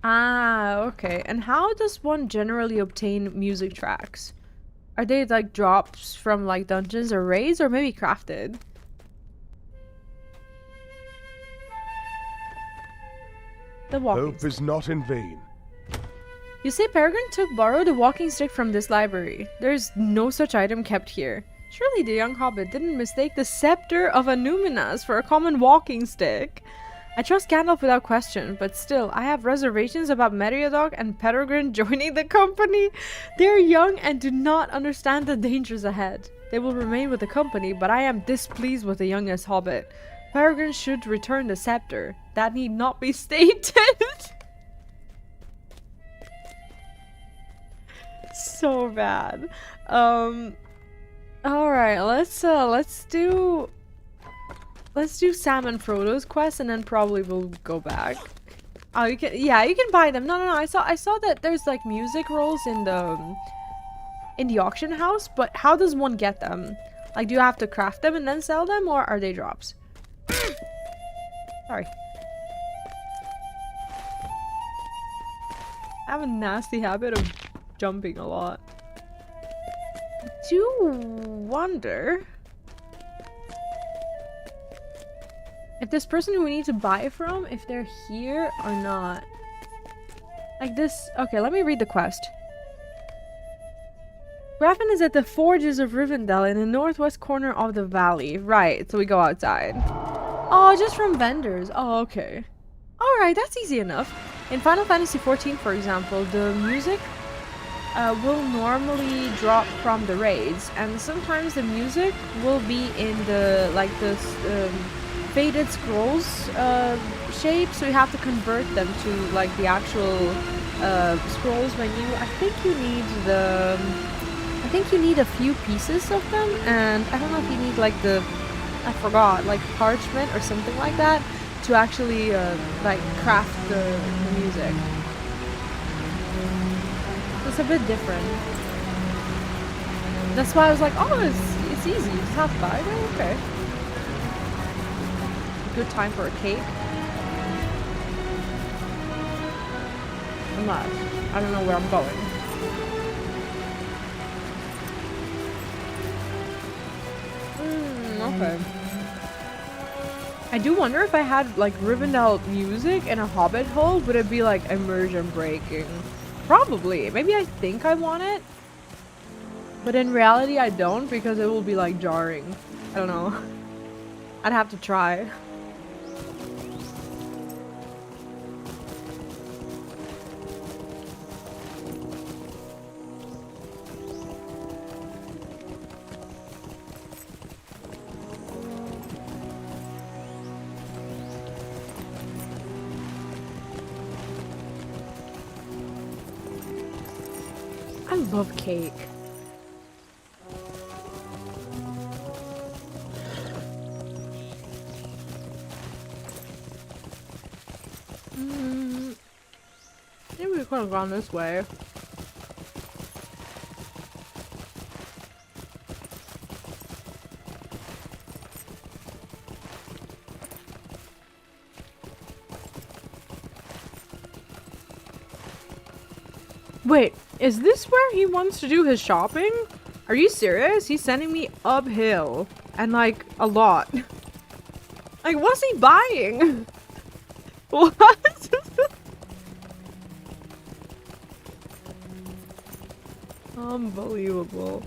Ah, okay. And how does one generally obtain music tracks? Are they like drops from like dungeons or raids, or maybe crafted? The walking Hope is not in vain. You say Peregrine borrowed a walking stick from this library. There's no such item kept here. Surely the young hobbit didn't mistake the Scepter of Annúminas for a common walking stick. I trust Gandalf without question, but still, I have reservations about Meriadoc and Peregrine joining the company. They're young and do not understand the dangers ahead. They will remain with the company, but I am displeased with the youngest hobbit. Peregrine should return the scepter. That need not be stated. So bad. Alright, let's do Sam and Frodo's quest, and then probably we'll go back. Oh, you can buy them. No, I saw that there's like music rolls in the auction house, but how does one get them? Like, do you have to craft them and then sell them, or are they drops? Sorry. I have a nasty habit of jumping a lot. I do wonder if this person who we need to buy from, if they're here or not. Like this. Okay, let me read the quest. Graffin is at the forges of Rivendell in the northwest corner of the valley. Right, so we go outside. Oh, just from vendors. Oh, okay. Alright, that's easy enough. In Final Fantasy XIV, for example, the music will normally drop from the raids, and sometimes the music will be in the faded scrolls shape, so you have to convert them to like the actual scrolls menu. I think you need a few pieces of them, and I don't know if you need like I forgot, like parchment or something like that to actually like craft the music. It's a bit different. That's why I was like, oh, it's easy. You just have to buy it. Oh, okay. Good time for a cake. Unless I don't know where I'm going. Okay. I do wonder if I had like Rivendell music in a Hobbit hole, would it be like immersion breaking? Probably. Maybe I think I want it, but in reality I don't, because it will be like jarring. I don't know. I'd have to try. I love cake. Maybe we could have gone this way. Wait, is this where he wants to do his shopping? Are you serious? He's sending me uphill. And like, a lot. Like, what's he buying? What? Unbelievable.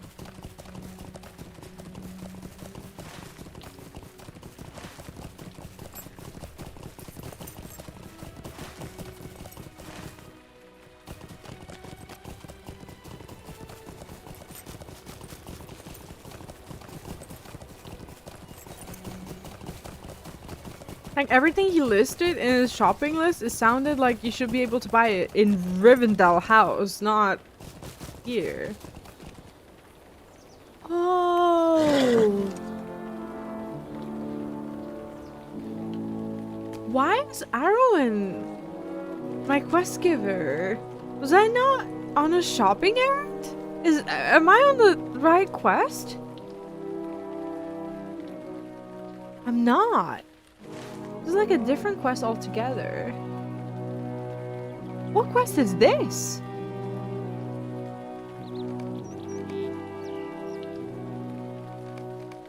Like, everything he listed in his shopping list, it sounded like you should be able to buy it in Rivendell house, not here. Oh! Why is Arwen my quest giver? Was I not on a shopping errand? Am I on the right quest? I'm not. This is like a different quest altogether. What quest is this?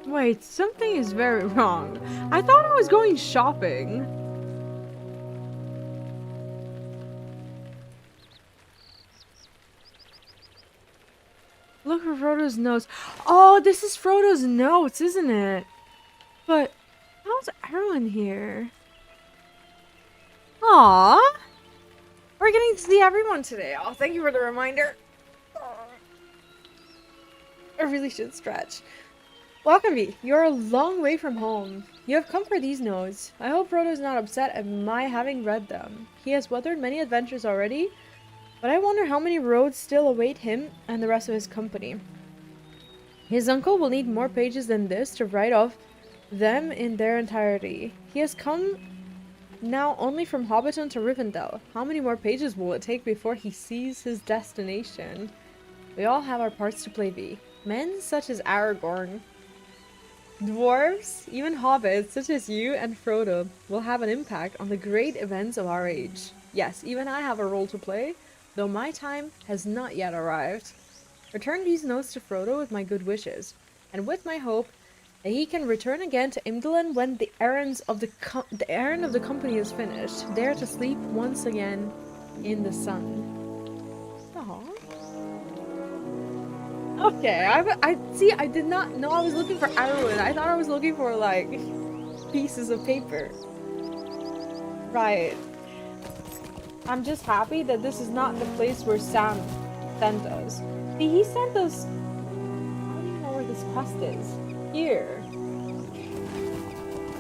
Wait, something is very wrong. I thought I was going shopping. Look for Frodo's notes. Oh, this is Frodo's notes, isn't it? But how's Arwen here? Aww. We're getting to see everyone today. Oh, thank you for the reminder. I really should stretch. Welcome, Vee. You're a long way from home. You have come for these notes. I hope Frodo's not upset at my having read them. He has weathered many adventures already, but I wonder how many roads still await him and the rest of his company. His uncle will need more pages than this to write off them in their entirety. He has come now only from Hobbiton to Rivendell. How many more pages will it take before he sees his destination? We all have our parts to play, Vee. Men such as Aragorn, dwarves, even hobbits such as you and Frodo will have an impact on the great events of our age. Yes, even I have a role to play, though my time has not yet arrived. Return these notes to Frodo with my good wishes, and with my hope that he can return again to Imdalen when the errand of the company is finished, there to sleep once again in the sun. Aww. Okay, I see. I did not know I was looking for Arwen. I thought I was looking for like pieces of paper. Right. I'm just happy that this is not the place where Sam sent us. See, he sent us. I don't even know where this quest is. Here.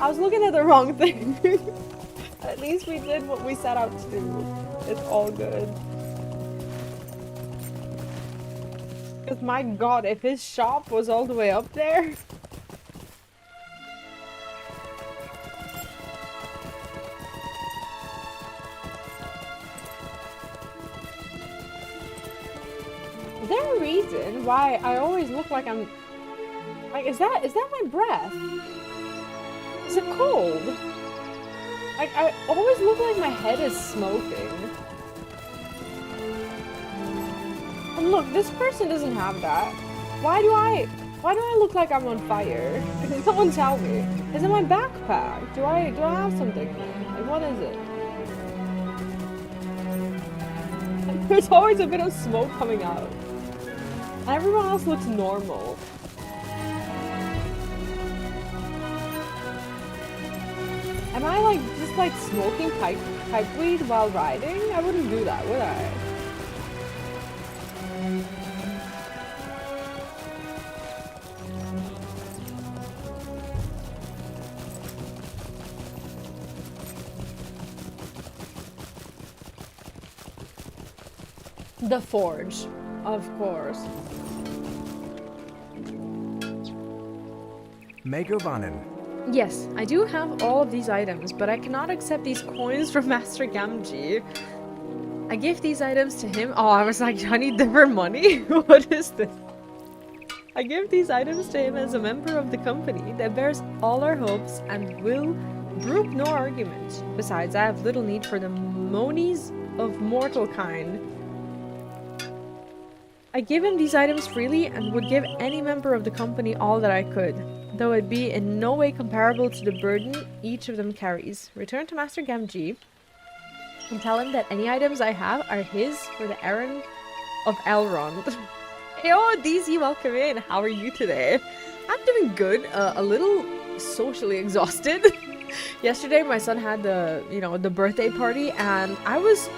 I was looking at the wrong thing. At least we did what we set out to do. It's all good. Because my god, if his shop was all the way up there. Is there a reason why I always look like I'm... Like, is that my breath? Is it cold? Like, I always look like my head is smoking. And look, this person doesn't have that. Why do I look like I'm on fire? Can someone tell me? Is it my backpack? Do I have something? Like, what is it? There's always a bit of smoke coming out. And everyone else looks normal. Am I like just like smoking pipe weed while riding? I wouldn't do that, would I? The forge, of course. Megovanen. Yes, I do have all of these items, but I cannot accept these coins from Master Gamgee. I give these items to him. Oh, I was like, I need different money? What is this? I give these items to him as a member of the company that bears all our hopes and will brook no argument. Besides, I have little need for the monies of mortal kind. I give him these items freely and would give any member of the company all that I could, though it be in no way comparable to the burden each of them carries. Return to Master Gamgee and tell him that any items I have are his for the errand of Elrond. Yo, DZ, welcome in. How are you today? I'm doing good. A little socially exhausted. Yesterday, my son had the birthday party, and I was,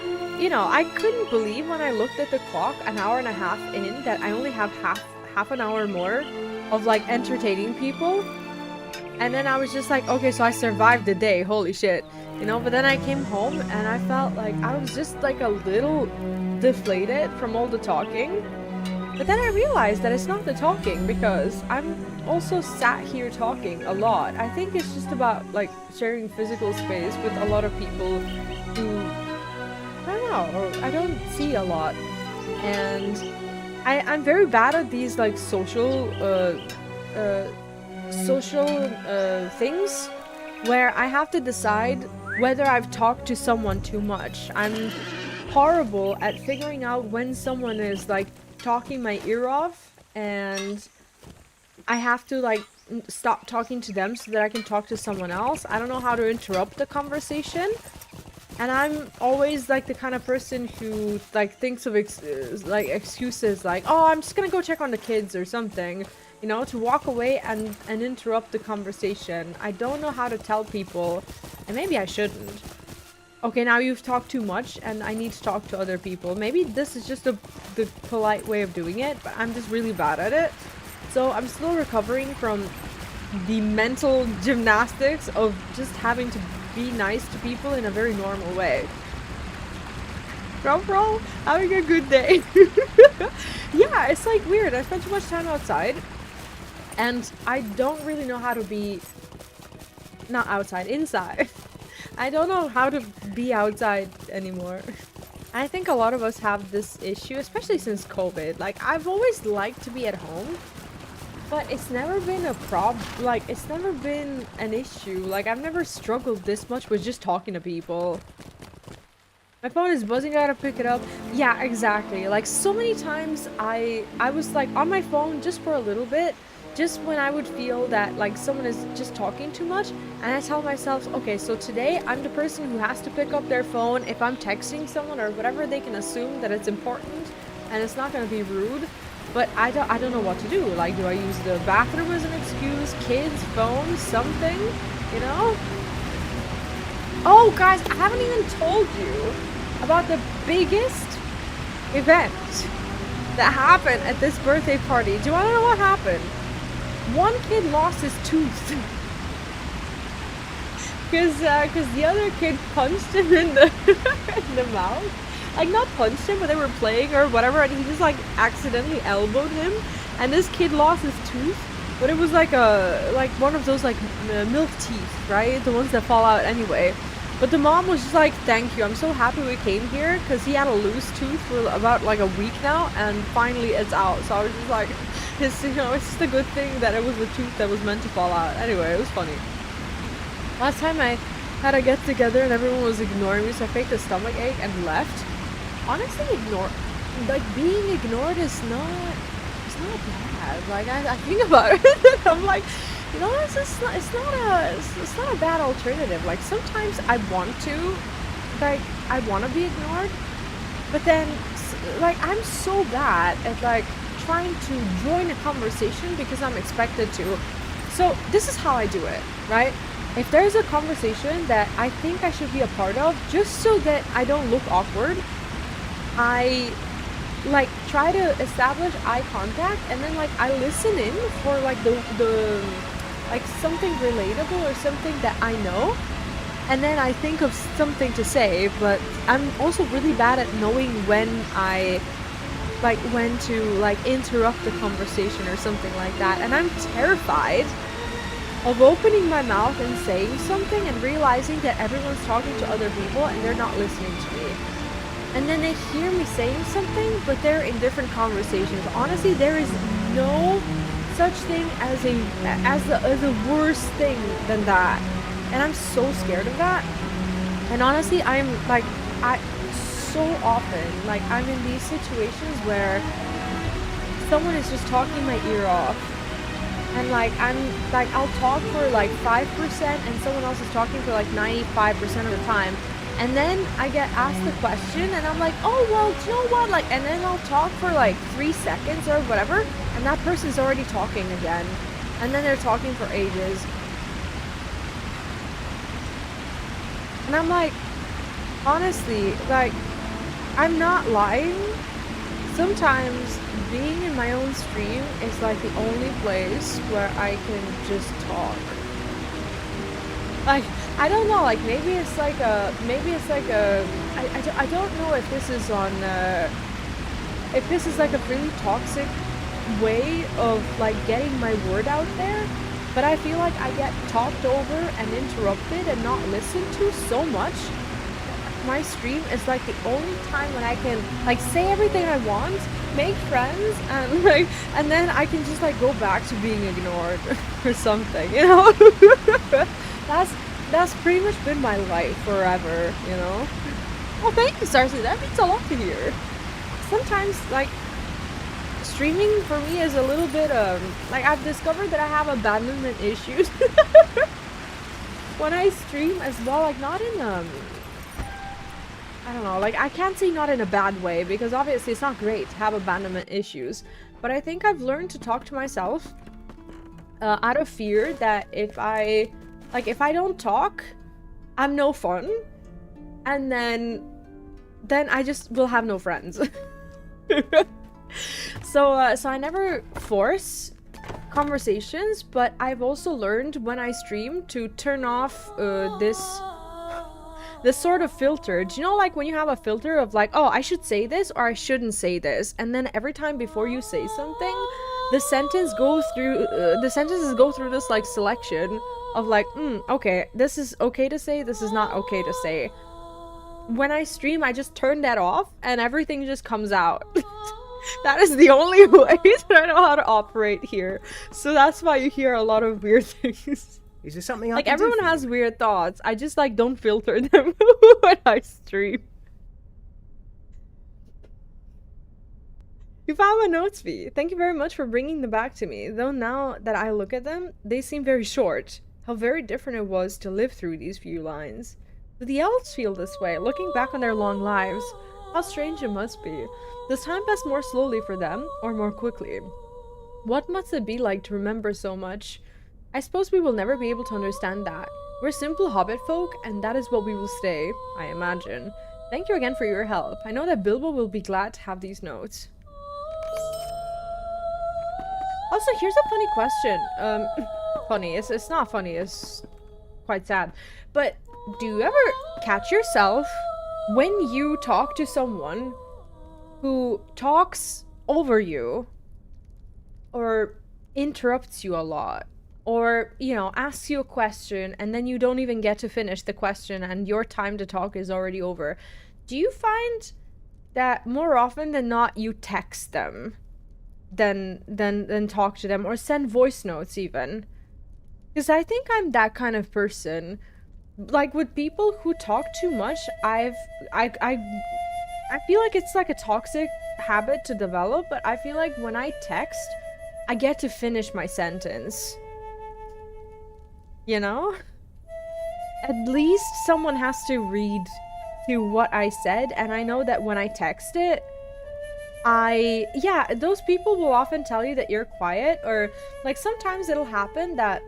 I couldn't believe when I looked at the clock an hour and a half in that I only have half an hour more of like entertaining people. And then I was just like, okay, so I survived the day, holy shit, but then I came home and I felt like I was just like a little deflated from all the talking. But then I realized that it's not the talking, because I'm also sat here talking a lot. I think it's just about like sharing physical space with a lot of people who, I don't know, or I don't see a lot. And I'm very bad at these like social things where I have to decide whether I've talked to someone too much. I'm horrible at figuring out when someone is like talking my ear off, and I have to like stop talking to them so that I can talk to someone else. I don't know how to interrupt the conversation, and I'm always like the kind of person who like thinks of excuses like, oh, I'm just gonna go check on the kids or something, you know, to walk away and interrupt the conversation. I don't know how to tell people, and maybe I shouldn't. Okay, now you've talked too much and I need to talk to other people. Maybe this is just the polite way of doing it, but I'm just really bad at it. So I'm still recovering from the mental gymnastics of just having to be nice to people in a very normal way. Bro, having a good day. Yeah, it's like weird. I spent too much time outside and I don't really know how to be not outside, inside. I don't know how to be outside anymore. I think a lot of us have this issue, especially since COVID. Like, I've always liked to be at home, but it's never been a problem. Like, it's never been an issue. Like, I've never struggled this much with just talking to people. My phone is buzzing, I gotta pick it up. Yeah, exactly. Like, so many times I was like on my phone just for a little bit, just when I would feel that like someone is just talking too much, and I tell myself, okay, so today I'm the person who has to pick up their phone. If I'm texting someone or whatever, they can assume that it's important and it's not going to be rude. But I don't know what to do. Like, do I use the bathroom as an excuse, kids, phones, something, you know? Oh guys, I haven't even told you about the biggest event that happened at this birthday party. Do you want to know what happened? One kid lost his tooth because the other kid punched him in the in the mouth. Like, not punched him, but they were playing or whatever, and he just like accidentally elbowed him, and this kid lost his tooth. But it was like one of those like milk teeth, right? The ones that fall out anyway. But the mom was just like, thank you, I'm so happy we came here, because he had a loose tooth for about like a week now, and finally it's out. So I was just like, it's just a good thing that it was the tooth that was meant to fall out. Anyway, it was funny. Last time I had a get together and everyone was ignoring me, so I faked a stomach ache and left. Honestly, being ignored is not bad. Like, I think about it, I'm like, you know, it's not a bad alternative. Like, sometimes I want to be ignored, but then like I'm so bad at like trying to join a conversation because I'm expected to. So this is how I do it, right? If there's a conversation that I think I should be a part of, just so that I don't look awkward, I like try to establish eye contact, and then like I listen in for like the like something relatable or something that I know, and then I think of something to say. But I'm also really bad at knowing when to like interrupt the conversation or something like that, and I'm terrified of opening my mouth and saying something and realizing that everyone's talking to other people and they're not listening to me. And then they hear me saying something, but they're in different conversations. Honestly, there is no such thing as a worse thing than that. And I'm so scared of that. And honestly, so often, like, I'm in these situations where someone is just talking my ear off. And I'll talk for like 5% and someone else is talking for like 95% of the time. And then I get asked the question and I'm like, oh, well, do you know what? Like, and then I'll talk for like 3 seconds or whatever, and that person's already talking again. And then they're talking for ages. And I'm like, honestly, like, I'm not lying. Sometimes being in my own stream is like the only place where I can just talk. Like, I don't know, like, maybe it's like a, I don't know if this is on, if this is like a really toxic way of like getting my word out there, but I feel like I get talked over and interrupted and not listened to so much. My stream is like the only time when I can like say everything I want, make friends, and like, and then I can just like go back to being ignored or something, you know. that's pretty much been my life forever, you know. Well, thank you, Sarcy. That means a lot to hear. Sometimes like streaming for me is a little bit like I've discovered that I have abandonment issues when I stream as well, like not in I don't know, like I can't say not in a bad way, because obviously it's not great to have abandonment issues, but I think I've learned to talk to myself out of fear that if I don't talk, I'm no fun, and then I just will have no friends. So I never force conversations, but I've also learned when I stream to turn off this sort of filter. Do you know, like when you have a filter of like, oh, I should say this or I shouldn't say this, and then every time before you say something, the sentences go through this like selection of like, okay, this is okay to say, this is not okay to say. When I stream, I just turn that off and everything just comes out. That is the only way that I know how to operate here. So that's why you hear a lot of weird things. Is there something I like can do everyone for has you? weird thoughts. I just like don't filter them when I stream. You found my notes, Vee. Thank you very much for bringing them back to me. Though now that I look at them, they seem very short. How very different it was to live through these few lines. Do the elves feel this way, looking back on their long lives? How strange it must be. Does time pass more slowly for them, or more quickly? What must it be like to remember so much? I suppose we will never be able to understand that. We're simple hobbit folk, and that is what we will stay, I imagine. Thank you again for your help. I know that Bilbo will be glad to have these notes. Also, here's a funny question. Funny. It's not funny, it's quite sad. But do you ever catch yourself when you talk to someone who talks over you or interrupts you a lot, or, you know, asks you a question and then you don't even get to finish the question and your time to talk is already over? Do you find that more often than not you text them than talk to them, or send voice notes even? Because I think I'm that kind of person. Like with people who talk too much, I feel like it's like a toxic habit to develop, but I feel like when I text, I get to finish my sentence. You know? At least someone has to read to what I said, and I know that when I text it, yeah, those people will often tell you that you're quiet, or like sometimes it'll happen that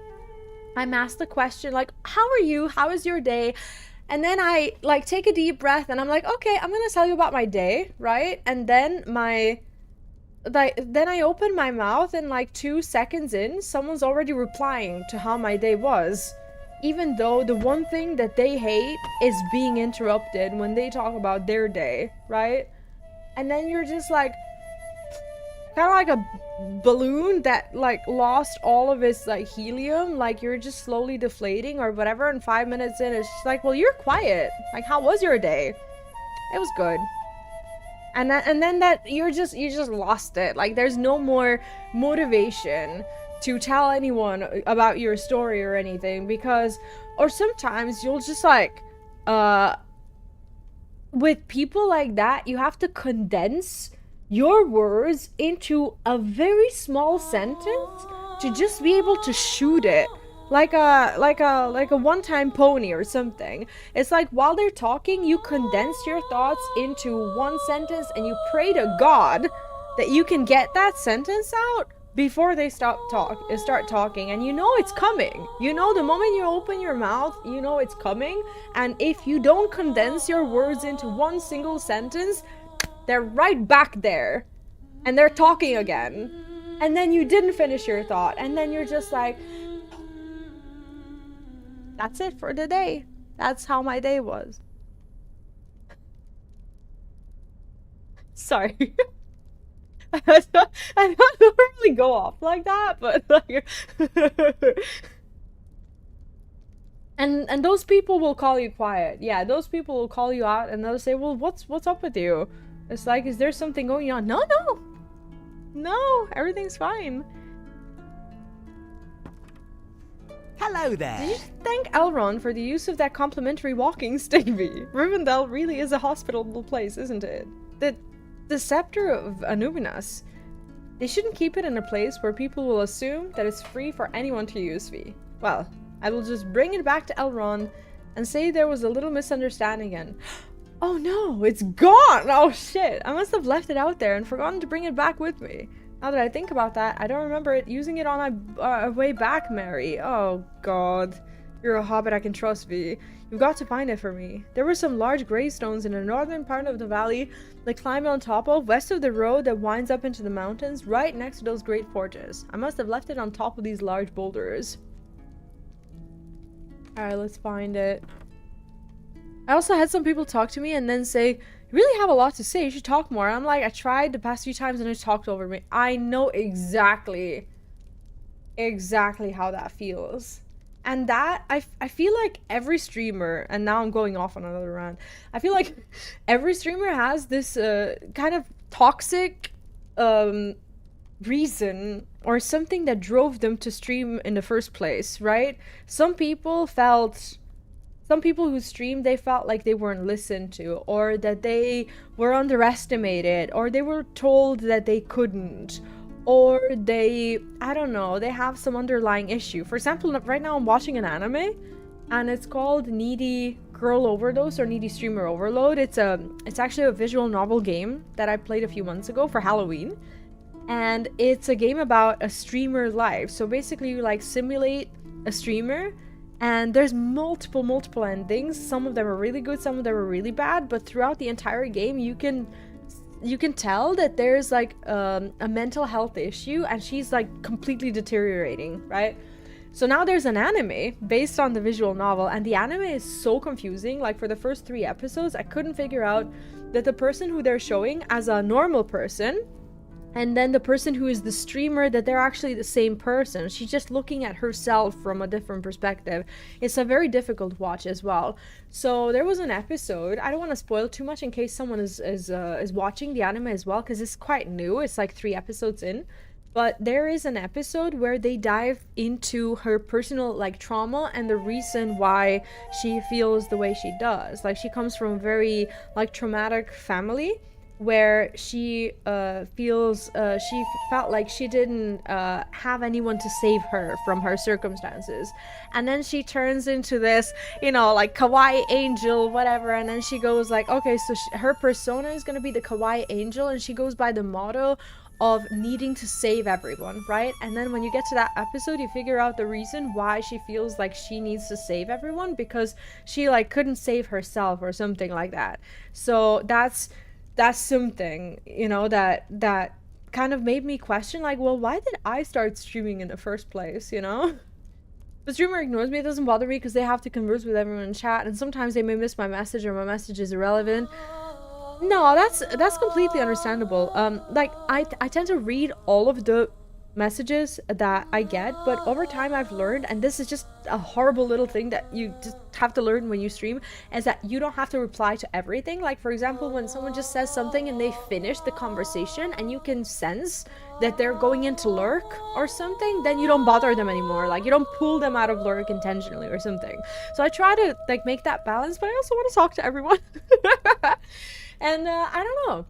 I'm asked a question like, how are you? How is your day? And then I like take a deep breath and I'm like, okay, I'm gonna tell you about my day, right? And then then I open my mouth and like 2 seconds in, someone's already replying to how my day was. Even though the one thing that they hate is being interrupted when they talk about their day, right? And then you're just like, kind of like a balloon that like lost all of its like helium, like you're just slowly deflating or whatever, and 5 minutes in it's just like, well, you're quiet, like how was your day? It was good. And then that you just lost it. Like there's no more motivation to tell anyone about your story or anything, because, or sometimes you'll just like with people like that, you have to condense your words into a very small sentence to just be able to shoot it like a one-time pony or something. It's like while they're talking, you condense your thoughts into one sentence and you pray to God that you can get that sentence out before they start talking, and you know it's coming. You know the moment you open your mouth, you know it's coming, and if you don't condense your words into one single sentence, they're right back there and they're talking again, and then you didn't finish your thought, and then you're just like, that's it for the day. That's how my day was. Sorry. I don't normally go off like that, but like and those people will call you quiet. Yeah, those people will call you out and they'll say, well, what's up with you? It's like, is there something going on? No, everything's fine. Hello there. Did you thank Elrond for the use of that complimentary walking stick, Vee? Rivendell really is a hospitable place, isn't it? The Scepter of Annúminas. They shouldn't keep it in a place where people will assume that it's free for anyone to use, Vee. Well, I will just bring it back to Elrond and say there was a little misunderstanding and... Oh no, it's gone! Oh shit, I must have left it out there and forgotten to bring it back with me. Now that I think about that, I don't remember using it on my way back, Mary. Oh god. You're a hobbit I can trust, Vee. You've got to find it for me. There were some large gravestones in the northern part of the valley that climb on top of, west of the road that winds up into the mountains, right next to those great forges. I must have left it on top of these large boulders. Alright, let's find it. I also had some people talk to me and then say, you really have a lot to say, you should talk more. I'm like, I tried the past few times and it talked over me. I know exactly how that feels. And that, I feel like every streamer, and now I'm going off on another rant, I feel like every streamer has this kind of toxic reason or something that drove them to stream in the first place, right? Some people who streamed, they felt like they weren't listened to, or that they were underestimated, or they were told that they couldn't, or they, I don't know, they have some underlying issue. For example, right now I'm watching an anime, and it's called Needy Girl Overdose or Needy Streamer Overload. It's actually a visual novel game that I played a few months ago for Halloween, and it's a game about a streamer life. So basically you like simulate a streamer, and there's multiple endings. Some of them are really good, some of them are really bad, but throughout the entire game you can tell that there's like a mental health issue and she's like completely deteriorating, right? So now there's an anime based on the visual novel, and the anime is so confusing. Like for the first 3 episodes I couldn't figure out that the person who they're showing as a normal person and then the person who is the streamer, that they're actually the same person. She's just looking at herself from a different perspective. It's a very difficult watch as well. So there was an episode, I don't want to spoil too much in case someone is watching the anime as well, because it's quite new, it's like 3 episodes in. But there is an episode where they dive into her personal like trauma and the reason why she feels the way she does. Like she comes from a very like traumatic family, where she she felt like she didn't have anyone to save her from her circumstances, and then she turns into this, you know, like kawaii angel, whatever, and then she goes like, okay, so her persona is gonna be the kawaii angel, and she goes by the motto of needing to save everyone, right? And then when you get to that episode, you figure out the reason why she feels like she needs to save everyone, because she like couldn't save herself or something like that. So that's something, you know, that kind of made me question, like, well, why did I start streaming in the first place, you know? The streamer ignores me, it doesn't bother me because they have to converse with everyone in chat, and sometimes they may miss my message or my message is irrelevant. No, that's completely understandable. Like, I tend to read all of the messages that I get, but over time I've learned, and this is just a horrible little thing that you just have to learn when you stream, is that you don't have to reply to everything. Like for example, when someone just says something and they finish the conversation and you can sense that they're going into lurk or something, then you don't bother them anymore. Like you don't pull them out of lurk intentionally or something. So I try to like make that balance, but I also want to talk to everyone. And I don't know.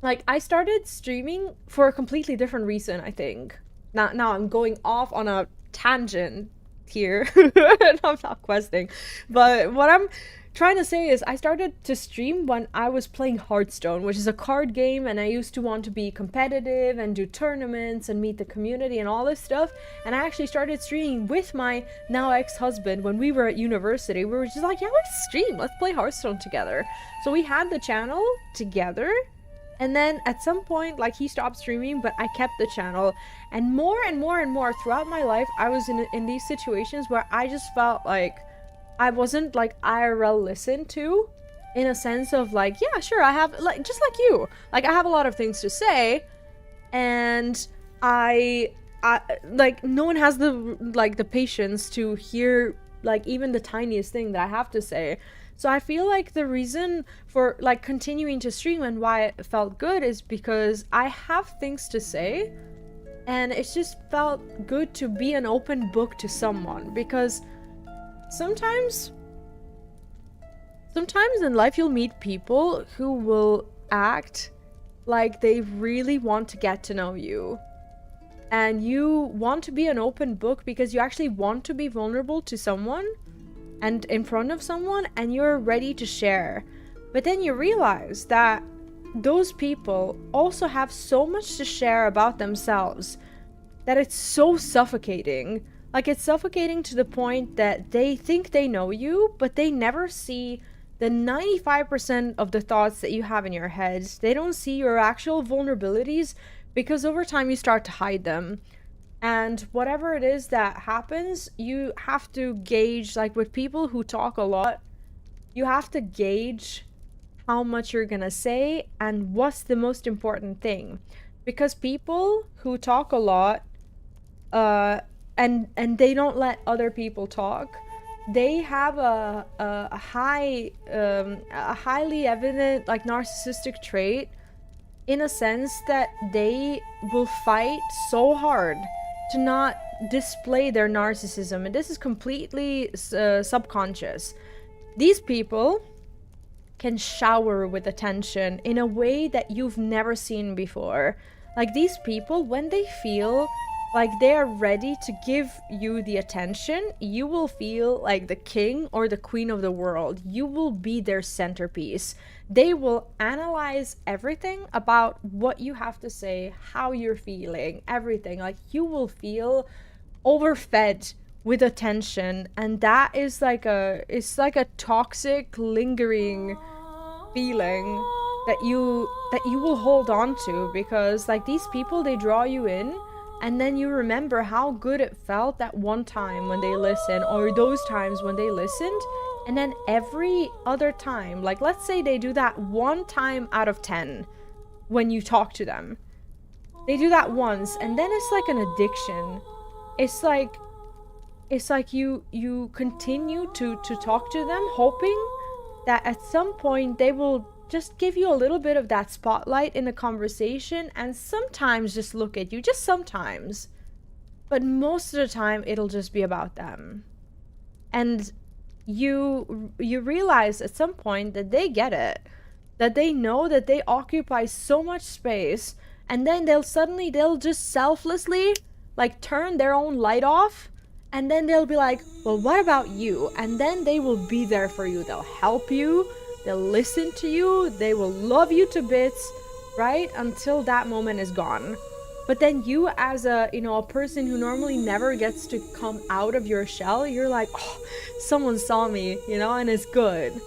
Like, I started streaming for a completely different reason, I think. Now I'm going off on a tangent here. I'm not questing. But what I'm trying to say is I started to stream when I was playing Hearthstone, which is a card game, and I used to want to be competitive and do tournaments and meet the community and all this stuff. And I actually started streaming with my now ex-husband when we were at university. We were just like, yeah, let's stream. Let's play Hearthstone together. So we had the channel together. And then at some point, like, he stopped streaming, but I kept the channel. And more throughout my life, I was in these situations where I just felt like I wasn't, like, IRL listened to. In a sense of, like, yeah, sure, I have, like, just like you. Like, I have a lot of things to say, and I like, no one has the patience to hear like even the tiniest thing that I have to say. So I feel like the reason for like continuing to stream and why it felt good is because I have things to say, and it just felt good to be an open book to someone, because sometimes in life you'll meet people who will act like they really want to get to know you. And you want to be an open book because you actually want to be vulnerable to someone and in front of someone, and you're ready to share. But then you realize that those people also have so much to share about themselves that it's so suffocating. Like, it's suffocating to the point that they think they know you, but they never see the 95% of the thoughts that you have in your head. They don't see your actual vulnerabilities, because over time you start to hide them. And whatever it is that happens, you have to gauge, like with people who talk a lot, you have to gauge how much you're gonna say and what's the most important thing. Because people who talk a lot, and they don't let other people talk, they have a highly evident like narcissistic trait, in a sense that they will fight so hard to not display their narcissism, and this is completely subconscious. These people can shower with attention in a way that you've never seen before. Like, these people, when they feel like they are ready to give you the attention, you will feel like the king or the queen of the world. You will be their centerpiece. They will analyze everything about what you have to say, how you're feeling, everything. Like, you will feel overfed with attention, and that is like it's like a toxic, lingering feeling that you will hold on to, because like these people, they draw you in, and then you remember how good it felt that one time when they listened, or those times when they listened. And then every other time, like let's say they do that one time out of 10 when you talk to them. They do that once, and then it's like an addiction. It's like you continue to talk to them, hoping that at some point they will just give you a little bit of that spotlight in a conversation, and sometimes just look at you, just sometimes. But most of the time it'll just be about them. And you realize at some point that they get it, that they know that they occupy so much space, and then they'll just selflessly like turn their own light off, and then they'll be like, well, what about you? And then they will be there for you. They'll help you, they'll listen to you, they will love you to bits, right, until that moment is gone. But then you, as a person who normally never gets to come out of your shell, you're like, oh, someone saw me, and it's good.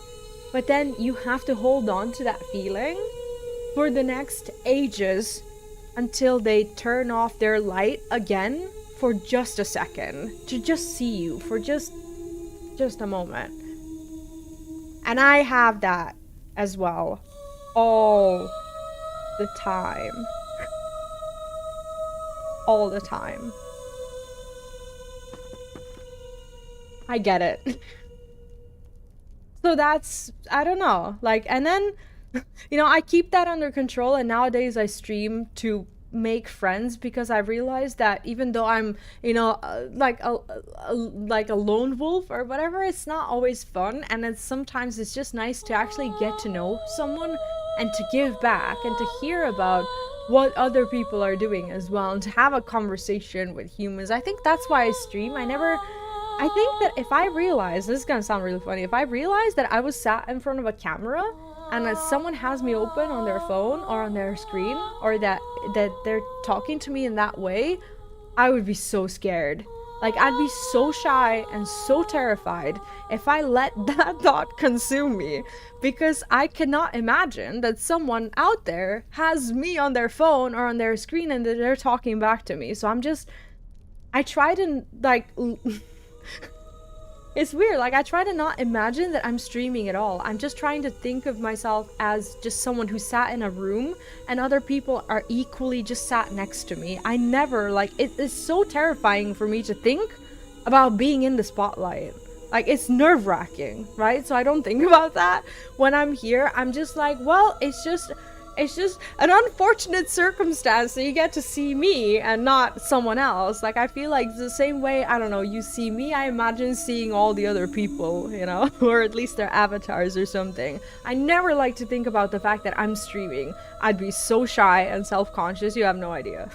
But then you have to hold on to that feeling for the next ages until they turn off their light again for just a second, to just see you for just a moment. And I have that as well all the time. All the time. I get it. So that's, I don't know, like, and then I keep that under control, and nowadays I stream to make friends, because I realized that even though I'm like a lone wolf or whatever, it's not always fun, and sometimes it's just nice to actually get to know someone and to give back and to hear about what other people are doing as well, and to have a conversation with humans. I think that's why I stream. I think that if I realize, this is gonna sound really funny, if I realize that I was sat in front of a camera and that someone has me open on their phone or on their screen, or that they're talking to me in that way, I would be so scared. Like, I'd be so shy and so terrified if I let that thought consume me, because I cannot imagine that someone out there has me on their phone or on their screen and that they're talking back to me. So I try to, like, It's weird. Like, I try to not imagine that I'm streaming at all. I'm just trying to think of myself as just someone who sat in a room and other people are equally just sat next to me. I never, like, it is so terrifying for me to think about being in the spotlight. Like, it's nerve-wracking, right? So I don't think about that when I'm here. I'm just like, well, it's just an unfortunate circumstance that you get to see me and not someone else. Like, I feel like the same way, I don't know, you see me, I imagine seeing all the other people, you know, or at least their avatars or something. I never like to think about the fact that I'm streaming. I'd be so shy and self-conscious, you have no idea.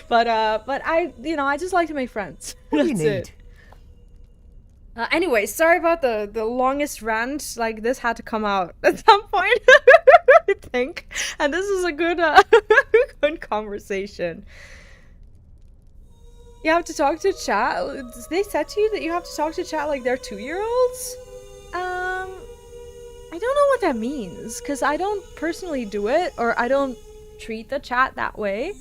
but I, you know, I just like to make friends. What do you That's need? it. Anyway, sorry about the longest rant. Like, this had to come out at some point, I think. And this is a good good conversation. You have to talk to chat. They said to you that you have to talk to chat like they're 2-year-olds? I don't know what that means, because I don't personally do it, or I don't treat the chat that way.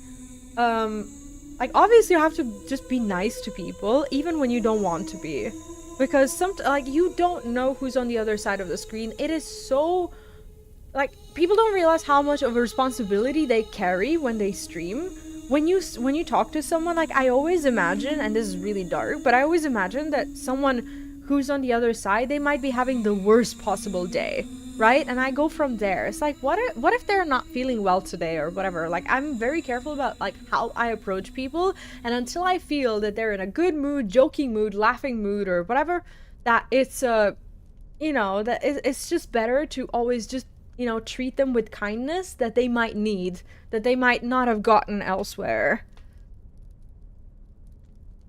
Like, obviously you have to just be nice to people, even when you don't want to be. Because like, you don't know who's on the other side of the screen. It is so, like, people don't realize how much of a responsibility they carry when they stream. When you talk to someone, like, I always imagine, and this is really dark, but I always imagine that someone who's on the other side, they might be having the worst possible day, right? And I go from there. It's like, what if they're not feeling well today or whatever? Like, I'm very careful about, like, how I approach people, and until I feel that they're in a good mood, joking mood, laughing mood, or whatever, that it's you know, that it's just better to always just, you know, treat them with kindness that they might need, that they might not have gotten elsewhere.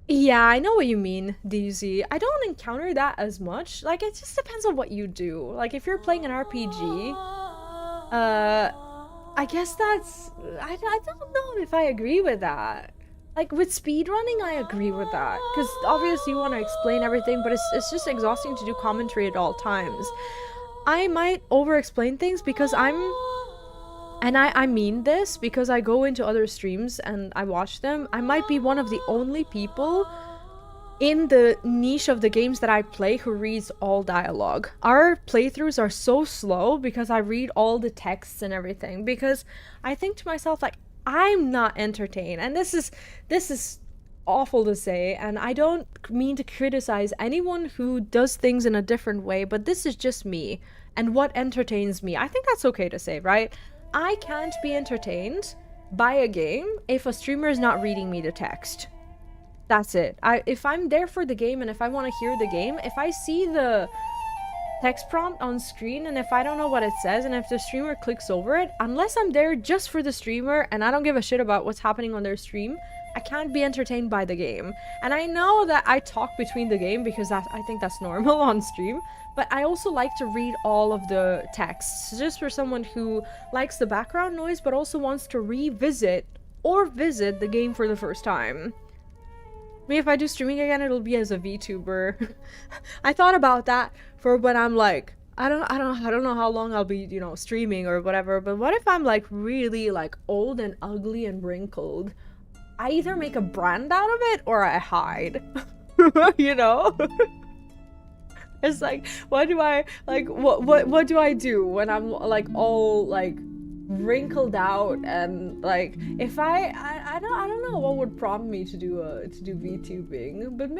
Yeah, I know what you mean, DZ. I don't encounter that as much. Like, it just depends on what you do. Like, if you're playing an RPG, I guess that's... I don't know if I agree with that. Like, with speedrunning, I agree with that. Because obviously you want to explain everything, but it's just exhausting to do commentary at all times. I might over-explain things because I mean this because I go into other streams and I watch them. I might be one of the only people in the niche of the games that I play who reads all dialogue. Our playthroughs are so slow because I read all the texts and everything, because I think to myself, like, I'm not entertained. And this is awful to say, and I don't mean to criticize anyone who does things in a different way, but this is just me and what entertains me. I think that's okay to say, right? I can't be entertained by a game if a streamer is not reading me the text. That's it. If I'm there for the game and if I want to hear the game, if I see the text prompt on screen and if I don't know what it says and if the streamer clicks over it, unless I'm there just for the streamer and I don't give a shit about what's happening on their stream, I can't be entertained by the game. And I know that I talk between the game because I think that's normal on stream, but I also like to read all of the texts, just for someone who likes the background noise but also wants to revisit or visit the game for the first time. I mean, if I do streaming again, it'll be as a VTuber. I thought about that for when I'm like, I don't know how long I'll be, you know, streaming or whatever, but what if I'm like really like old and ugly and wrinkled? I either make a brand out of it or I hide. You know? It's like, what do I do I do when I'm like all like wrinkled out and like, if I don't know what would prompt me to do VTubing, but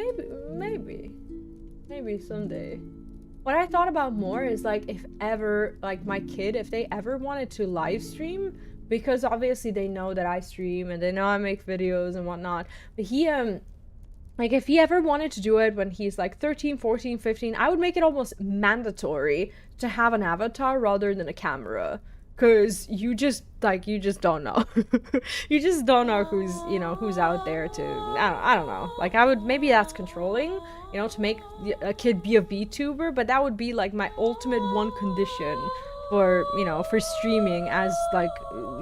maybe someday. What I thought about more is like, if ever like my kid, if they ever wanted to live stream, because obviously they know that I stream and they know I make videos and whatnot, but he like, if he ever wanted to do it when he's like 13, 14, 15, I would make it almost mandatory to have an avatar rather than a camera. Because you just don't know. You just don't know who's out there to, I don't know. Like, maybe that's controlling, you know, to make a kid be a VTuber, but that would be like my ultimate one condition for, you know, for streaming as like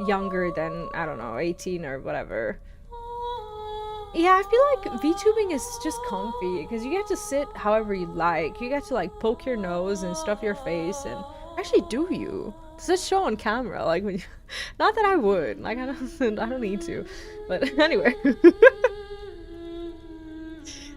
younger than, I don't know, 18 or whatever. Yeah, I feel like VTubing is just comfy because you get to sit however you like. You get to like poke your nose and stuff your face, and actually, do you? Does it show on camera? Like, when you... Not that I would. Like, I don't need to. But anyway.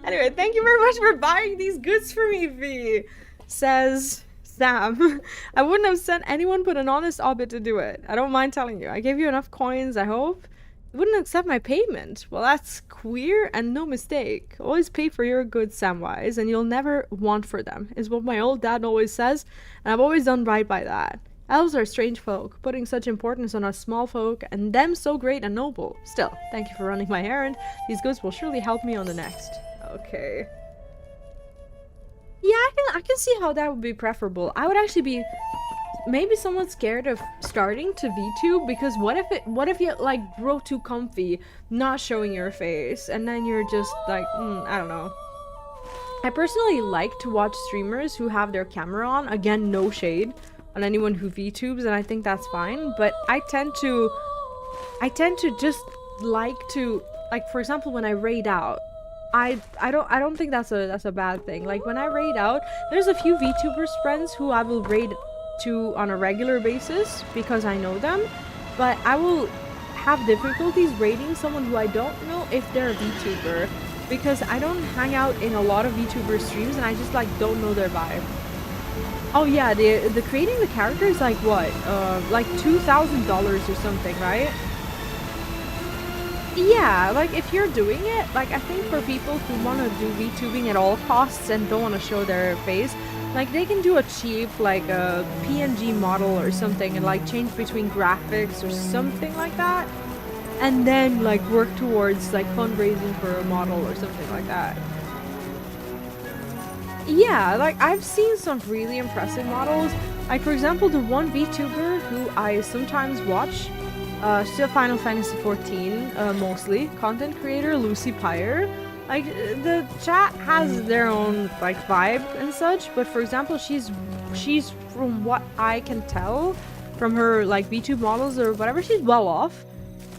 Anyway, thank you very much for buying these goods for me, Vee, says Sam. I wouldn't have sent anyone but an honest orbit to do it. I don't mind telling you. I gave you enough coins, I hope. You wouldn't accept my payment. Well, that's queer and no mistake. Always pay for your goods, Samwise, and you'll never want for them, is what my old dad always says, and I've always done right by that. Elves are strange folk, putting such importance on us small folk, and them so great and noble. Still, thank you for running my errand. These goods will surely help me on the next. Okay. Yeah, I can see how that would be preferable. I would actually be maybe somewhat scared of starting to VTube, because what if you like grow too comfy, not showing your face, and then you're just like, I don't know. I personally like to watch streamers who have their camera on. Again, no shade on anyone who VTubes, and I think that's fine, but I tend to just like to, like, for example, when I raid out, I don't think that's a bad thing. Like, when I raid out, there's a few VTubers friends who I will raid to on a regular basis because I know them, but I will have difficulties raiding someone who I don't know if they're a VTuber, because I don't hang out in a lot of VTuber streams and I just like don't know their vibe. Oh yeah, the creating the character is like what? Like $2,000 or something, right? Yeah, like if you're doing it, like I think for people who want to do VTubing at all costs and don't want to show their face, like they can do a cheap like a PNG model or something and like change between graphics or something like that, and then like work towards like fundraising for a model or something like that. Yeah, like I've seen some really impressive models. Like for example, the one VTuber who I sometimes watch, still Final Fantasy XIV, mostly content creator Lucy Pyre. Like the chat has their own like vibe and such, but for example, she's from what I can tell from her like VTube models or whatever, she's well off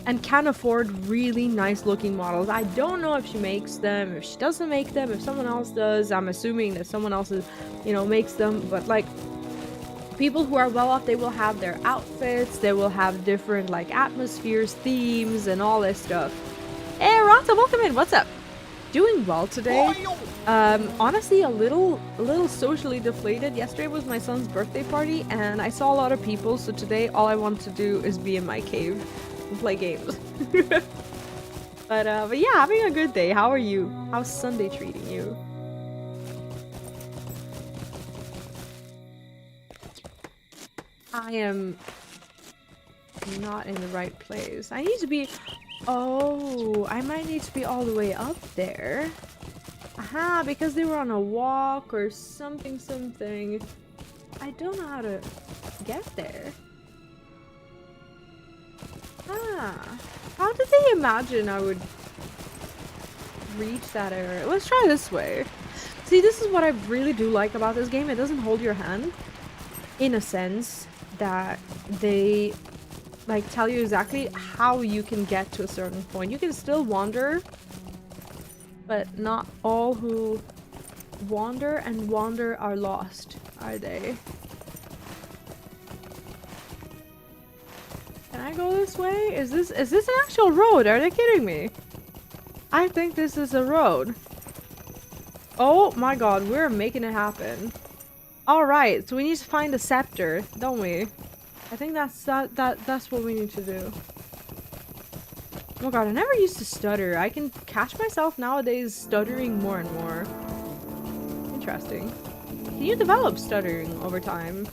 and can afford really nice looking models. I don't know if she makes them, if she doesn't make them, if someone else does. I'm assuming that someone else is, you know, makes them, but like people who are well off, they will have their outfits, they will have different like atmospheres, themes, and all this stuff. Hey Rata, welcome in, what's up? Doing well today. Honestly a little socially deflated. Yesterday was my son's birthday party and I saw a lot of people, so today all I want to do is be in my cave and play games. but yeah, having a good day. How are you? How's Sunday treating you? I am not in the right place. I need to be... Oh, I might need to be all the way up there. Aha, because they were on a walk or something. I don't know how to get there. Ah, how did they imagine I would reach that area? Let's try this way. See, this is what I really do like about this game. It doesn't hold your hand, in a sense that they like tell you exactly how you can get to a certain point. You can still wander, but not all who wander are lost, are they? Can I go this way? Is this an actual road? Are they kidding me? I think this is a road. Oh my god, we're making it happen. Alright, so we need to find a scepter, don't we? I think that's what we need to do. Oh god, I never used to stutter. I can catch myself nowadays stuttering more and more. Interesting. Can you develop stuttering over time?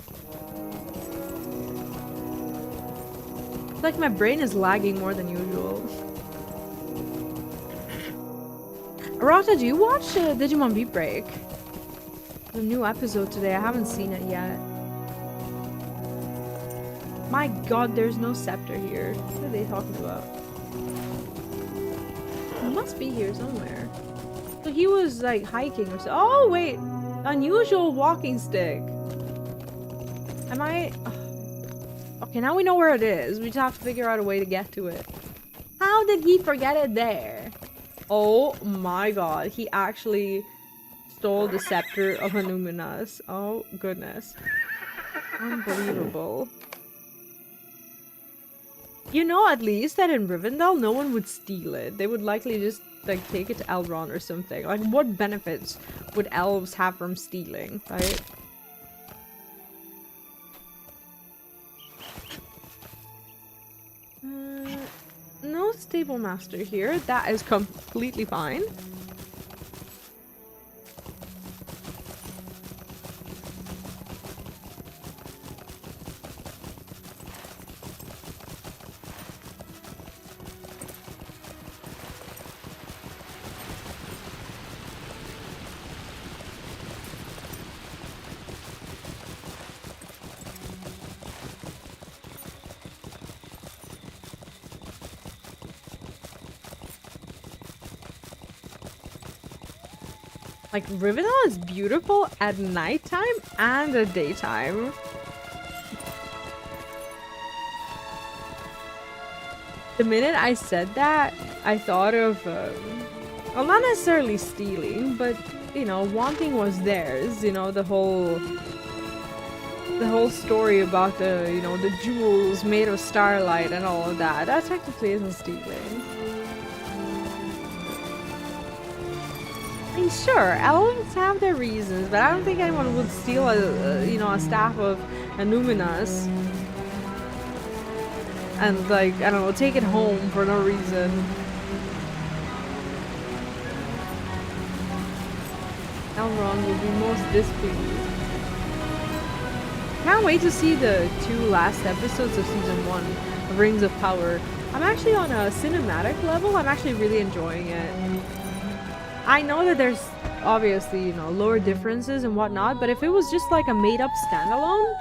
It's like my brain is lagging more than usual. Arata, do you watch Digimon Beat Break? The new episode today. I haven't seen it yet. My god, there's no scepter here. What are they talking about? It must be here somewhere. So he was like hiking or so. Oh wait, unusual walking stick. Am I? Okay, now we know where it is. We just have to figure out a way to get to it. How did he forget it there? Oh my god, he actually stole the scepter of Annúminas. Oh goodness. Unbelievable. You know at least that in Rivendell, no one would steal it. They would likely just, like, take it to Elrond or something. Like, what benefits would elves have from stealing, right? No stable master here. That is completely fine. Like, Rivendell is beautiful at nighttime and at daytime. The minute I said that, I thought of, well, not necessarily stealing, but, you know, wanting what's theirs. You know, the whole story about the, you know, the jewels made of starlight and all of that. That technically isn't stealing. I mean, sure, elves have their reasons, but I don't think anyone would steal a you know, a staff of Annúminas and, like, I don't know, take it home for no reason. Elrond will be most displeased. Can't wait to see the 2 last episodes of season 1 of Rings of Power. I'm actually on a cinematic level. I'm actually really enjoying it. I know that there's obviously, you know, lower differences and whatnot, but if it was just like a made-up standalone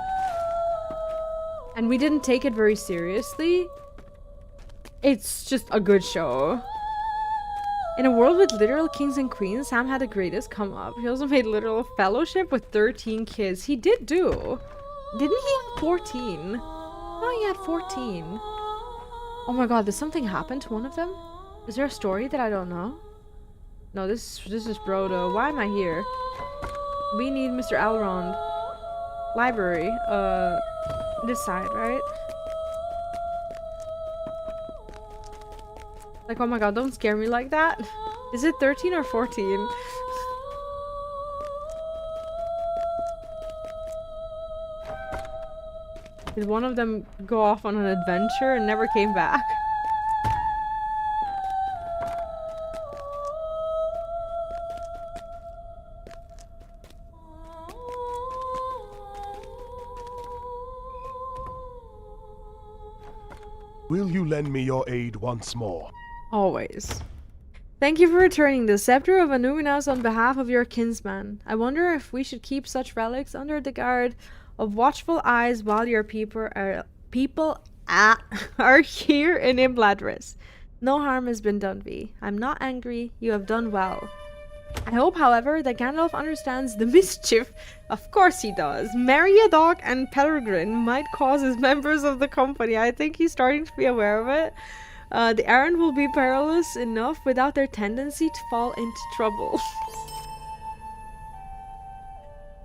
and we didn't take it very seriously, it's just a good show. In a world with literal kings and queens, Sam had the greatest come up. He also made literal fellowship with 13 kids. He did do. Didn't he have 14? No, he had 14. Oh my god, did something happen to one of them? Is there a story that I don't know? No, this is Frodo. Why am I here? We need Mr. Elrond. Library. This side, right? Like, oh my god, don't scare me like that. Is it 13 or 14? Did one of them go off on an adventure and never came back? Will you lend me your aid once more? Always. Thank you for returning the Scepter of Annúminas on behalf of your kinsman. I wonder if we should keep such relics under the guard of watchful eyes while your people are here in Imladris. No harm has been done, Vee. I'm not angry. You have done well. I hope, however, that Gandalf understands the mischief. Of course he does. Meriadoc and Peregrine might cause as members of the company. I think he's starting to be aware of it. The errand will be perilous enough without their tendency to fall into trouble.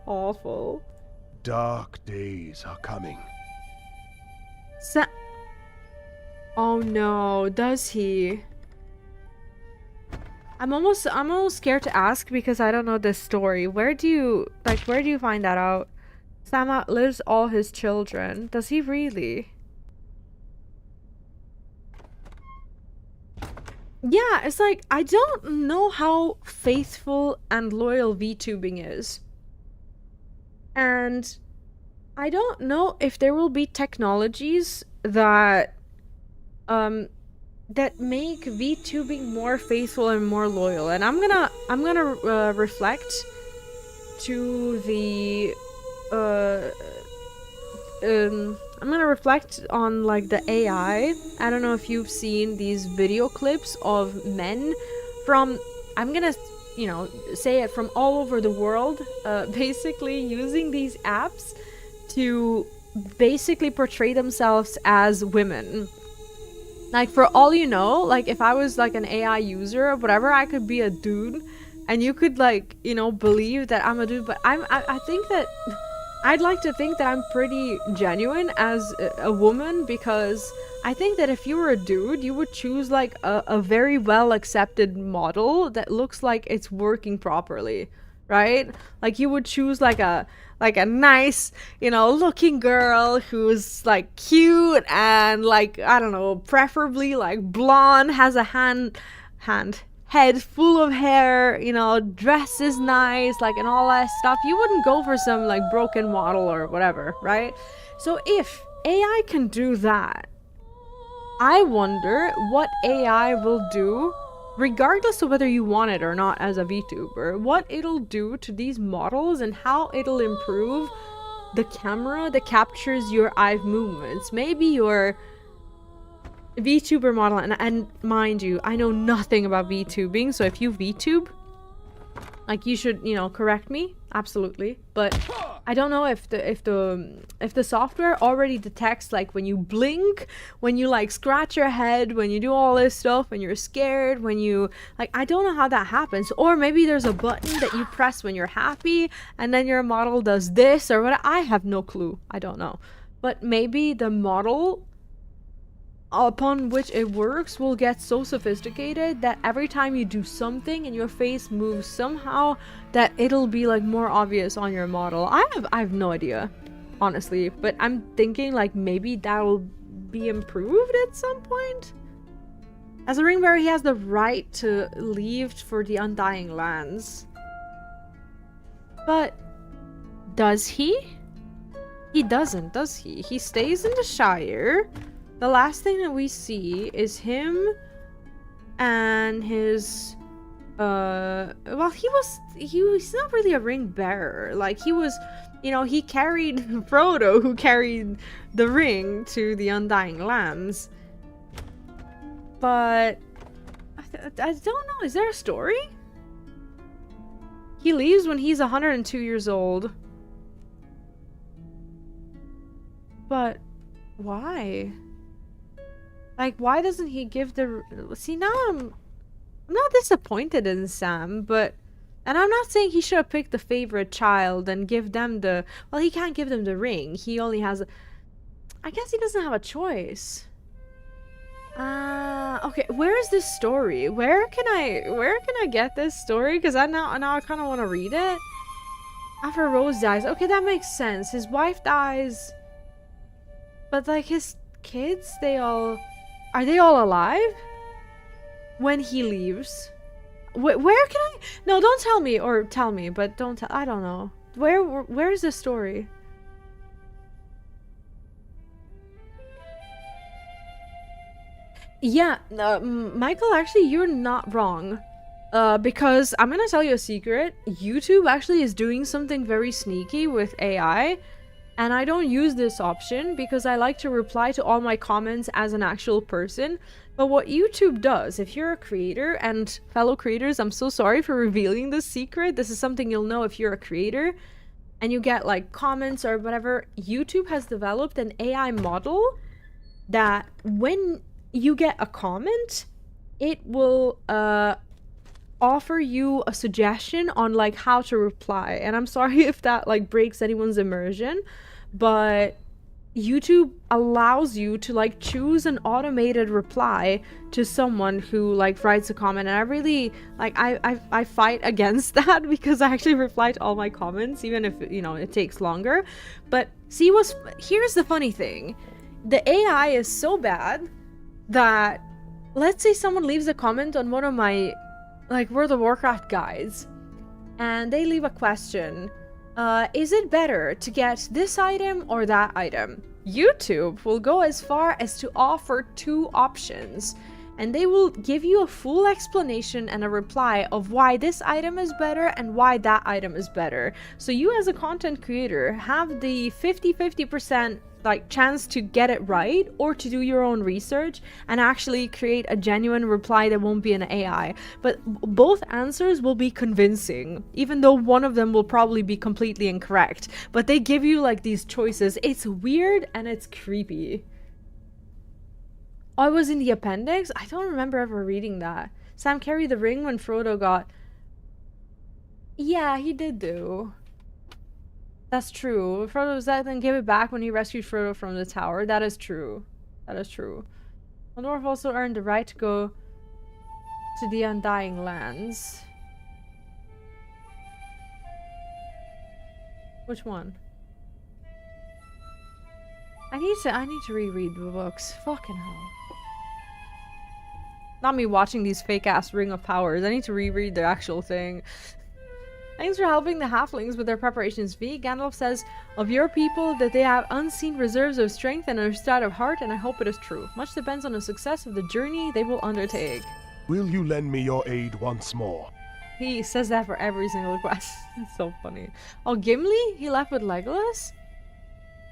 Awful. Dark days are coming. Oh no, does he? I'm almost scared to ask because I don't know this story. Where do you find that out? Sam outlives all his children. Does he really? Yeah, it's like, I don't know how faithful and loyal VTubing is. And I don't know if there will be technologies that that make VTubing more faithful and more loyal. And I'm gonna reflect to the I'm gonna reflect on like the AI. I don't know if you've seen these video clips of men from, I'm gonna, you know, say it, from all over the world, basically using these apps to basically portray themselves as women. Like, for all you know, like, if I was like an AI user or whatever, I could be a dude and you could, like, you know, believe that I'm a dude. But I think that I'd like to think that I'm pretty genuine as a woman, because I think that if you were a dude, you would choose like a very well accepted model that looks like it's working properly, right? Like you would choose like a nice, you know, looking girl who's like cute and like, I don't know, preferably like blonde, has a head full of hair, you know, dress is nice, like, and all that stuff. You wouldn't go for some like broken model or whatever, right? So if AI can do that, I wonder what AI will do, regardless of whether you want it or not as a VTuber, what it'll do to these models and how it'll improve the camera that captures your eye movements. Maybe your VTuber model, and mind you, I know nothing about VTubing, so if you VTube, like, you should, you know, correct me, absolutely. But I don't know if the software already detects like when you blink, when you like scratch your head, when you do all this stuff, when you're scared, when you like, I don't know how that happens. Or maybe there's a button that you press when you're happy and then your model does this or what. I have no clue. I don't know. But maybe the model upon which it works will get so sophisticated that every time you do something and your face moves somehow, that it'll be like more obvious on your model. I have no idea, honestly, but I'm thinking like maybe that'll be improved at some point. As a ringbearer, he has the right to leave for the Undying Lands. But does he? He doesn't, does he? He stays in the Shire. The last thing that we see is him and his well, he's not really a ring bearer. Like, he was, you know, he carried Frodo, who carried the ring to the Undying Lands. But I don't know, is there a story? He leaves when he's 102 years old. But why? Like, why doesn't he give the... See, now I'm not disappointed in Sam, but... And I'm not saying he should have picked the favorite child and give them the... Well, he can't give them the ring. He only has... I guess he doesn't have a choice. Okay, where is this story? Where can I get this story? Because now I kind of want to read it. After Rose dies. Okay, that makes sense. His wife dies. But, like, his kids, are they all alive when he leaves? Where can I... No, don't tell me, or tell me, but don't tell... I don't know. Where's the story? Yeah, Michael, actually, you're not wrong. Because I'm gonna tell you a secret. YouTube actually is doing something very sneaky with AI. And I don't use this option because I like to reply to all my comments as an actual person. But what YouTube does, if you're a creator, and fellow creators, I'm so sorry for revealing this secret. This is something you'll know if you're a creator and you get like comments or whatever. YouTube has developed an AI model that when you get a comment, it will offer you a suggestion on like how to reply. And I'm sorry if that like breaks anyone's immersion, but YouTube allows you to like choose an automated reply to someone who like writes a comment. And I really like I fight against that because I actually reply to all my comments, even if, you know, it takes longer. But see, here's the funny thing. The AI is so bad that, let's say someone leaves a comment on one of my like World of Warcraft guides, and they leave a question. Is it better to get this item or that item? YouTube will go as far as to offer two options, and they will give you a full explanation and a reply of why this item is better and why that item is better. So you as a content creator have the 50-50% like chance to get it right, or to do your own research and actually create a genuine reply that won't be an AI. But both answers will be convincing, even though one of them will probably be completely incorrect. But they give you like these choices. It's weird and it's creepy. Oh, I was in the appendix? I don't remember ever reading that. Sam carried the ring when Frodo got... Yeah, he did do. That's true. Frodo was that then gave it back when he rescued Frodo from the tower. That is true. That is true. The dwarf also earned the right to go to the Undying Lands. Which one? I need to reread the books. Fucking hell. Not me watching these fake ass Ring of Powers. I need to reread the actual thing. Thanks for helping the halflings with their preparations, Vee. Gandalf says of your people that they have unseen reserves of strength and are stout of heart, and I hope it is true. Much depends on the success of the journey they will undertake. Will you lend me your aid once more? He says that for every single quest. It's so funny. Oh, Gimli? He left with Legolas?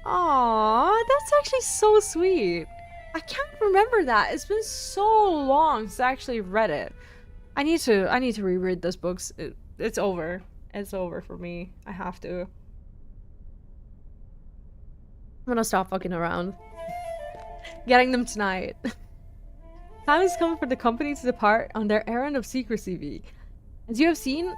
Aww, that's actually so sweet. I can't remember that. It's been so long since I actually read it. I need to reread those books. It's over. It's over for me. I have to. I'm gonna stop fucking around. Getting them tonight. Time has come for the company to depart on their errand of secrecy, Vee. As you have seen,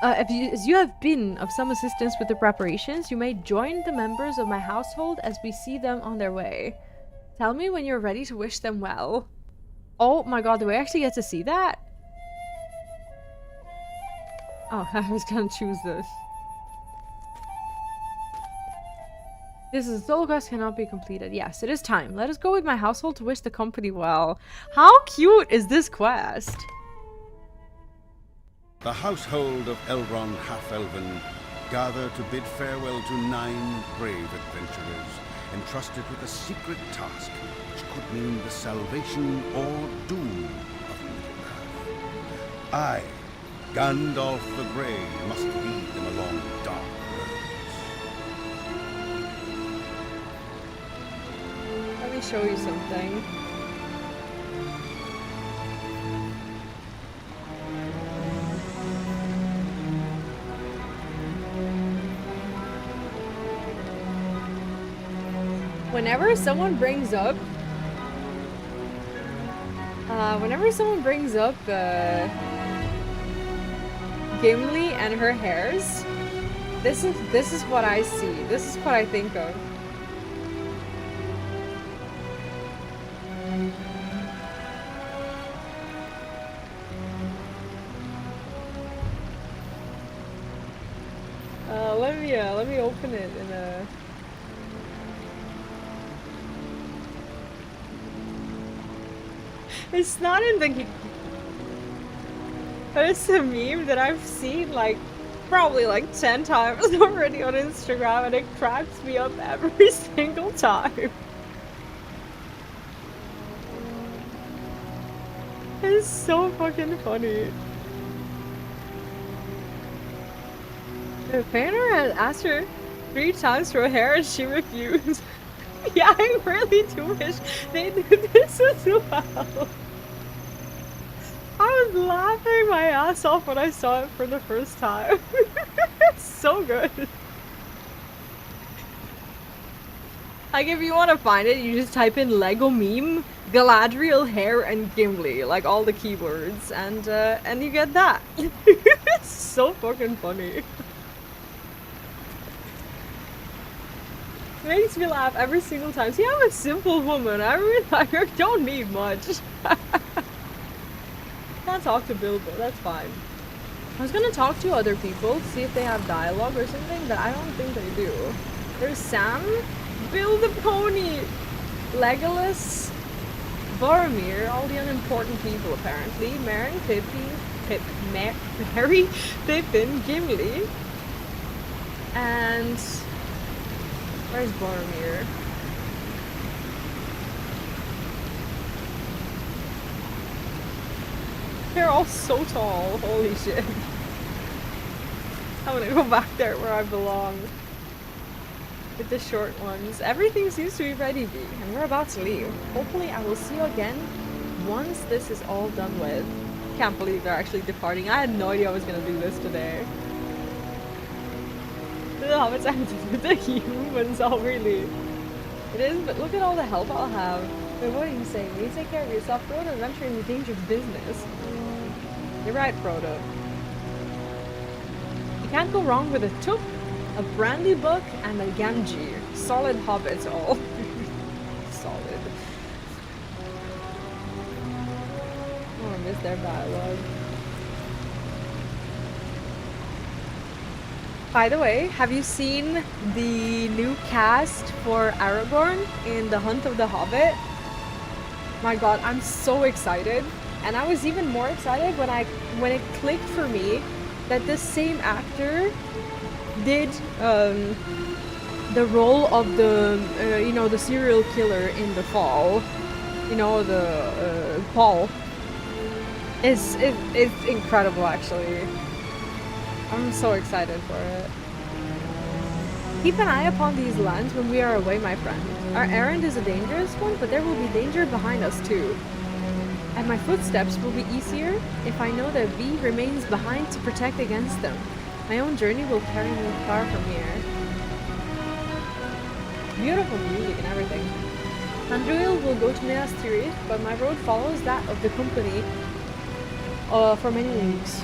as you have been of some assistance with the preparations, you may join the members of my household as we see them on their way. Tell me when you're ready to wish them well. Oh my god, do I actually get to see that? Oh, I was gonna choose this. This is a solo quest cannot be completed. Yes, it is time. Let us go with my household to wish the company well. How cute is this quest? The household of Elrond Half-Elven gather to bid farewell to 9 brave adventurers entrusted with a secret task which could mean the salvation or doom of Middle-earth. I, Gandalf the Grey, must lead them along dark roads. Let me show you something. Whenever someone brings up Gimli and her hairs, this is what I see. This is what I think of. Let me open it in a. It's not in the. It's a meme that I've seen like probably like 10 times already on Instagram, and it cracks me up every single time. It's so fucking funny. The painter had asked her 3 times for hair and she refused. Yeah, I really do wish they did this as well. I was laughing my ass off when I saw it for the first time. It's so good. Like, if you want to find it, you just type in Lego meme, Galadriel hair, and Gimli, like all the keywords, and you get that. It's so fucking funny. Makes me laugh every single time. See, I'm a simple woman. I don't need much. Can't talk to Bilbo, that's fine. I was gonna talk to other people to see if they have dialogue or something, but I don't think they do. There's Sam, Bill the Pony, Legolas, Boromir, all the unimportant people apparently, Meryn, Merry, Pippin, Gimli, and where's Boromir? They're all so tall, holy shit. I'm gonna go back there where I belong. With the short ones. Everything seems to be ready, Vee, and we're about to leave. Hopefully I will see you again once this is all done with. Can't believe they're actually departing. I had no idea I was gonna do this today. How much time to do with the humans, oh really? It is, but look at all the help I'll have. But what are you saying? You take care of yourself, Frodo, venturing into dangerous business. You're right, Frodo. You can't go wrong with a took. a brandy book, and a Gamgee. Solid hobbits all. Solid. Oh, I miss their dialogue. By the way, have you seen the new cast for Aragorn in The Hunt of the Hobbit? My god, I'm so excited. And I was even more excited when it clicked for me that this same actor did the role of the you know, the serial killer in The Fall. You know, the Paul. It's incredible, actually. I'm so excited for it. Keep an eye upon these lands when we are away, my friend. Our errand is a dangerous one, but there will be danger behind us too. And my footsteps will be easier if I know that Vee remains behind to protect against them. My own journey will carry me far from here. Beautiful music and everything. Andruil will go to Minas Tirith, but my road follows that of the company for many leagues.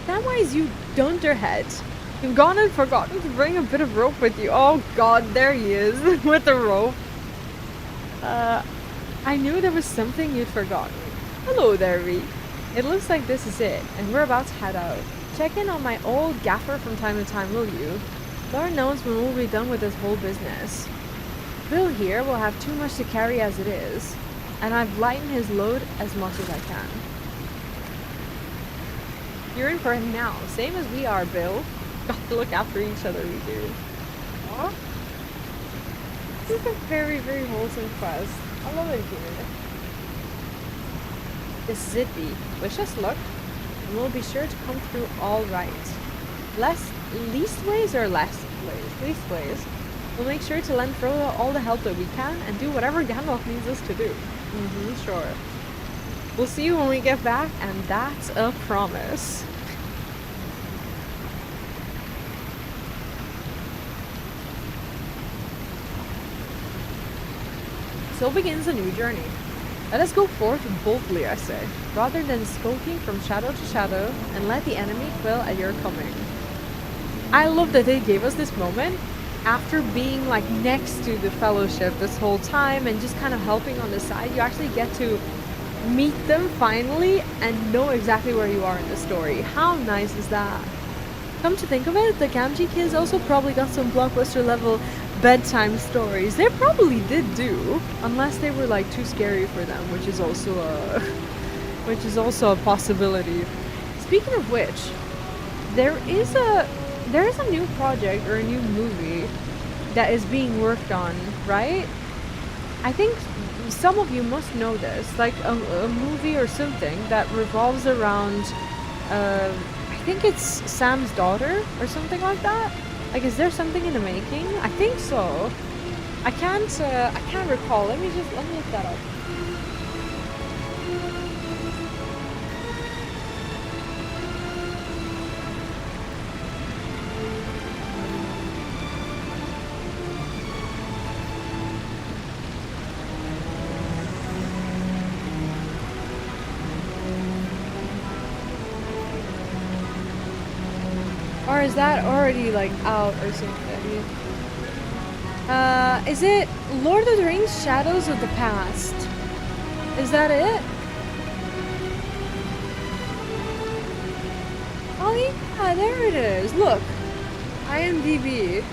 Samwise, you dunderhead. You've gone and forgotten to bring a bit of rope with you. Oh god, there he is with the rope. I knew there was something you'd forgotten. Hello there, Vee. It looks like this is it, and we're about to head out. Check in on my old gaffer from time to time, will you? Lord knows when we'll be done with this whole business. Bill here will have too much to carry as it is, and I've lightened his load as much as I can. You're in for it now, same as we are, Bill. Got to look after each other, we do. Aww. This is a very, very wholesome quest. I love it here. This is it, Vee. Wish us luck, and we'll be sure to come through all right. Leastways. We'll make sure to lend Frodo all the help that we can, and do whatever Gandalf needs us to do. Sure. We'll see you when we get back, and that's a promise. So begins a new journey. Let us go forth boldly, I say, rather than skulking from shadow to shadow, and let the enemy quail at your coming. I love that they gave us this moment after being like next to the Fellowship this whole time and just kind of helping on the side. You actually get to meet them finally and know exactly where you are in the story. How nice is that? Come to think of it, the Gamgee kids also probably got some blockbuster level bedtime stories. They probably did do, unless they were like too scary for them, which is also a possibility. Speaking of which, there is a new project or a new movie that is being worked on, right? I think some of you must know this, like a movie or something that revolves around I think it's Sam's daughter or something like that. Like, is there something in the making? I think so. I can't recall. Let me look that up. Or is that already like out or something? Is it Lord of the Rings Shadows of the Past? Is that it? Oh yeah, there it is. Look. IMDb.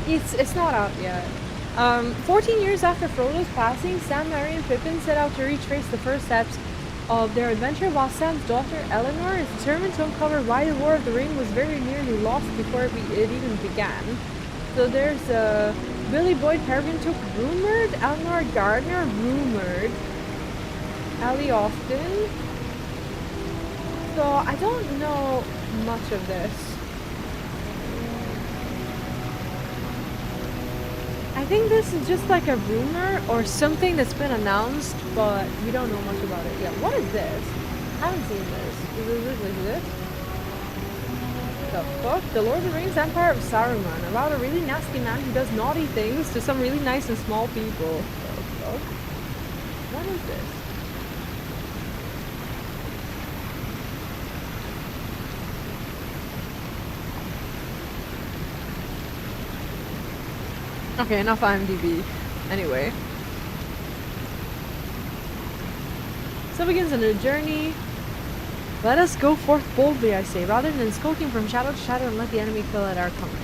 It's not out yet. 14 years after Frodo's passing, Sam, Merry, and Pippin set out to retrace the first steps of their adventure, while Sam's daughter Eleanor is determined to uncover why the War of the Ring was very nearly lost before it even began. So there's Billy Boyd Peregrine took rumored, Elmore Gardner rumored, Ellie Austin. So I don't know much of this. I think this is just like a rumor or something that's been announced, but we don't know much about it yet. What is this? I haven't seen this. Is this? The fuck? The Lord of the Rings Empire of Saruman. About a really nasty man who does naughty things to some really nice and small people. The fuck? What is this? Okay, enough IMDb. Anyway. So begins a new journey. Let us go forth boldly, I say, rather than skulking from shadow to shadow and let the enemy kill at our coming.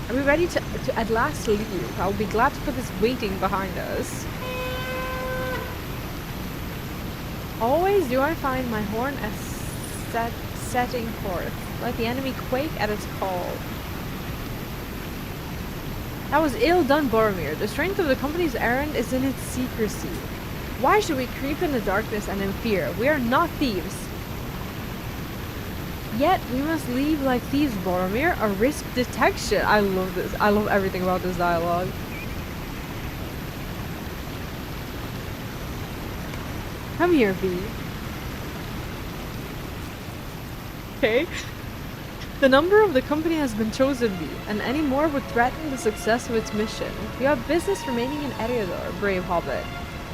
Are we ready to at last leave? I will be glad to put this waiting behind us. Always do I find my horn setting forth. Let the enemy quake at its call. That was ill done, Boromir. The strength of the company's errand is in its secrecy. Why should we creep in the darkness and in fear? We are not thieves. Yet we must leave like thieves, Boromir, or risk detection. I love this. I love everything about this dialogue. Come here, Vee. Okay. The number of the company has been chosen, Vee, and any more would threaten the success of its mission. You have business remaining in Eriador, brave hobbit.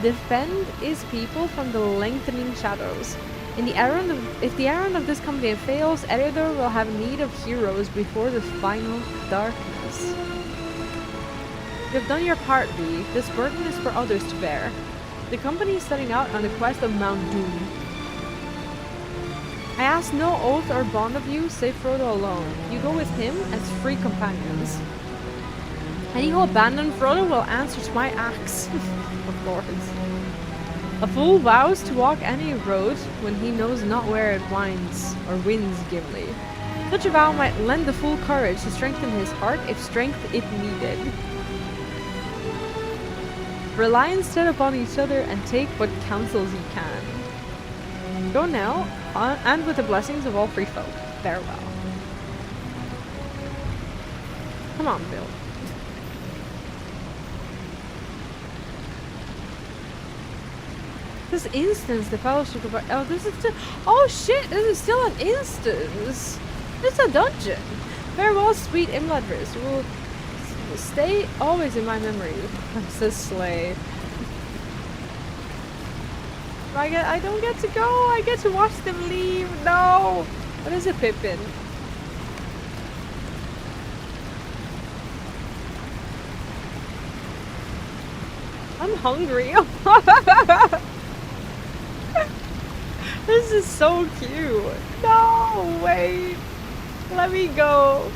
Defend its people from the lengthening shadows. If the errand of this company fails, Eriador will have need of heroes before the final darkness. You have done your part, Vee. This burden is for others to bear. The company is setting out on the quest of Mount Doom. I ask no oath or bond of you, save Frodo alone. You go with him as free companions. Any who abandon Frodo will answer to my axe. Of course. A fool vows to walk any road when he knows not where it winds or wins Gimli. Such a vow might lend the fool courage to strengthen his heart if strength it needed. Rely instead upon each other and take what counsels ye can. Go now, and with the blessings of all free folk. Farewell. Come on, Bill. This instance, the Fellowship of... Oh, this is still... Oh shit, this is still an instance! It's a dungeon! Farewell, sweet Imladris. You will stay always in my memory. Says Slay. I don't get to go! I get to watch them leave! No! What is a Pippin? I'm hungry! This is so cute! No! Wait! Let me go!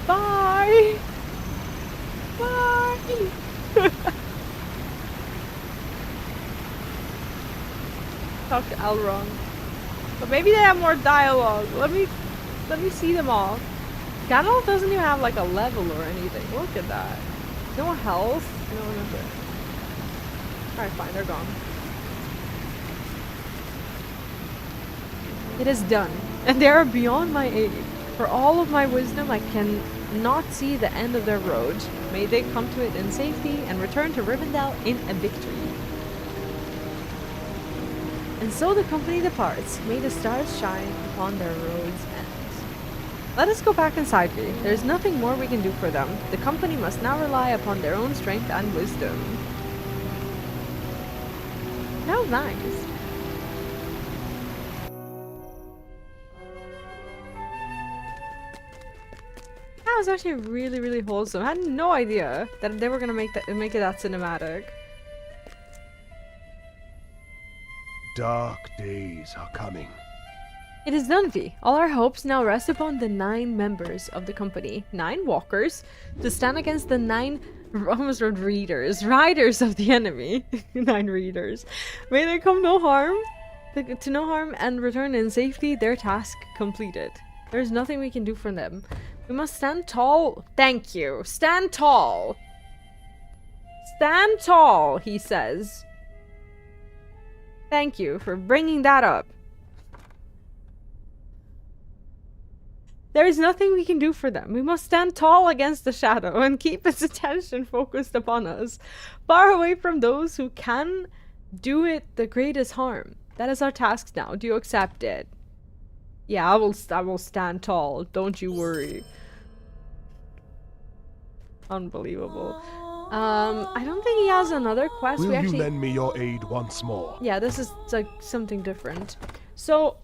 Bye! Bye! Talk to Elrond. But maybe they have more dialogue. Let me see them all. Gandalf doesn't even have like a level or anything. Look at that. No health. No nothing. Alright, fine, they're gone. It is done, and they are beyond my aid. For all of my wisdom, I can not see the end of their road. May they come to it in safety and return to Rivendell in a victory. And so the company departs. May the stars shine upon their roads' end. Let us go back inside, Vee. There is nothing more we can do for them. The company must now rely upon their own strength and wisdom. That was nice. That was actually really, really wholesome. I had no idea that they were gonna make it that cinematic. Dark days are coming. It is done, Vee. All our hopes now rest upon the 9 members of the company, 9 walkers, to stand against the 9 almost wrote riders of the enemy. 9 readers. May they come no harm, to no harm and return in safety, their task completed. There is nothing we can do for them. We must stand tall. Thank you. Stand tall. Stand tall, he says. Thank you for bringing that up. There is nothing we can do for them. We must stand tall against the shadow and keep its attention focused upon us, far away from those who can do it the greatest harm. That is our task now. Do you accept it? Yeah, I will stand tall. Don't you worry. Unbelievable. I don't think he has another quest. Will we actually... you lend me your aid once more? Yeah, this is like something different. So,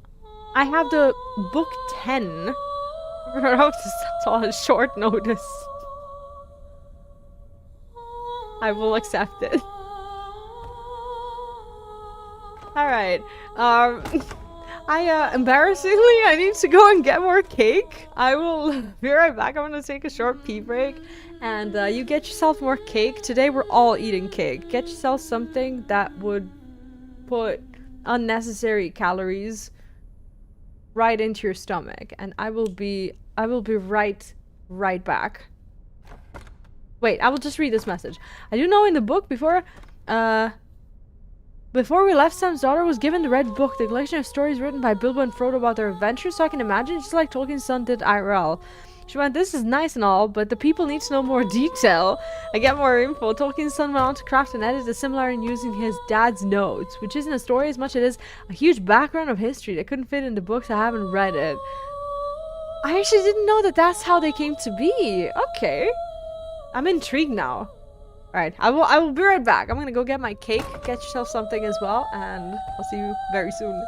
I have the book 10. That's on short notice. I will accept it. Alright. Embarrassingly, I need to go and get more cake. I will be right back. I'm gonna take a short pee break. And you get yourself more cake. Today we're all eating cake. Get yourself something that would put unnecessary calories right into your stomach. And I will be right back. Wait, I will just read this message. I do know in the book before we left, Sam's daughter was given the Red Book, the collection of stories written by Bilbo and Frodo about their adventures, so I can imagine just like Tolkien's son did IRL. She went, this is nice and all, but the people need to know more detail. I get more info. Tolkien's son went on to craft and edit a similar in using his dad's notes, which isn't a story as much as it is a huge background of history that couldn't fit in the books. I haven't read it. I actually didn't know that that's how they came to be. Okay. I'm intrigued now. Alright, I will be right back. I'm gonna go get my cake, get yourself something as well, and I'll see you very soon.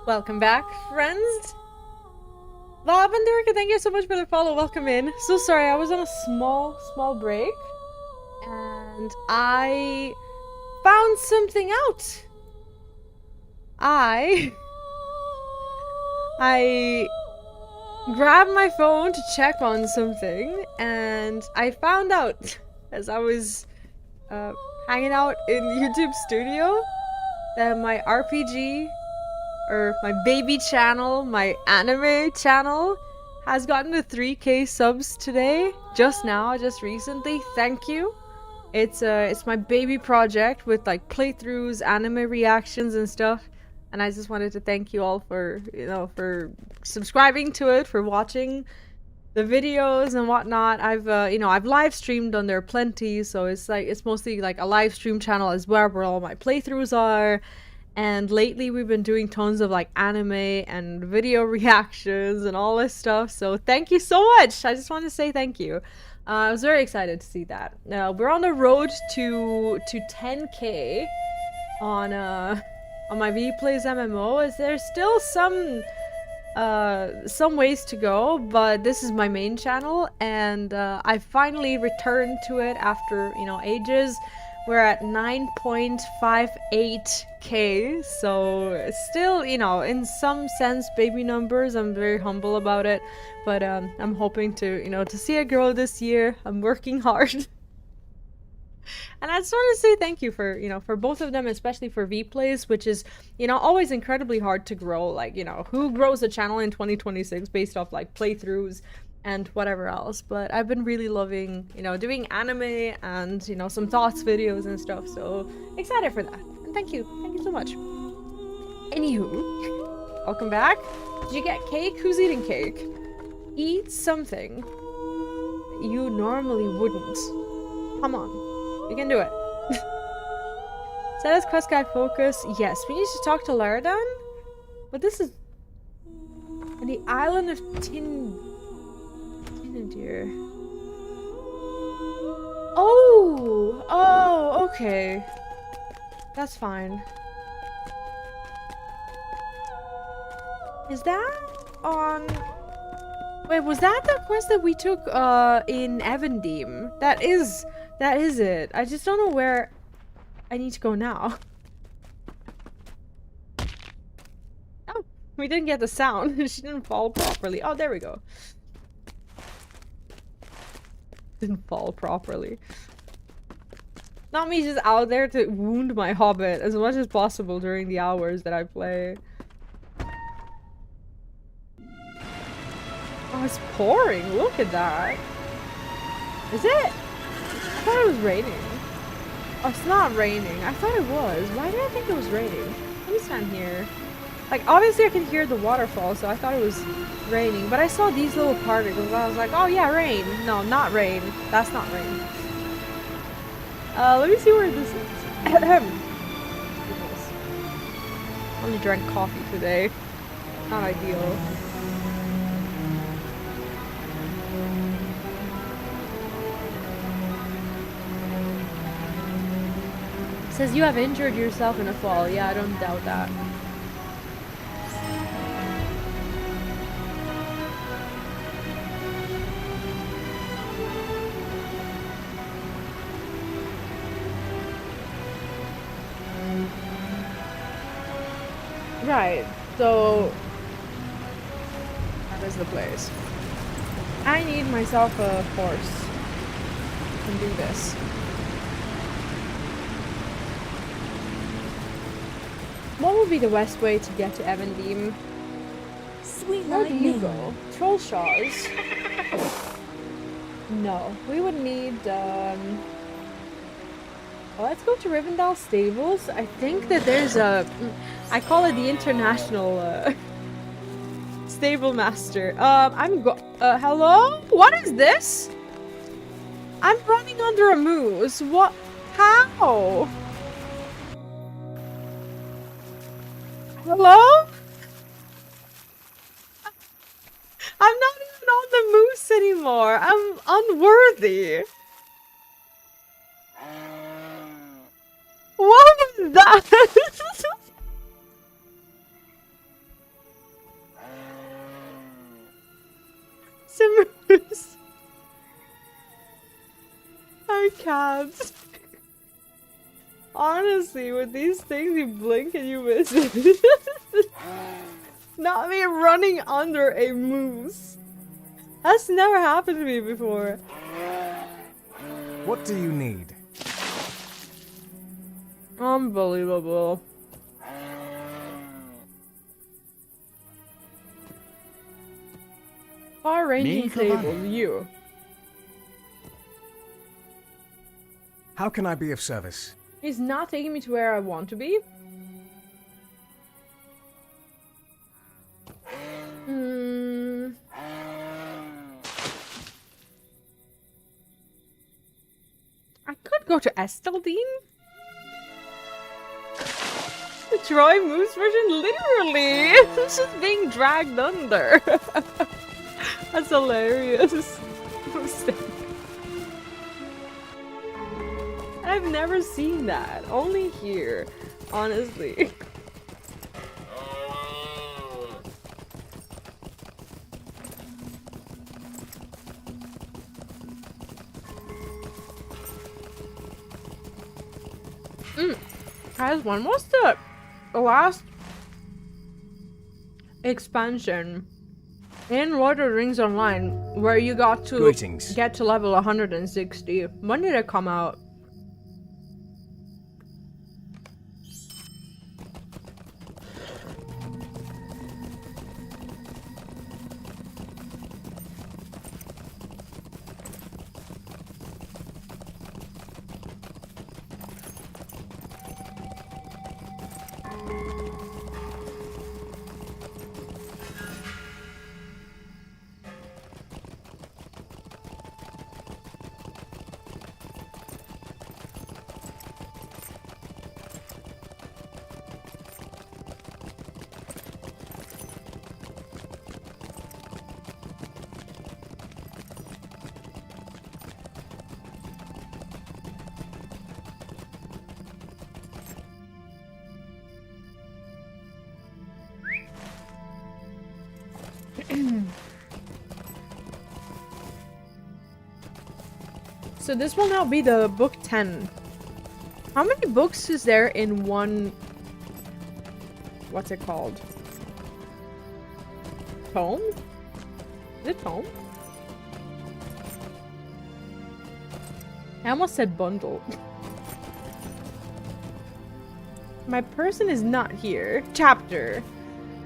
Welcome back, friends. Lavender, thank you so much for the follow. Welcome in. So sorry, I was on a small break. And I found something out. I grabbed my phone to check on something, and I found out as I was hanging out in YouTube Studio that my RPG, or my baby channel, my anime channel, has gotten to 3K subs today. Just now, just recently. Thank you. It's my baby project with like playthroughs, anime reactions and stuff. And I just wanted to thank you all for, for subscribing to it, for watching the videos and whatnot. I've live streamed on there plenty, so it's mostly like a live stream channel as well, where all my playthroughs are. And lately we've been doing tons of like anime and video reactions and all this stuff. So thank you so much. I just want to say thank you. I was very excited to see that. We're on the road to 10K on my Vee Plays MMO. There's still some ways to go, but this is my main channel, and I finally returned to it after ages. We're at 9.58K, so still, in some sense, baby numbers. I'm very humble about it, but I'm hoping to, to see it grow this year. I'm working hard. And I just want to say thank you for, for both of them, especially for Vee Plays, which is, always incredibly hard to grow. Like, who grows a channel in 2026 based off, like, playthroughs and whatever else. But I've been really loving, doing anime and, some thoughts videos and stuff. So excited for that. And thank you. Thank you so much. Anywho, welcome back. Did you get cake? Who's eating cake? Eat something you normally wouldn't. Come on. You can do it. Set as quest guide focus. Yes, we need to talk to Laradan. But this is... on the island of Tinadir. Oh, okay. That's fine. Is that on... Wait, was that the quest that we took in Evendim? That is it. I just don't know where I need to go now. Oh, we didn't get the sound. She didn't fall properly. Oh, there we go. Didn't fall properly. Not me just out there to wound my hobbit as much as possible during the hours that I play. Oh, it's pouring. Look at that. Is it? I thought it was raining. Oh, it's not raining. I thought it was. Why did I think it was raining? Let me stand here. Like, obviously I can hear the waterfall, so I thought it was raining. But I saw these little particles. I was like, oh yeah, rain. No, not rain. That's not rain. Let me see where this is. Goodness. I only drank coffee today. Not ideal. Says you have injured yourself in a fall. Yeah, I don't doubt that. Right, so that is the place. I need myself a horse and do this. What would be the best way to get to Evendim? Sweet Where do you go? Troll Shores? No, we would need, well, let's go to Rivendell Stables. I think that there's a, I call it the international, stable master. Hello? What is this? I'm running under a moose. What? How? Hello? I'm not even on the moose anymore. I'm unworthy. What was that? chance. Honestly, with these things, you blink and you miss it. Not me running under a moose. That's never happened to me before. What do you need? Unbelievable. Far-ranging tables, you. How can I be of service? He's not taking me to where I want to be. I could go to Esteldine. The Troy Moose version, literally. It's just being dragged under. That's hilarious. I've never seen that. Only here, honestly. Guys, when was the last expansion in Lord of the Rings Online where you got to get to level 160? When did it come out? So this will now be the book 10. How many books is there in one... What's it called? Tome? Is it tome? I almost said bundle. My person is not here. Chapter.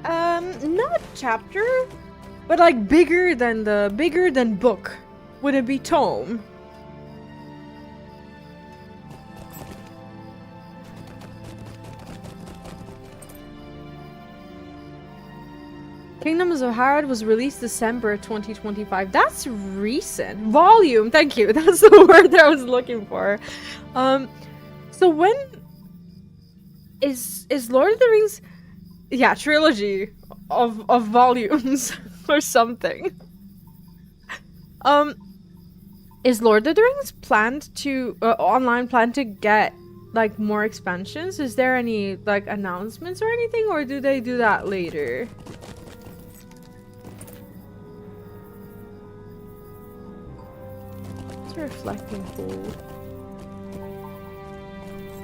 Not chapter, but like bigger than book. Would it be tome? Kingdoms of Harad was released December 2025. That's recent. Volume, thank you. That's the word that I was looking for. So when is Lord of the Rings? Yeah, trilogy of volumes or something. Is Lord of the Rings planned to online plan to get like more expansions? Is there any like announcements or anything, or do they do that later? Reflecting pool.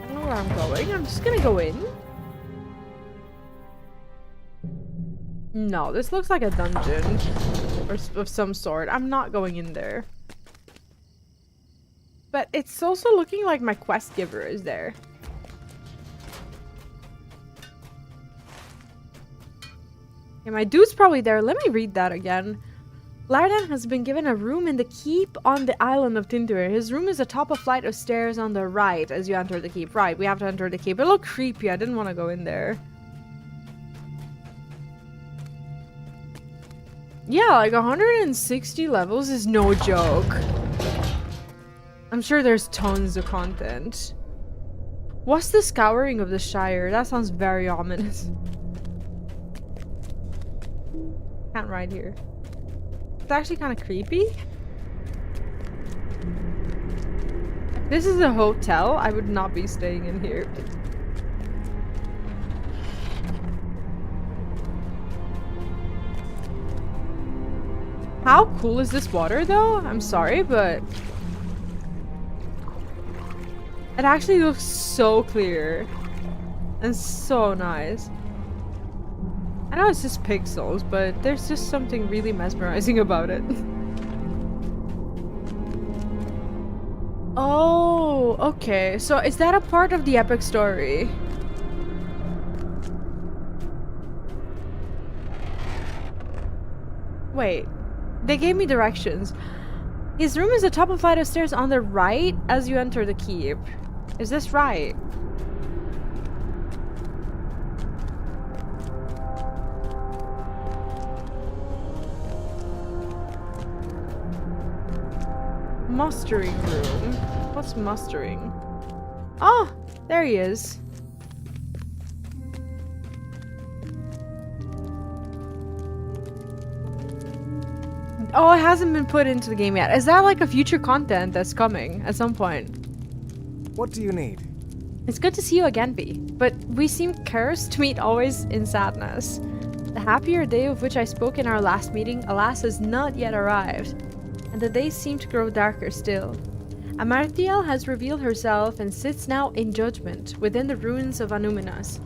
I don't know where I'm going. I'm just gonna go in. No, this looks like a dungeon or of some sort. I'm not going in there. But it's also looking like my quest giver is there. Yeah, my dude's probably there. Let me read that again. Lardan has been given a room in the keep on the island of Tindur. His room is atop a flight of stairs on the right as you enter the keep. Right, we have to enter the keep. It looked creepy. I didn't want to go in there. Yeah, like 160 levels is no joke. I'm sure there's tons of content. What's the scouring of the Shire? That sounds very ominous. Can't ride here. It's actually kind of creepy. If this is a hotel, I would not be staying in here. How cool is this water though? I'm sorry, but It actually looks so clear and so nice. I know it's just pixels, but there's just something really mesmerizing about it. Oh, okay. So is that a part of the epic story? Wait, they gave me directions. His room is the top of a flight of stairs on the right as you enter the keep. Is this right? Mustering room. What's mustering? Oh, there he is. Oh, it hasn't been put into the game yet. Is that like a future content that's coming at some point? What do you need? It's good to see you again, Vee. But we seem cursed to meet always in sadness. The happier day of which I spoke in our last meeting, alas, has not yet arrived. And the days seem to grow darker still. Amariel has revealed herself and sits now in judgment within the ruins of Annúminas.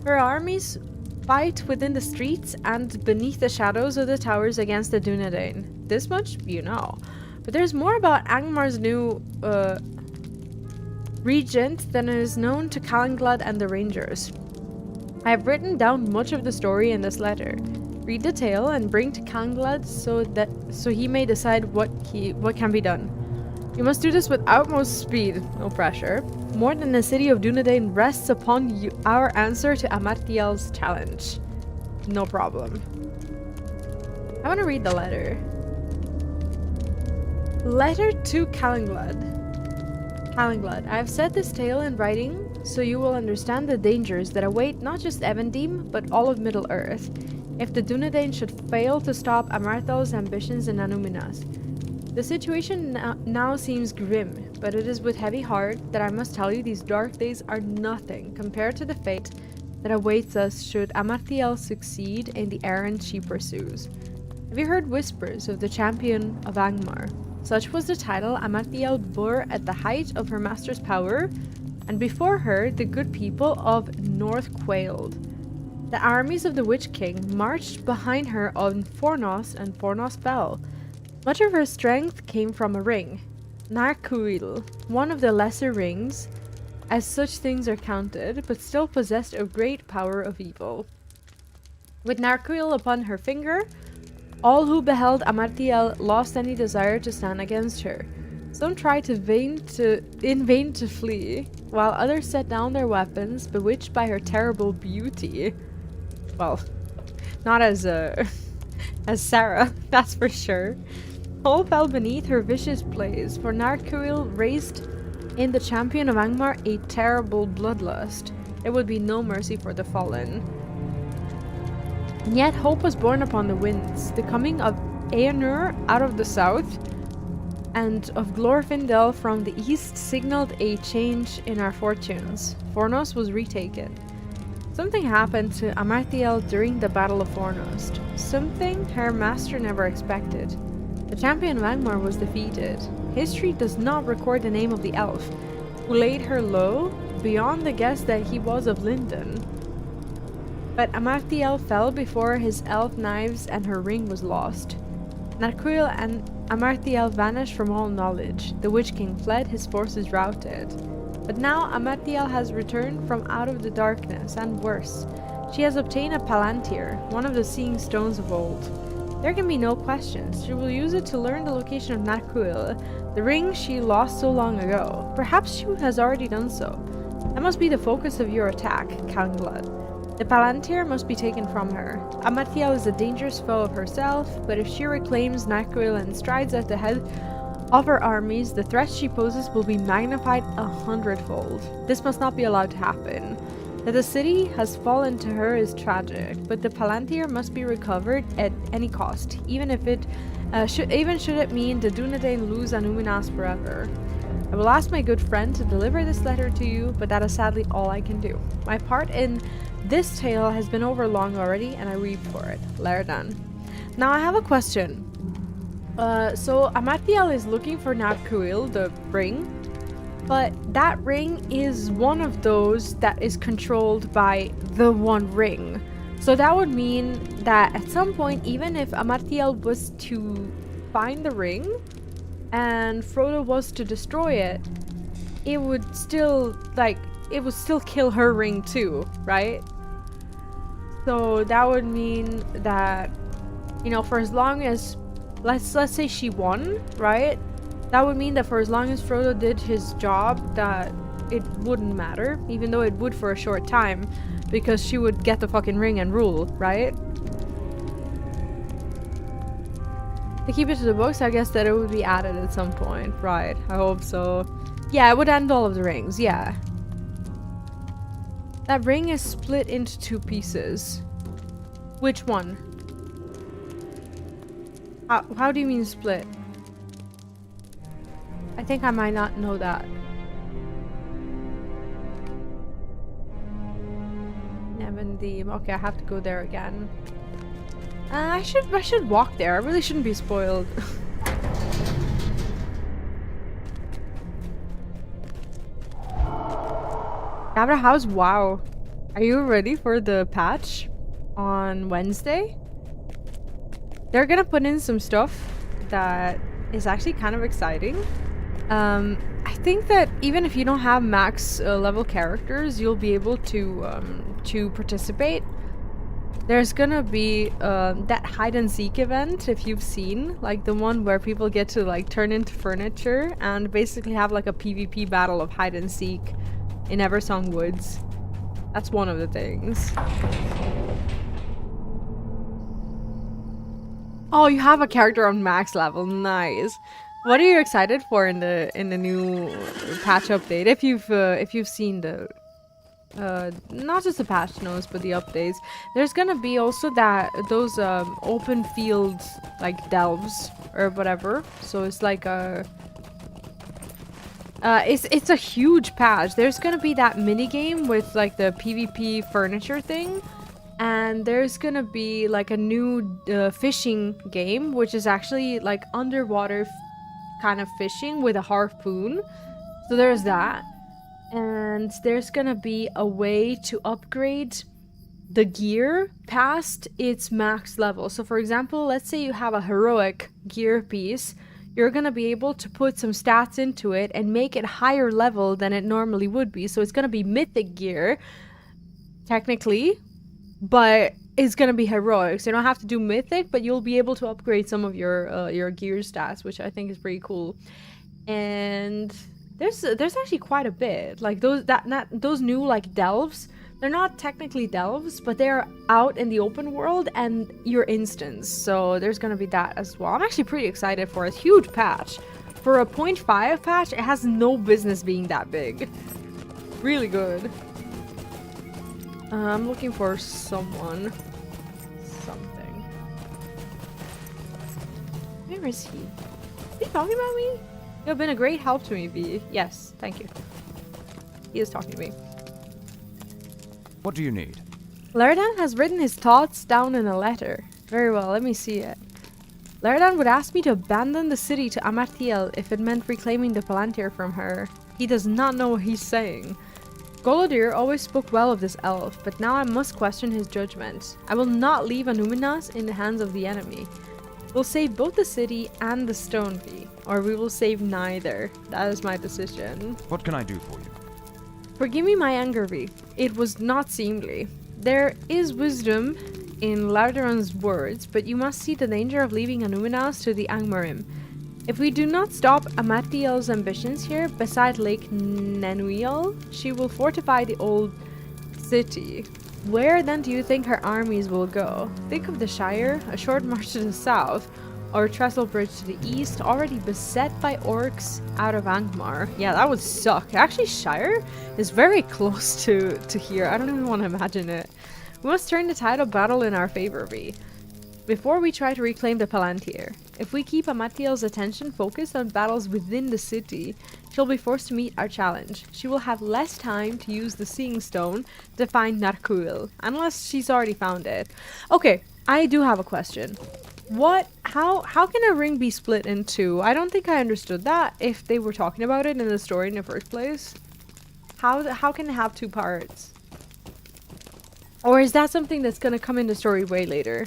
Her armies fight within the streets and beneath the shadows of the towers against the Dunedain. This much you know. But there's more about Angmar's new regent than is known to Calanglad and the Rangers. I have written down much of the story in this letter. Read the tale and bring to Calanglad so he may decide what can be done. You must do this with utmost speed, no pressure. More than the city of Dunedain rests upon you, our answer to Amariel's challenge. No problem. I want to read the letter. Letter to Calanglad. Calanglad, I have set this tale in writing so you will understand the dangers that await not just Evendim, but all of Middle-earth, if the Dunedain should fail to stop Amariel's ambitions in Annúminas. The situation now seems grim, but it is with heavy heart that I must tell you these dark days are nothing compared to the fate that awaits us should Amariel succeed in the errand she pursues. Have you heard whispers of the Champion of Angmar? Such was the title Amariel bore at the height of her master's power, and before her the good people of North quailed. The armies of the Witch King marched behind her on Fornos, and Fornos fell. Much of her strength came from a ring, Narcuil, one of the lesser rings, as such things are counted, but still possessed a great power of evil. With Narcuil upon her finger, all who beheld Amariel lost any desire to stand against her. Some tried in vain to flee, while others set down their weapons, bewitched by her terrible beauty. Well, not as Sara, that's for sure. All fell beneath her vicious blaze, for Narcuil raised in the Champion of Angmar a terrible bloodlust. There would be no mercy for the fallen. And yet hope was born upon the winds. The coming of Earnest out of the south and of Rivendell from the east signaled a change in our fortunes. Fornos was retaken. Something happened to Amariel during the Battle of Fornos. Something her master never expected. The Champion of Angmar was defeated. History does not record the name of the elf who laid her low, beyond the guess that he was of Linden. But Amariel fell before his elf knives and her ring was lost. Narcuil and Amariel vanished from all knowledge. The Witch King fled, his forces routed. But now Amariel has returned from out of the darkness, and worse, she has obtained a Palantír, one of the seeing stones of old. There can be no questions. She will use it to learn the location of Narcuil, the ring she lost so long ago. Perhaps she has already done so. That must be the focus of your attack, Calanglad. The Palantír must be taken from her. Amariel is a dangerous foe of herself, but if she reclaims Narcuil and strides at the head of her armies, the threat she poses will be magnified 100-fold. This must not be allowed to happen. That the city has fallen to her is tragic, but the Palantír must be recovered at any cost, even should it mean the Dunedain lose Annúminas forever. I will ask my good friend to deliver this letter to you, but that is sadly all I can do. My part in this tale has been over long already, and I weep for it. Letter done. Now I have a question. So Amariel is looking for Narcuil, the ring, But that ring is one of those that is controlled by the One Ring. So that would mean that at some point, even if Amariel was to find the ring and Frodo was to destroy it, it would still kill her ring too, right? So that would mean that, you know, for as long as let's say she won, right? That would mean that for as long as Frodo did his job, that it wouldn't matter, even though it would for a short time, because she would get the fucking ring and rule, right? To keep it to the books, I guess that it would be added at some point, right? I hope so. Yeah, it would end all of the rings, yeah. That ring is split into 2 pieces. Which one? How do you mean split? I think I might not know that. Evendim. Okay, I have to go there again. I should walk there. I really shouldn't be spoiled. Cabra House, wow. Are you ready for the patch on Wednesday? They're gonna put in some stuff that is actually kind of exciting. I think that even if you don't have max level characters, you'll be able to participate. There's gonna be that hide and seek event, if you've seen, like the one where people get to like turn into furniture and basically have like a PvP battle of hide and seek in Eversong Woods. That's one of the things. Oh, you have a character on max level. Nice. What are you excited for in the new patch update? If you've seen the not just the patch notes but the updates, there's gonna be also those open field like delves or whatever. So it's like a it's a huge patch. There's gonna be that mini game with like the PvP furniture thing. And there's gonna be like a new fishing game, which is actually like underwater kind of fishing with a harpoon. So there's that. And there's gonna be a way to upgrade the gear past its max level. So for example, let's say you have a heroic gear piece. You're gonna be able to put some stats into it and make it higher level than it normally would be. So it's gonna be mythic gear, technically. But it's gonna be heroic, so you don't have to do mythic, but you'll be able to upgrade some of your gear stats, which I think is pretty cool. And there's actually quite a bit. Like those new like delves, they're not technically delves, but they're out in the open world and your instance. So there's gonna be that as well. I'm actually pretty excited for a huge patch. For a 0.5 patch, it has no business being that big. Really good. I'm looking for something. Where is he? Is he talking about me? You have been a great help to me, Vee. Yes, thank you. He is talking to me. What do you need? Laradan has written his thoughts down in a letter. Very well, let me see it. Laradan would ask me to abandon the city to Amariel if it meant reclaiming the Palantír from her. He does not know what he's saying. Golodir always spoke well of this elf, but now I must question his judgment. I will not leave Annúminas in the hands of the enemy. We'll save both the city and the stone Vee, or we will save neither. That is my decision. What can I do for you? Forgive me my anger, Vee. It was not seemly. There is wisdom in Laradan's words, but you must see the danger of leaving Annúminas to the Angmarim. If we do not stop Amariel's ambitions here, beside Lake Nenuiel, she will fortify the old city. Where then do you think her armies will go? Think of the Shire, a short march to the south, or Trestle Bridge to the east, already beset by orcs out of Angmar. Yeah, that would suck. Actually, Shire is very close to here. I don't even want to imagine it. We must turn the tide of battle in our favor, Vee, before we try to reclaim the Palantír. If we keep Amariel's attention focused on battles within the city, she'll be forced to meet our challenge. She will have less time to use the Seeing Stone to find Narkuil, unless she's already found it. Okay, I do have a question. What? How can a ring be split in two? I don't think I understood that if they were talking about it in the story in the first place. How can it have two parts? Or is that something that's gonna come in the story way later?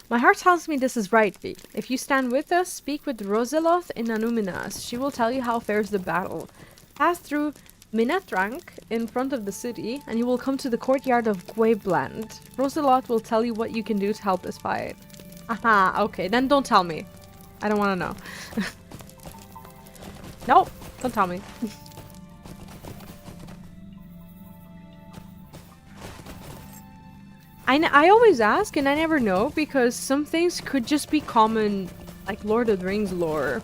My heart tells me this is right, Vee. If you stand with us, speak with Roseloth in Annúminas. She will tell you how fares the battle. Pass through Minethrank in front of the city, and you will come to the courtyard of Gwaebland. Roseloth will tell you what you can do to help us fight. Aha, okay, then don't tell me. I don't want to know. Nope, don't tell me. I always ask and I never know because some things could just be common, like Lord of the Rings lore.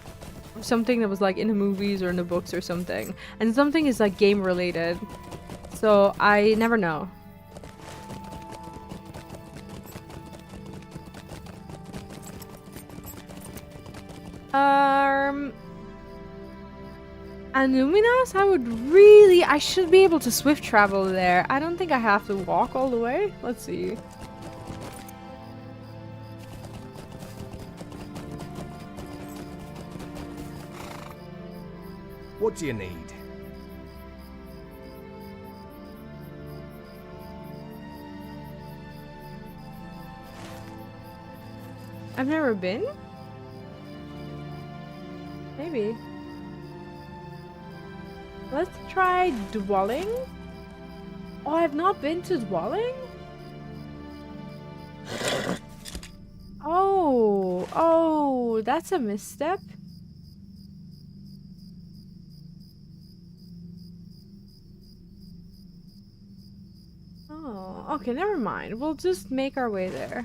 Or something that was like in the movies or in the books or something. And something is like game related. So I never know. Annúminas? I should be able to swift travel there. I don't think I have to walk all the way. Let's see. What do you need? I've never been? Maybe. Let's try dwelling. Oh, I've not been to dwelling? Oh, that's a misstep. Oh, okay, never mind. We'll just make our way there.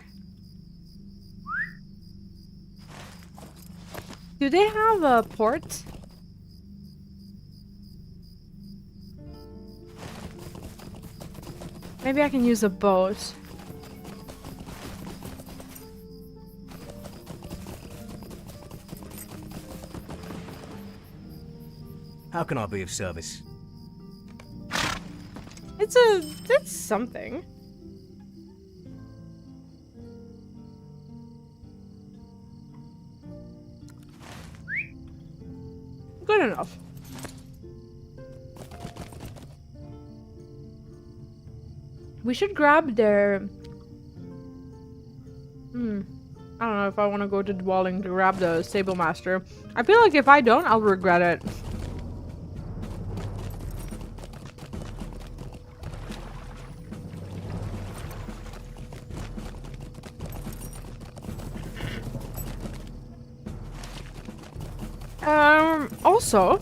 Do they have a port? Maybe I can use a boat. How can I be of service? It's something. Good enough. We should grab their... I don't know if I want to go to dwelling to grab the stable master. I feel like if I don't, I'll regret it. Also,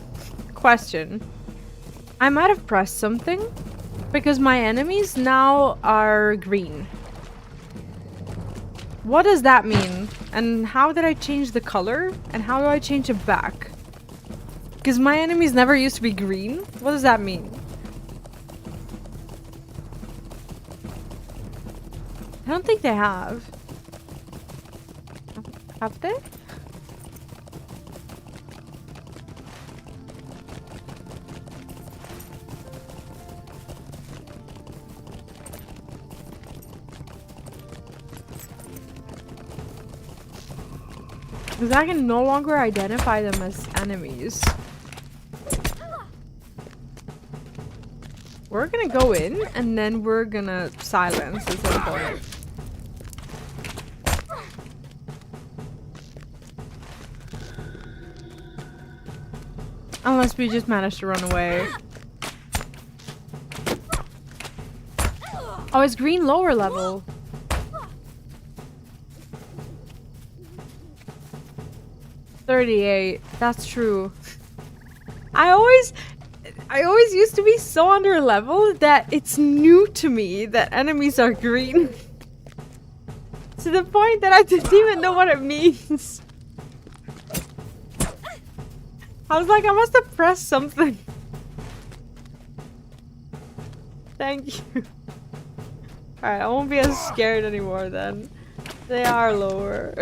question. I might have pressed something because my enemies now are green. What does that mean? And how did I change the color? And how do I change it back? Because my enemies never used to be green. What does that mean? I don't think they have. Have they? Because I can no longer identify them as enemies. We're gonna go in and then we're gonna silence at some point. Unless we just manage to run away. Oh, it's green lower level. $38. That's true. I always used to be so under level that it's new to me that enemies are green. To the point that I didn't even know what it means. I was like, I must have pressed something. Thank you. Alright, I won't be as scared anymore then. They are lower.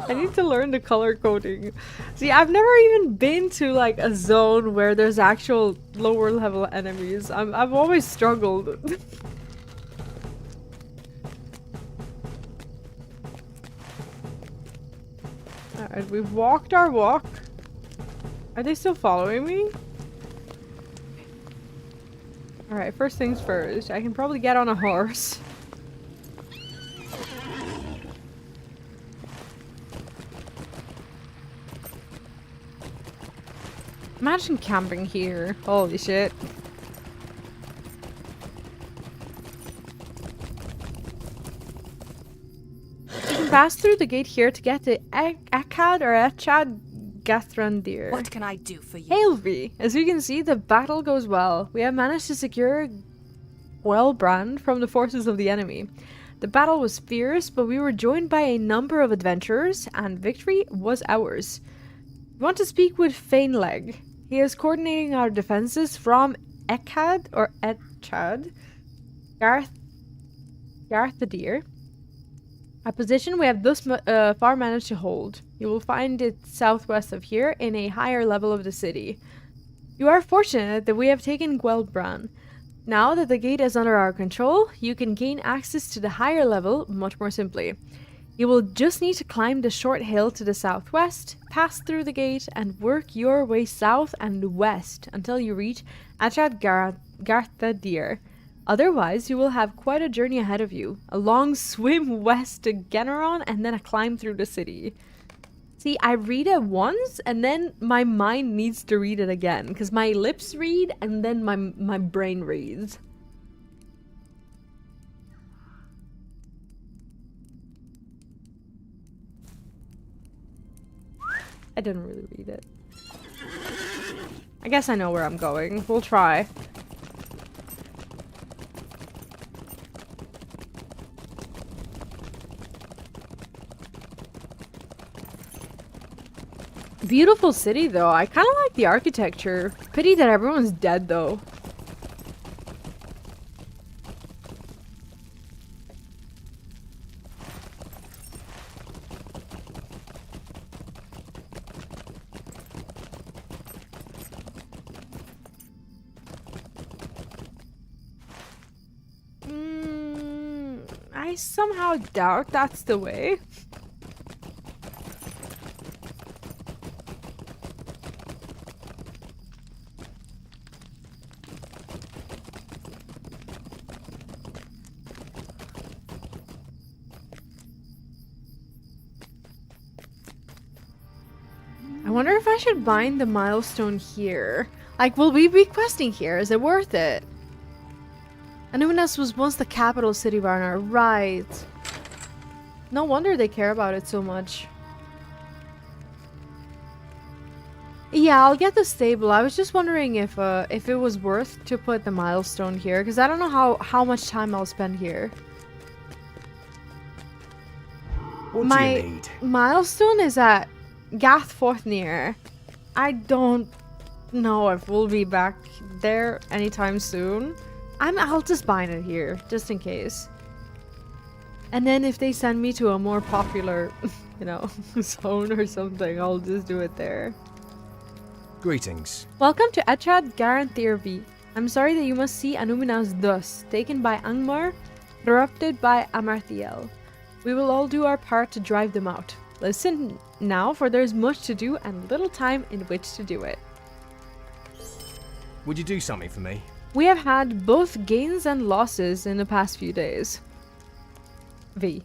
I need to learn the color coding. See, I've never even been to like a zone where there's actual lower level enemies. I've always struggled. Alright, we've walked our walk. Are they still following me? Alright, first things first. I can probably get on a horse. Imagine camping here. Holy shit. You can pass through the gate here to get to Akkad or Echad Gathrandir. What can I do for you? Hail Vee! As you can see, the battle goes well. We have managed to secure Gwelbrand from the forces of the enemy. The battle was fierce, but we were joined by a number of adventurers, and victory was ours. We want to speak with Fainleg. He is coordinating our defenses from Echad or Echad Garthadir, a position we have thus far managed to hold. You will find it southwest of here in a higher level of the city. You are fortunate that we have taken Gwelbrand. Now that the gate is under our control, you can gain access to the higher level much more simply. You will just need to climb the short hill to the southwest, pass through the gate, and work your way south and west until you reach Echad Garthadir. Otherwise, you will have quite a journey ahead of you. A long swim west to Generon and then a climb through the city. See, I read it once and then my mind needs to read it again because my lips read and then my brain reads. I didn't really read it. I guess I know where I'm going. We'll try. Beautiful city though. I kind of like the architecture. Pity that everyone's dead though. I somehow doubt that's the way. I wonder if I should bind the milestone here. Like, will we be questing here? Is it worth it? Annúminas was once the capital city of Arnar, right? No wonder they care about it so much. Yeah, I'll get the stable. I was just wondering if it was worth to put the milestone here, because I don't know how much time I'll spend here. What do you need? Milestone is at Gathforthnir. I don't know if we'll be back there anytime soon. I'll just bind it here, just in case. And then if they send me to a more popular, you know, zone or something, I'll just do it there. Greetings. Welcome to Echad Garthadir. I'm sorry that you must see Annúminas thus, taken by Angmar, corrupted by Amariel. We will all do our part to drive them out. Listen now, for there's much to do and little time in which to do it. Would you do something for me? We have had both gains and losses in the past few days. V.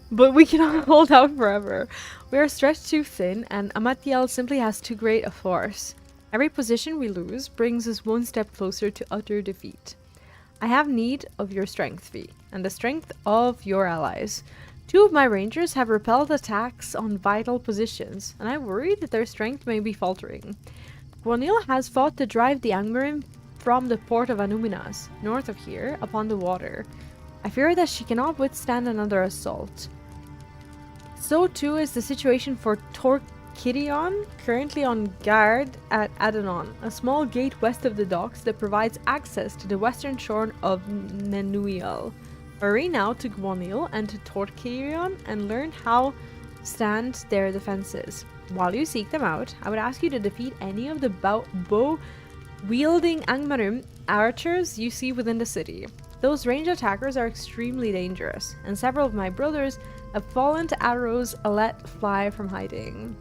But we cannot hold out forever. We are stretched too thin, and Amariel simply has too great a force. Every position we lose brings us one step closer to utter defeat. I have need of your strength, V, and the strength of your allies. 2 of my rangers have repelled attacks on vital positions, and I worry that their strength may be faltering. Gwonil has fought to drive the Angmarim from the port of Annúminas, north of here, upon the water. I fear that she cannot withstand another assault. So too is the situation for Torkidion, currently on guard at Adanon, a small gate west of the docks that provides access to the western shore of Nenuiel. Hurry now to Gwonil and to Torkidion and learn how to stand their defenses. While you seek them out, I would ask you to defeat any of the bow-wielding Angmarim archers you see within the city. Those range attackers are extremely dangerous, and several of my brothers have fallen to arrows let fly from hiding.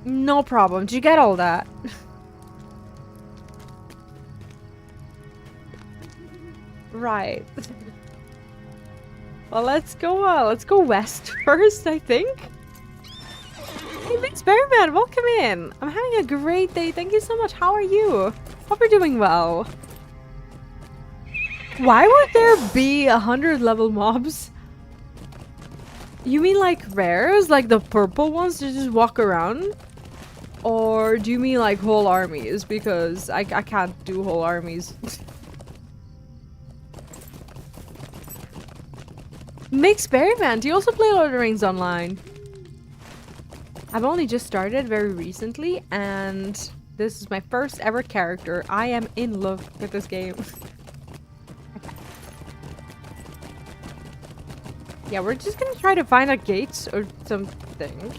No problem. Did you get all that? Right. Well, let's go west first, I think. Hey, Mix Bearman, welcome in. I'm having a great day. Thank you so much. How are you? Hope you're doing well. Why would there be 100 level mobs? You mean like rares? Like the purple ones to just walk around? Or do you mean like whole armies? Because I can't do whole armies. Mixed Berryman, do you also play Lord of the Rings online? I've only just started very recently, and this is my first ever character. I am in love with this game. Yeah, we're just gonna try to find a gate or something.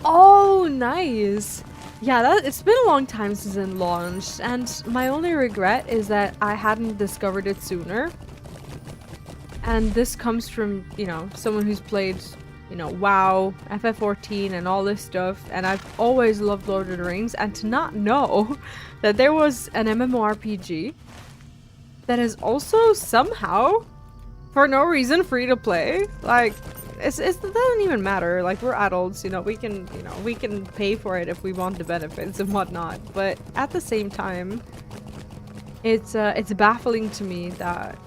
Oh, nice. Yeah, it's been a long time since it launched, and my only regret is that I hadn't discovered it sooner. And this comes from, you know, someone who's played, you know, WoW, FF14 and all this stuff, and I've always loved Lord of the Rings, and to not know that there was an MMORPG that is also somehow, for no reason, free to play. Like, it doesn't even matter. Like, we're adults, you know, we can pay for it if we want the benefits and whatnot. But at the same time, it's baffling to me that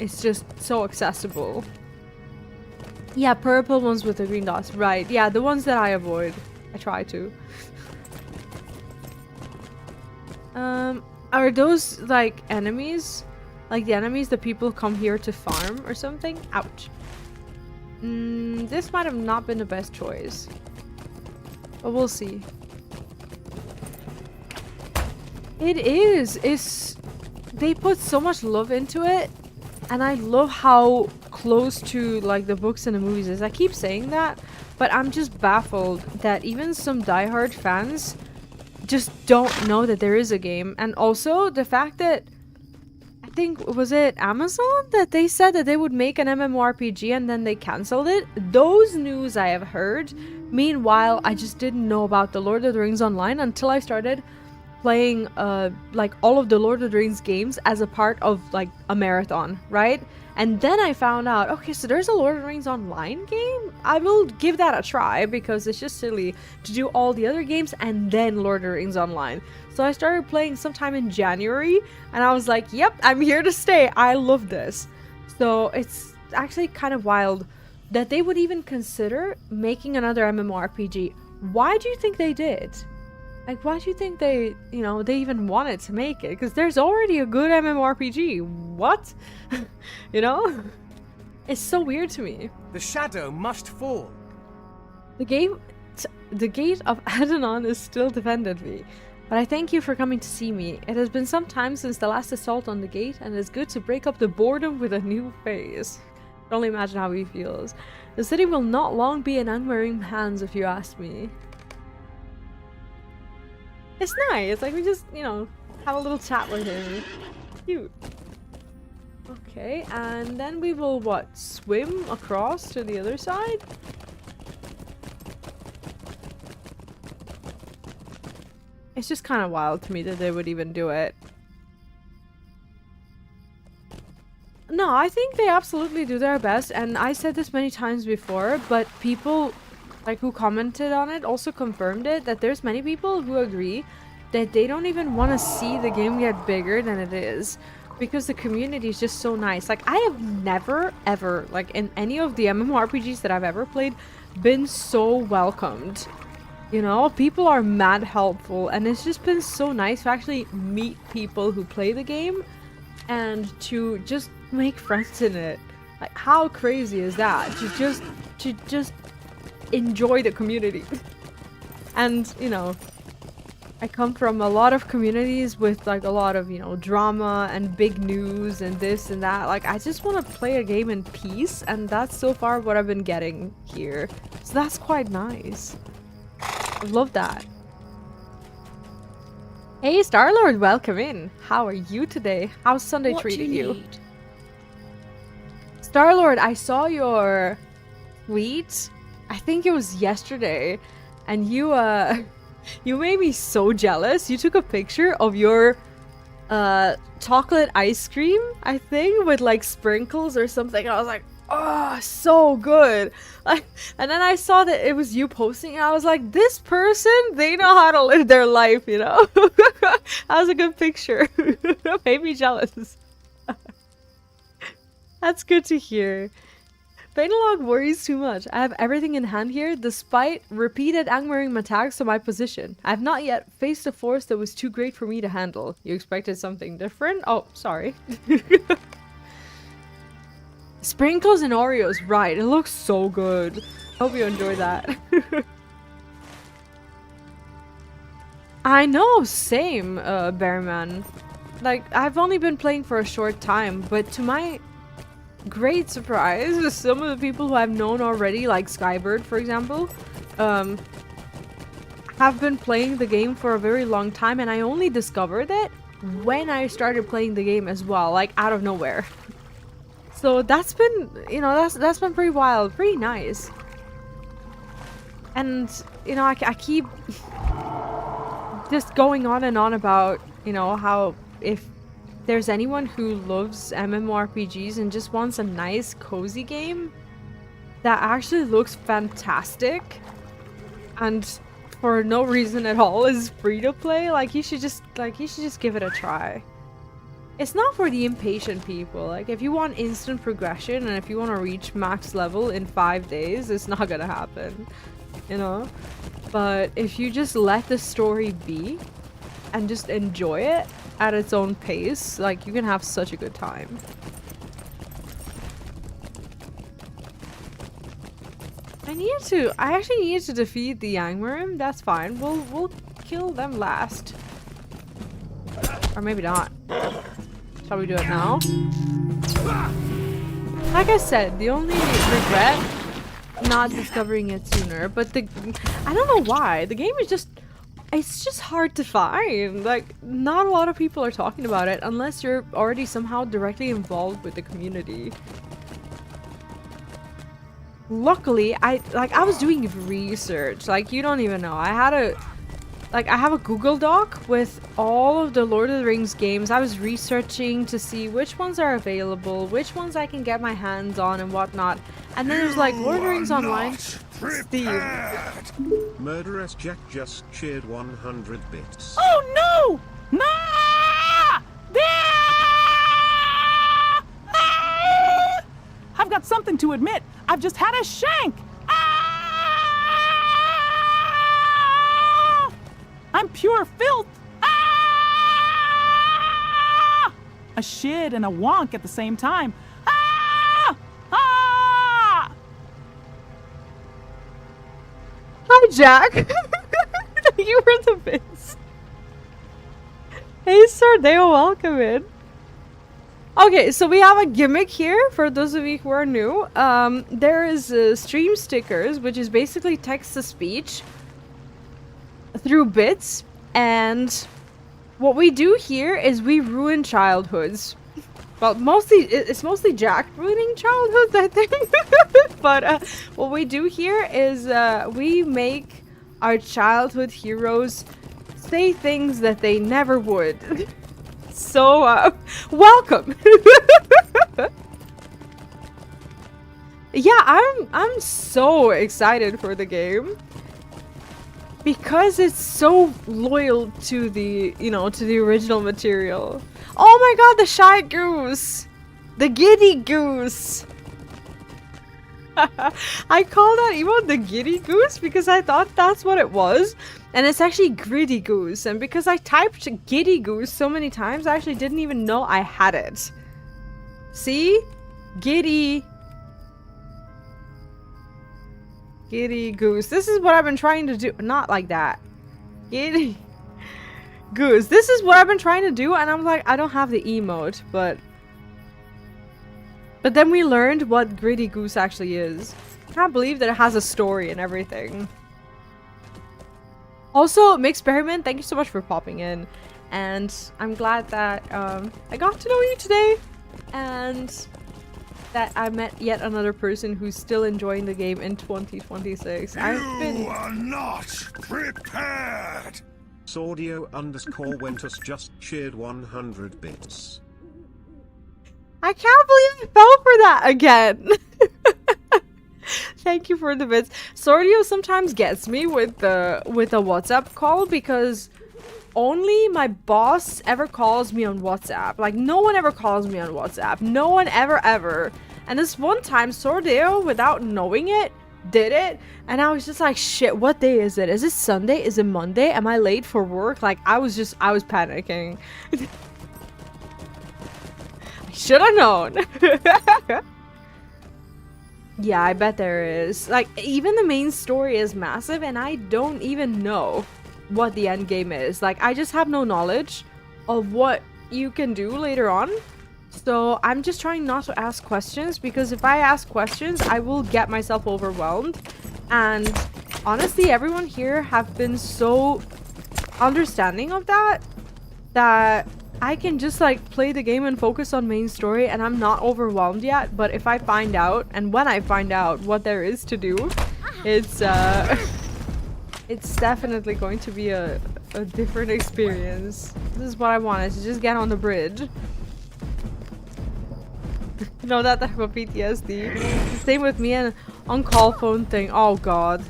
it's just so accessible. Yeah, purple ones with the green dots. Right. Yeah, the ones that I avoid. I try to. Are those like enemies? Like the enemies that people come here to farm or something? Ouch. This might have not been the best choice. But we'll see. It is. They put so much love into it. And I love how close to like the books and the movies is. I keep saying that, but I'm just baffled that even some diehard fans just don't know that there is a game. And also the fact that I think, was it Amazon that they said that they would make an MMORPG and then they canceled it? Those news I have heard. Meanwhile, I just didn't know about the Lord of the Rings Online until I started playing like all of the Lord of the Rings games as a part of like a marathon, right? And then I found out, okay, so there's a Lord of the Rings Online game? I will give that a try because it's just silly to do all the other games and then Lord of the Rings Online. So I started playing sometime in January and I was like, yep, I'm here to stay. I love this. So it's actually kind of wild that they would even consider making another MMORPG. Why do you think they did? Like, why do you think they, you know, they even wanted to make it? Because there's already a good MMORPG. What? You know? It's so weird to me. The shadow must fall. The gate of Adonon is still defended me. But I thank you for coming to see me. It has been some time since the last assault on the gate, and it's good to break up the boredom with a new phase. I can only imagine how he feels. The city will not long be in Angmarim hands, if you ask me. It's nice, like we just, you know, have a little chat with him. Cute. Okay, and then we will, what, swim across to the other side? It's just kind of wild to me that they would even do it. No, I think they absolutely do their best, and I said this many times before, but people like who commented on it also confirmed it, that there's many people who agree that they don't even want to see the game get bigger than it is because the community is just so nice. Like, I have never ever, like in any of the MMORPGs that I've ever played, been so welcomed. You know, people are mad helpful, and it's just been so nice to actually meet people who play the game and to just make friends in it. Like, how crazy is that? To just enjoy the community. And, you know, I come from a lot of communities with like a lot of, you know, drama and big news and this and that. Like, I just want to play a game in peace, and that's so far what I've been getting here. So that's quite nice. I love that. Hey, Star-Lord, welcome in. How are you today? How's Sunday treating you? Star-Lord, I saw your tweet. I think it was yesterday, and you you made me so jealous. You took a picture of your chocolate ice cream, I think, with like sprinkles or something. And I was like, oh, so good. Like, and then I saw that it was you posting, and I was like, this person, they know how to live their life, you know? That was a good picture. Made me jealous. That's good to hear. Bainalog worries too much. I have everything in hand here, despite repeated Angmarim attacks on my position. I have not yet faced a force that was too great for me to handle. You expected something different? Oh, sorry. Sprinkles and Oreos, right. It looks so good. Hope you enjoy that. I know, same, Bearman. Like, I've only been playing for a short time, but to my great surprise, some of the people who I've known already, like Skybird, for example, have been playing the game for a very long time, and I only discovered it when I started playing the game as well, like out of nowhere. So that's been, you know, that's been pretty wild, pretty nice. And, you know, I keep just going on and on about, you know, how if there's anyone who loves MMORPGs and just wants a nice, cozy game that actually looks fantastic and for no reason at all is free to play, like you should just give it a try. It's not for the impatient people. Like, if you want instant progression and if you want to reach max level in 5 days, it's not gonna happen, you know? But if you just let the story be and just enjoy it at its own pace, like, you can have such a good time. I actually needed to defeat the Angmarim. That's fine. We'll kill them last. Or maybe not. Shall we do it now? Like I said, the only regret, not discovering it sooner, but I don't know why. The game is just, it's just hard to find. Like, not a lot of people are talking about it unless you're already somehow directly involved with the community. Luckily, I was doing research. Like, you don't even know. I have a Google Doc with all of the Lord of the Rings games. I was researching to see which ones are available, which ones I can get my hands on and whatnot. And then there's like Lord of the Rings Online, Steam. Murderous Jack just cheered 100 bits. Oh no! Nah! Ah! I've got something to admit. I've just had a shank. Ah! I'm pure filth. Ah! A shit and a wonk at the same time. Ah! Ah! Hi, Jack. You were the best. Hey, Sordeo, welcome in. Okay, so we have a gimmick here for those of you who are new. There is stream stickers, which is basically text-to-speech through bits, and what we do here is we ruin childhoods. Well, it's mostly Jack ruining childhoods, I think. But what we do here is we make our childhood heroes say things that they never would. So, welcome! Yeah, I'm so excited for the game. Because it's so loyal to the, you know, to the original material. Oh my god, the shy goose! The giddy goose! I call that emote the giddy goose because I thought that's what it was. And it's actually gritty goose. And because I typed giddy goose so many times, I actually didn't even know I had it. See? Giddy. Giddy goose. This is what I've been trying to do. Not like that. Giddy goose. This is what I've been trying to do. And I'm like, I don't have the emote, but then we learned what gritty goose actually is. I can't believe that it has a story and everything. Also, Mixperiment, thank you so much for popping in. And I'm glad that I got to know you today. And that I met yet another person who's still enjoying the game in 2026. You are not prepared! Sordio_Wentus just cheered 100 bits. I can't believe I fell for that again. Thank you for the bits. Sordio sometimes gets me with a WhatsApp call because only my boss ever calls me on WhatsApp. Like, no one ever calls me on WhatsApp. No one ever. And this one time, Sordio, without knowing it, did it. And I was just like, shit, what day is it? Is it Sunday? Is it Monday? Am I late for work? Like, I was panicking. I should have known. Yeah, I bet there is. Like, even the main story is massive, and I don't even know what the end game is. Like, I just have no knowledge of what you can do later on. So I'm just trying not to ask questions, because if I ask questions, I will get myself overwhelmed. And honestly, everyone here have been so understanding of that I can just like play the game and focus on main story, and I'm not overwhelmed yet. But if I find out, and when I find out what there is to do, it's it's definitely going to be a different experience. This is what I wanted, to just get on the bridge. No, that type of PTSD. Same with me and on-call phone thing. Oh god.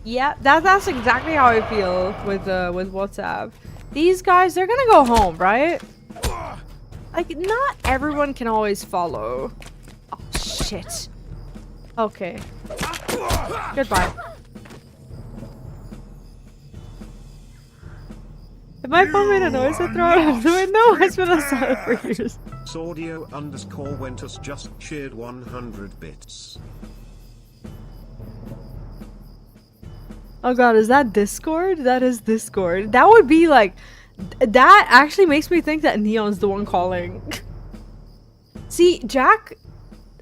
Yeah, that's exactly how I feel with WhatsApp. These guys, they're gonna go home, right? Like, not everyone can always follow. Oh, shit. Okay. Goodbye. If my phone made a noise, I throw it out the window. It's been on silent for years. Sordio_Wentus just cheered 100 bits. Oh god, is that Discord? That is Discord. That would be like... That actually makes me think that Neon's the one calling. See, Jack,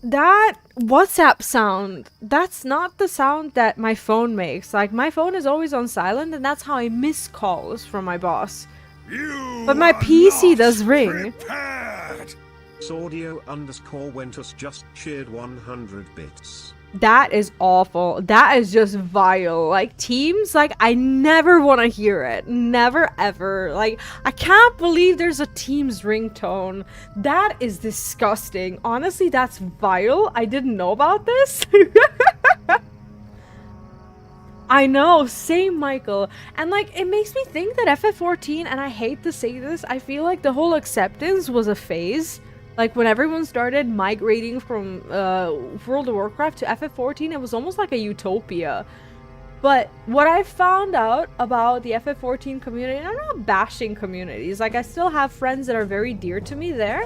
that WhatsApp sound, that's not the sound that my phone makes. Like, my phone is always on silent, and that's how I miss calls from my boss. But my PC does ring. Sordio_Wentus just cheered 100 bits. That is awful. That is just vile. Like, Teams, like, I never want to hear it. Never, ever. Like, I can't believe there's a Teams ringtone. That is disgusting. Honestly, that's vile. I didn't know about this. I know, same Michael. And like, it makes me think that FF14, and I hate to say this, I feel like the whole acceptance was a phase. Like, when everyone started migrating from World of Warcraft to FF14, it was almost like a utopia. But what I found out about the FF14 community, and I'm not bashing communities, like, I still have friends that are very dear to me there,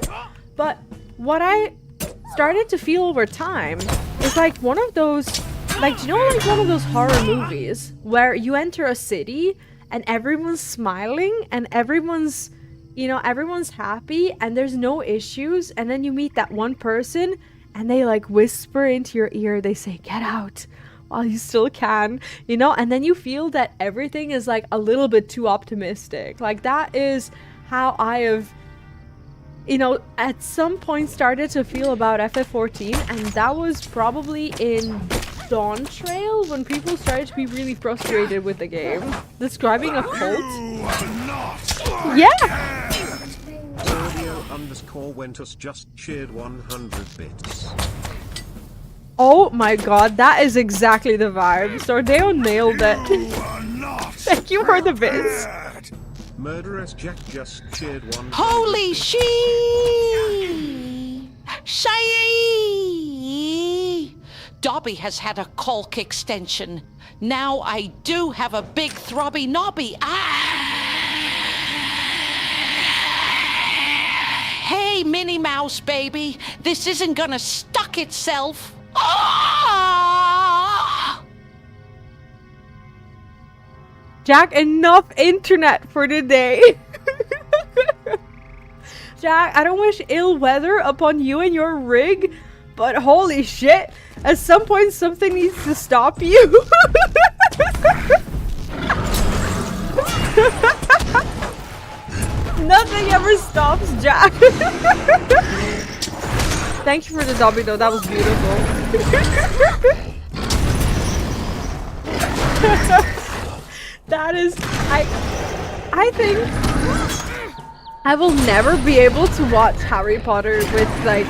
but what I started to feel over time is like one of those, like, do you know, like one of those horror movies where you enter a city and everyone's smiling and everyone's, you know, everyone's happy and there's no issues, and then you meet that one person and they like whisper into your ear, they say, get out while you still can, you know, and then you feel that everything is like a little bit too optimistic. Like, that is how I have, you know, at some point started to feel about FF14, and that was probably in Dawn Trail when people started to be really frustrated with the game. Describing a cult? Yeah! Sordio_Wentus just cheered 100 bits. Oh my god, that is exactly the vibe. Sordeo nailed it. Thank you for the bits. Murderous Jack just cheered 100 Holy bits. Shay! Dobby has had a caulk extension. Now I do have a big throbby knobby. Hey, Minnie Mouse baby, this isn't gonna stuck itself. Jack, enough internet for today. Jack, I don't wish ill weather upon you and your rig, but holy shit, at some point something needs to stop you. Nothing ever stops Jack. Thank you for the dobby though, that was beautiful. That is, I think I will never be able to watch Harry Potter with like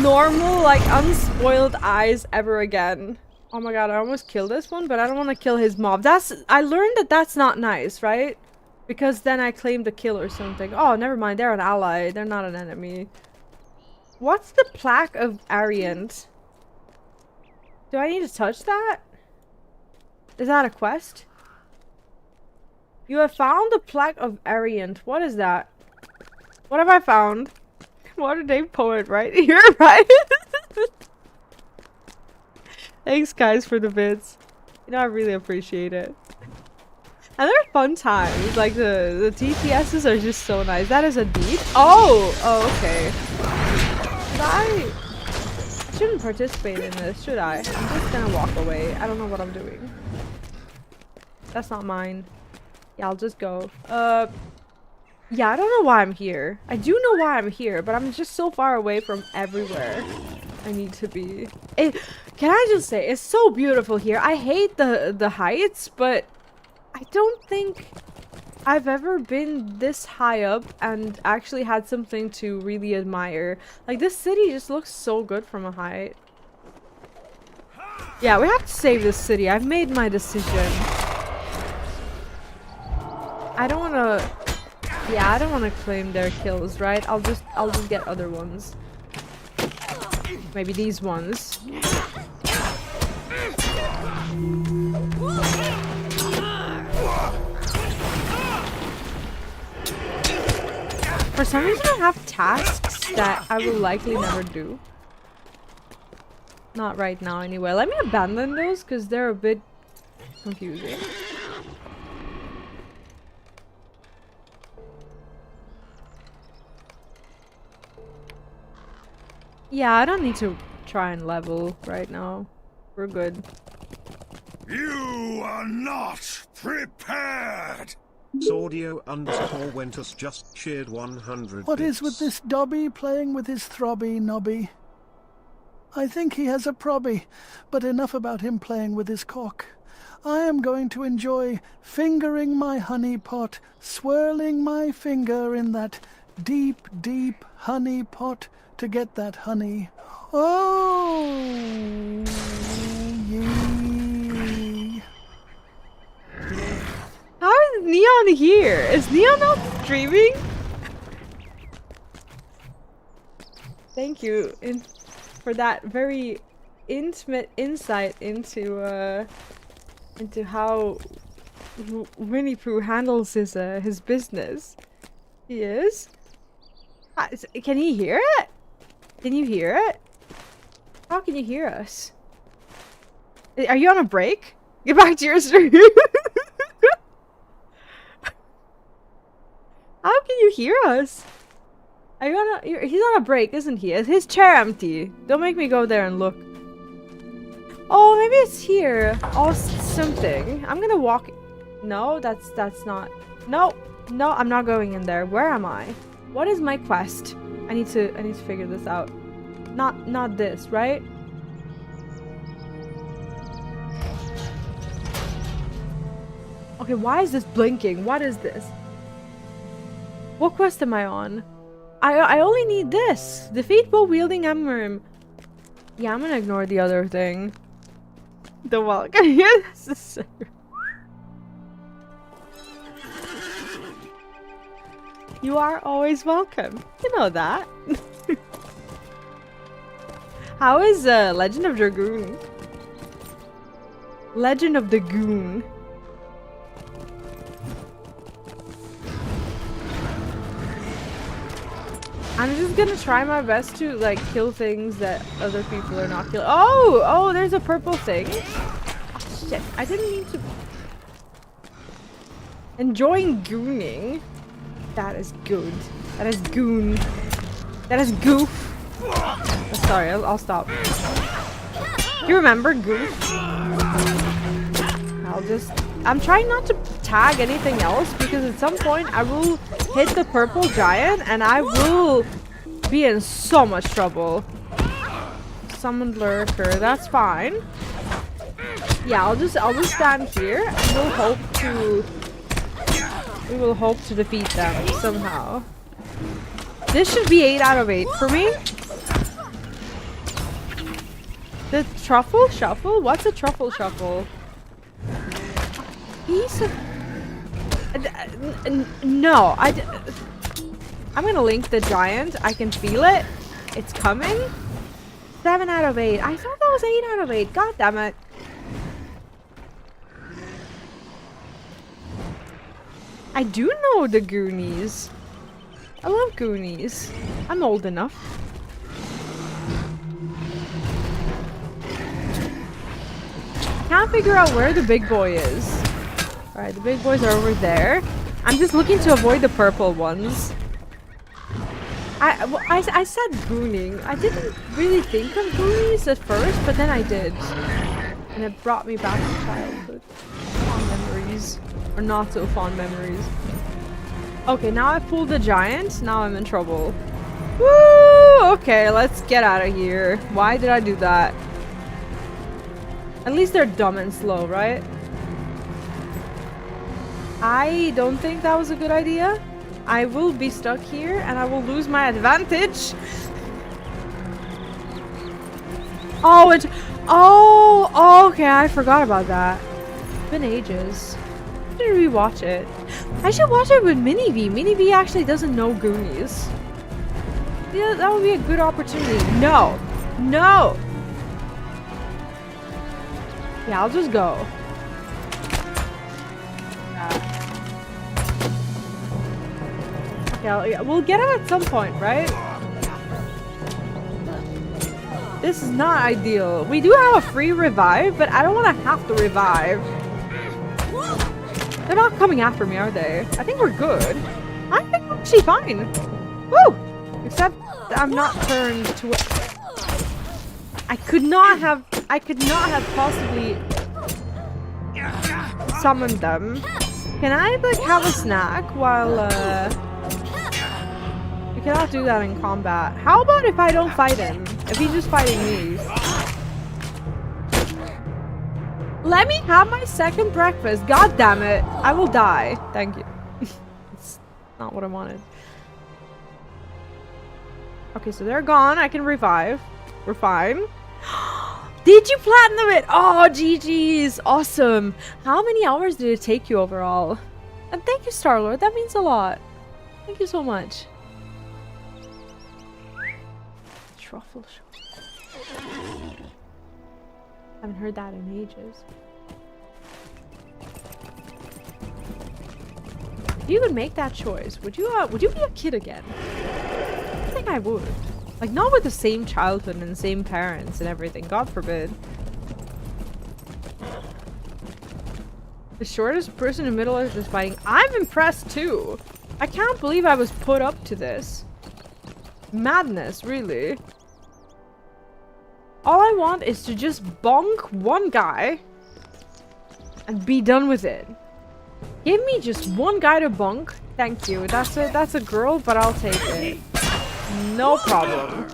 normal, like unspoiled eyes ever again. Oh my god, I almost killed this one, but I don't want to kill his mob. I learned that that's not nice, right? Because then I claimed the kill or something. Oh, never mind, they're an ally, they're not an enemy. What's the plaque of Ariant? Do I need to touch that? Is that a quest? You have found the plaque of Ariant. What is that? What have I found? Modern day poet right here, right? Thanks guys for the bits. You know, I really appreciate it. And they're fun times. Like the TPSs are just so nice. That is a deed? Oh! Oh, okay. I shouldn't participate in this, should I? I'm just gonna walk away. I don't know what I'm doing. That's not mine. Yeah, I'll just go. Yeah, I don't know why I'm here. I do know why I'm here, but I'm just so far away from everywhere I need to be. Can I just say, it's so beautiful here. I hate the heights, but I don't think I've ever been this high up and actually had something to really admire. Like, this city just looks so good from a height. Yeah, we have to save this city. I've made my decision. I don't want to... Yeah, I don't want to claim their kills, right? I'll just get other ones. Maybe these ones. For some reason I have tasks that I will likely never do. Not right now anyway. Let me abandon those because they're a bit confusing. Yeah, I don't need to try and level right now. We're good. You are not prepared! Sordio_Wentus just cheered 100 What bits. is with this Dobby playing with his throbby nobby? I think he has a probby, but enough about him playing with his cock. I am going to enjoy fingering my honey pot, swirling my finger in that deep, deep honey pot to get that honey. Oh, yee. How is Neon here? Is Neon not streaming? Thank you for that very intimate insight into how Winnie Pooh handles his business. He is. Can he hear it? Can you hear it? How can you hear us? Are you on a break? Get back to your stream. How can you hear us? Are you on a? He's on a break, isn't he? Is his chair empty? Don't make me go there and look. Oh, maybe it's here. Oh, something. I'm gonna walk. No, that's not. No, I'm not going in there. Where am I? What is my quest? I need to figure this out. Not this, right? Okay, why is this blinking? What is this? What quest am I on? I only need this. Defeat bow-wielding Angmarim. Yeah, I'm gonna ignore the other thing. The welcome here. You are always welcome. You know that. How is Legend of Dragoon? Legend of the Goon. I'm just gonna try my best to like kill things that other people are not killing. Oh, there's a purple thing. Oh, shit, I didn't mean to. Enjoying gooning. That is good. That is goon. That is goof. Oh, sorry, I'll stop. You remember goof? I'm trying not to tag anything else because at some point I will hit the purple giant and I will be in so much trouble. Summoned lurker, that's fine. Yeah, I'll just stand here and we will hope to defeat them somehow. This should be 8 out of 8 for me. The truffle shuffle? What's a truffle shuffle? Piece of... No, I'm gonna link the giant. I can feel it. It's coming. 7 out of 8. I thought that was 8 out of 8. God damn it. I do know the Goonies. I love Goonies. I'm old enough. Can't figure out where the big boy is. Alright, the big boys are over there. I'm just looking to avoid the purple ones. I said gooning. I didn't really think of Goonies at first, but then I did. And it brought me back to childhood. Fond memories. Or not so fond memories. Okay, now I've pulled the giant. Now I'm in trouble. Woo! Okay, let's get out of here. Why did I do that? At least they're dumb and slow, right? I don't think that was a good idea. I will be stuck here and I will lose my advantage. Oh, okay, I forgot about that. It's been ages. I should rewatch it. I should watch it with Mini V. Mini V actually doesn't know Goonies. Yeah, that would be a good opportunity. No. No! Yeah, I'll just go. Okay, we'll get him at some point, right? This is not ideal. We do have a free revive, but I don't want to have to revive. They're not coming after me, are they? I think we're good. I think we're actually fine. Woo! Except I'm not turned to it. I could not have possibly summoned them. Can I like have a snack while we cannot do that in combat. How about if I don't fight him? If he's just fighting me? Let me have my second breakfast. God damn it. I will die. Thank you. It's not what I wanted. Okay, so they're gone. I can revive. We're fine. Did you platinum it? Oh, GG's. Awesome. How many hours did it take you overall? And thank you, Star-Lord. That means a lot. Thank you so much. Truffle shop. Haven't heard that in ages. If you could make that choice, would you be a kid again? I think I would. Like, not with the same childhood and the same parents and everything. God forbid. The shortest person in Middle-earth is fighting. I'm impressed too. I can't believe I was put up to this. Madness, really. All I want is to just bonk one guy and be done with it. Give me just one guy to bonk. Thank you. That's a girl, but I'll take it. No problem.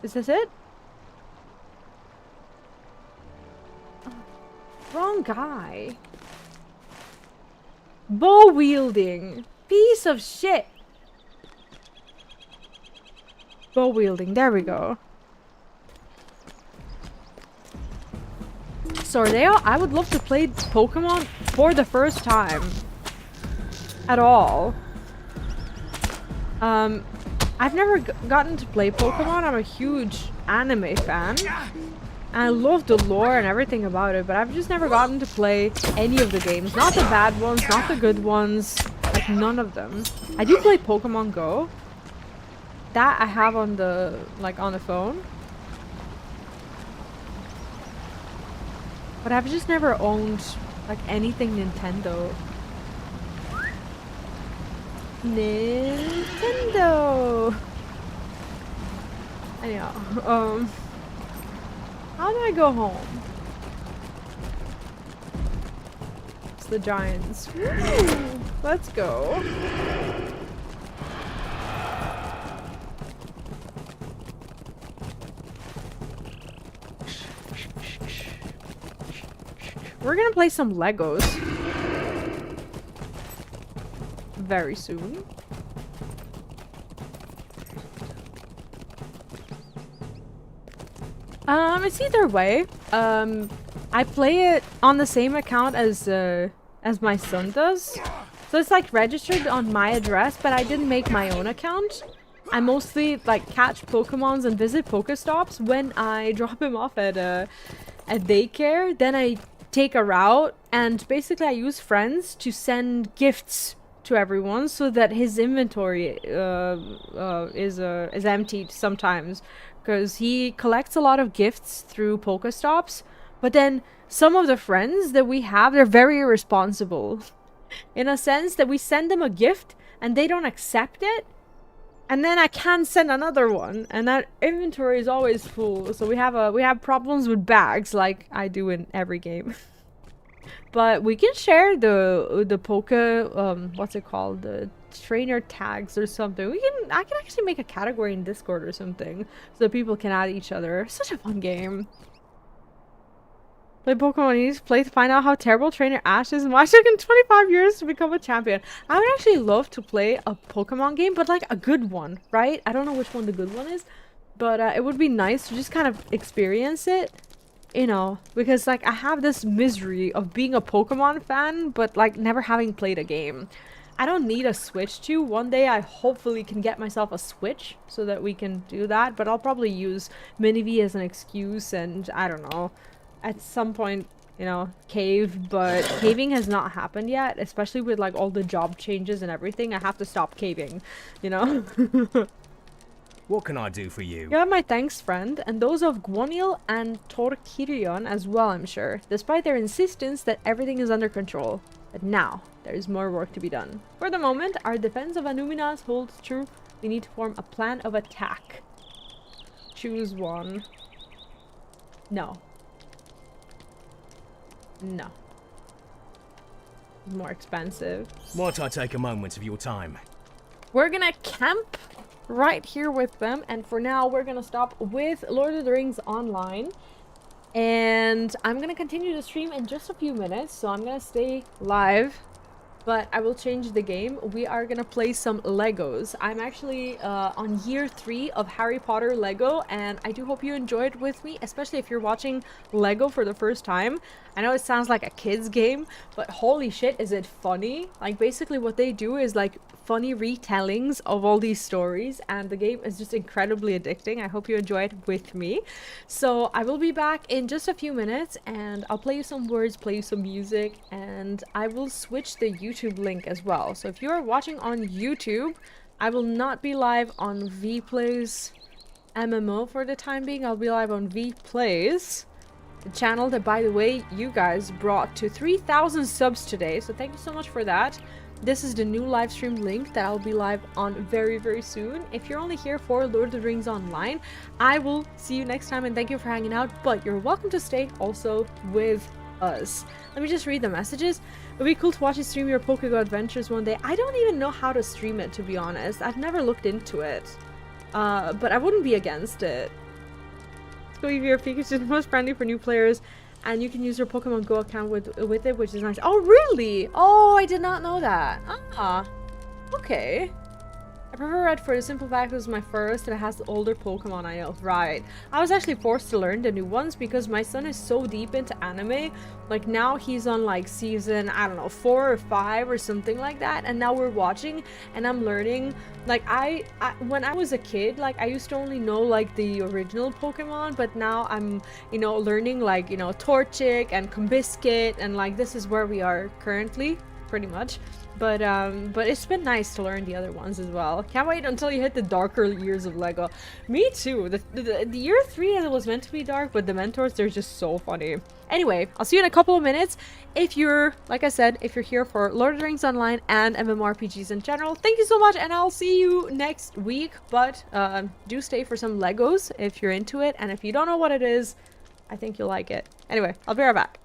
Is this it? Oh, wrong guy. Bow wielding. Piece of shit. Bow wielding. There we go. Sordeo, I would love to play Pokemon for the first time. At all. I've never gotten to play Pokemon. I'm a huge anime fan. And I love the lore and everything about it, but I've just never gotten to play any of the games. Not the bad ones, not the good ones. Like, none of them. I do play Pokemon Go. That I have on the, like, on the phone. But I've just never owned, like, anything Nintendo. Nintendo! Anyhow, how do I go home? the giants. Woo! Let's go. We're gonna play some Legos very soon. It's either way. I play it on the same account as my son does. So it's like registered on my address, but I didn't make my own account. I mostly like catch Pokemons and visit Pokestops when I drop him off at daycare. Then I take a route, and basically I use friends to send gifts to everyone so that his inventory is emptied sometimes, because he collects a lot of gifts through Pokestops. But then some of the friends that we have, they're very irresponsible in a sense that we send them a gift and they don't accept it, and then I can't send another one, and that inventory is always full. So we have problems with bags, like I do in every game. But we can share the what's it called, the trainer tags or something. I can actually make a category in Discord or something so that people can add each other. Such a fun game. Play Pokemon, you need to play to find out how terrible Trainer Ash is and why it took him 25 years to become a champion. I would actually love to play a Pokemon game, but like a good one, right? I don't know which one the good one is, but it would be nice to just kind of experience it, you know, because like I have this misery of being a Pokemon fan, but like never having played a game. I don't need a Switch to. One day I hopefully can get myself a Switch so that we can do that, but I'll probably use Mini-V as an excuse, and I don't know. At some point, you know, cave, but caving has not happened yet, especially with like all the job changes and everything. I have to stop caving, you know. What can I do for you? You have my thanks, friend, and those of Gwoniel and Torkirion as well, I'm sure, despite their insistence that everything is under control. But now, there is more work to be done. For the moment, our defense of Annúminas holds true. We need to form a plan of attack. Choose one. No. No. More expensive. Might I take a moment of your time? We're gonna camp right here with them, and for now we're gonna stop with Lord of the Rings Online, and I'm gonna continue to stream in just a few minutes, so I'm gonna stay live, but I will change the game. We are gonna play some Legos. I'm actually on year 3 of Harry Potter Lego, and I do hope you enjoyed with me, especially if you're watching Lego for the first time. I know it sounds like a kid's game, but holy shit, is it funny. Like basically what they do is like funny retellings of all these stories, and the game is just incredibly addicting. I hope you enjoy it with me. So I will be back in just a few minutes, and I'll play you some words, play you some music, and I will switch the YouTube link as well. So if you are watching on YouTube, I will not be live on Vee Plays MMO for the time being. I'll be live on Vee Plays, the channel that, by the way, you guys brought to 3,000 subs today, so thank you so much for that. This is the new live stream link that I'll be live on very, very soon. If you're only here for Lord of the Rings Online, I will see you next time, and thank you for hanging out, but you're welcome to stay also with us. Let me just read the messages. It would be cool to watch you stream your Pokego adventures one day. I don't even know how to stream it, to be honest. I've never looked into it, but I wouldn't be against it. Your Pikachu is the most friendly for new players, and you can use your Pokemon Go account with it, which is nice. Oh, really? Oh, I did not know that. Ah, okay. I prefer Red for the simple fact it was my first and it has the older Pokemon I know. Right. I was actually forced to learn the new ones because my son is so deep into anime. Like now he's on like season, I don't know, 4 or 5 or something like that. And now we're watching and I'm learning. Like I when I was a kid, like I used to only know like the original Pokemon, but now I'm, you know, learning like, you know, Torchic and Combiscuit, and like this is where we are currently, pretty much. But it's been nice to learn the other ones as well. Can't wait until you hit the darker years of Lego. Me too. The year 3 was meant to be dark, but the mentors, they're just so funny. Anyway, I'll see you in a couple of minutes. If you're, like I said, if you're here for Lord of the Rings Online and MMORPGs in general, thank you so much, and I'll see you next week. But do stay for some Legos if you're into it, and if you don't know what it is, I think you'll like it. Anyway, I'll be right back.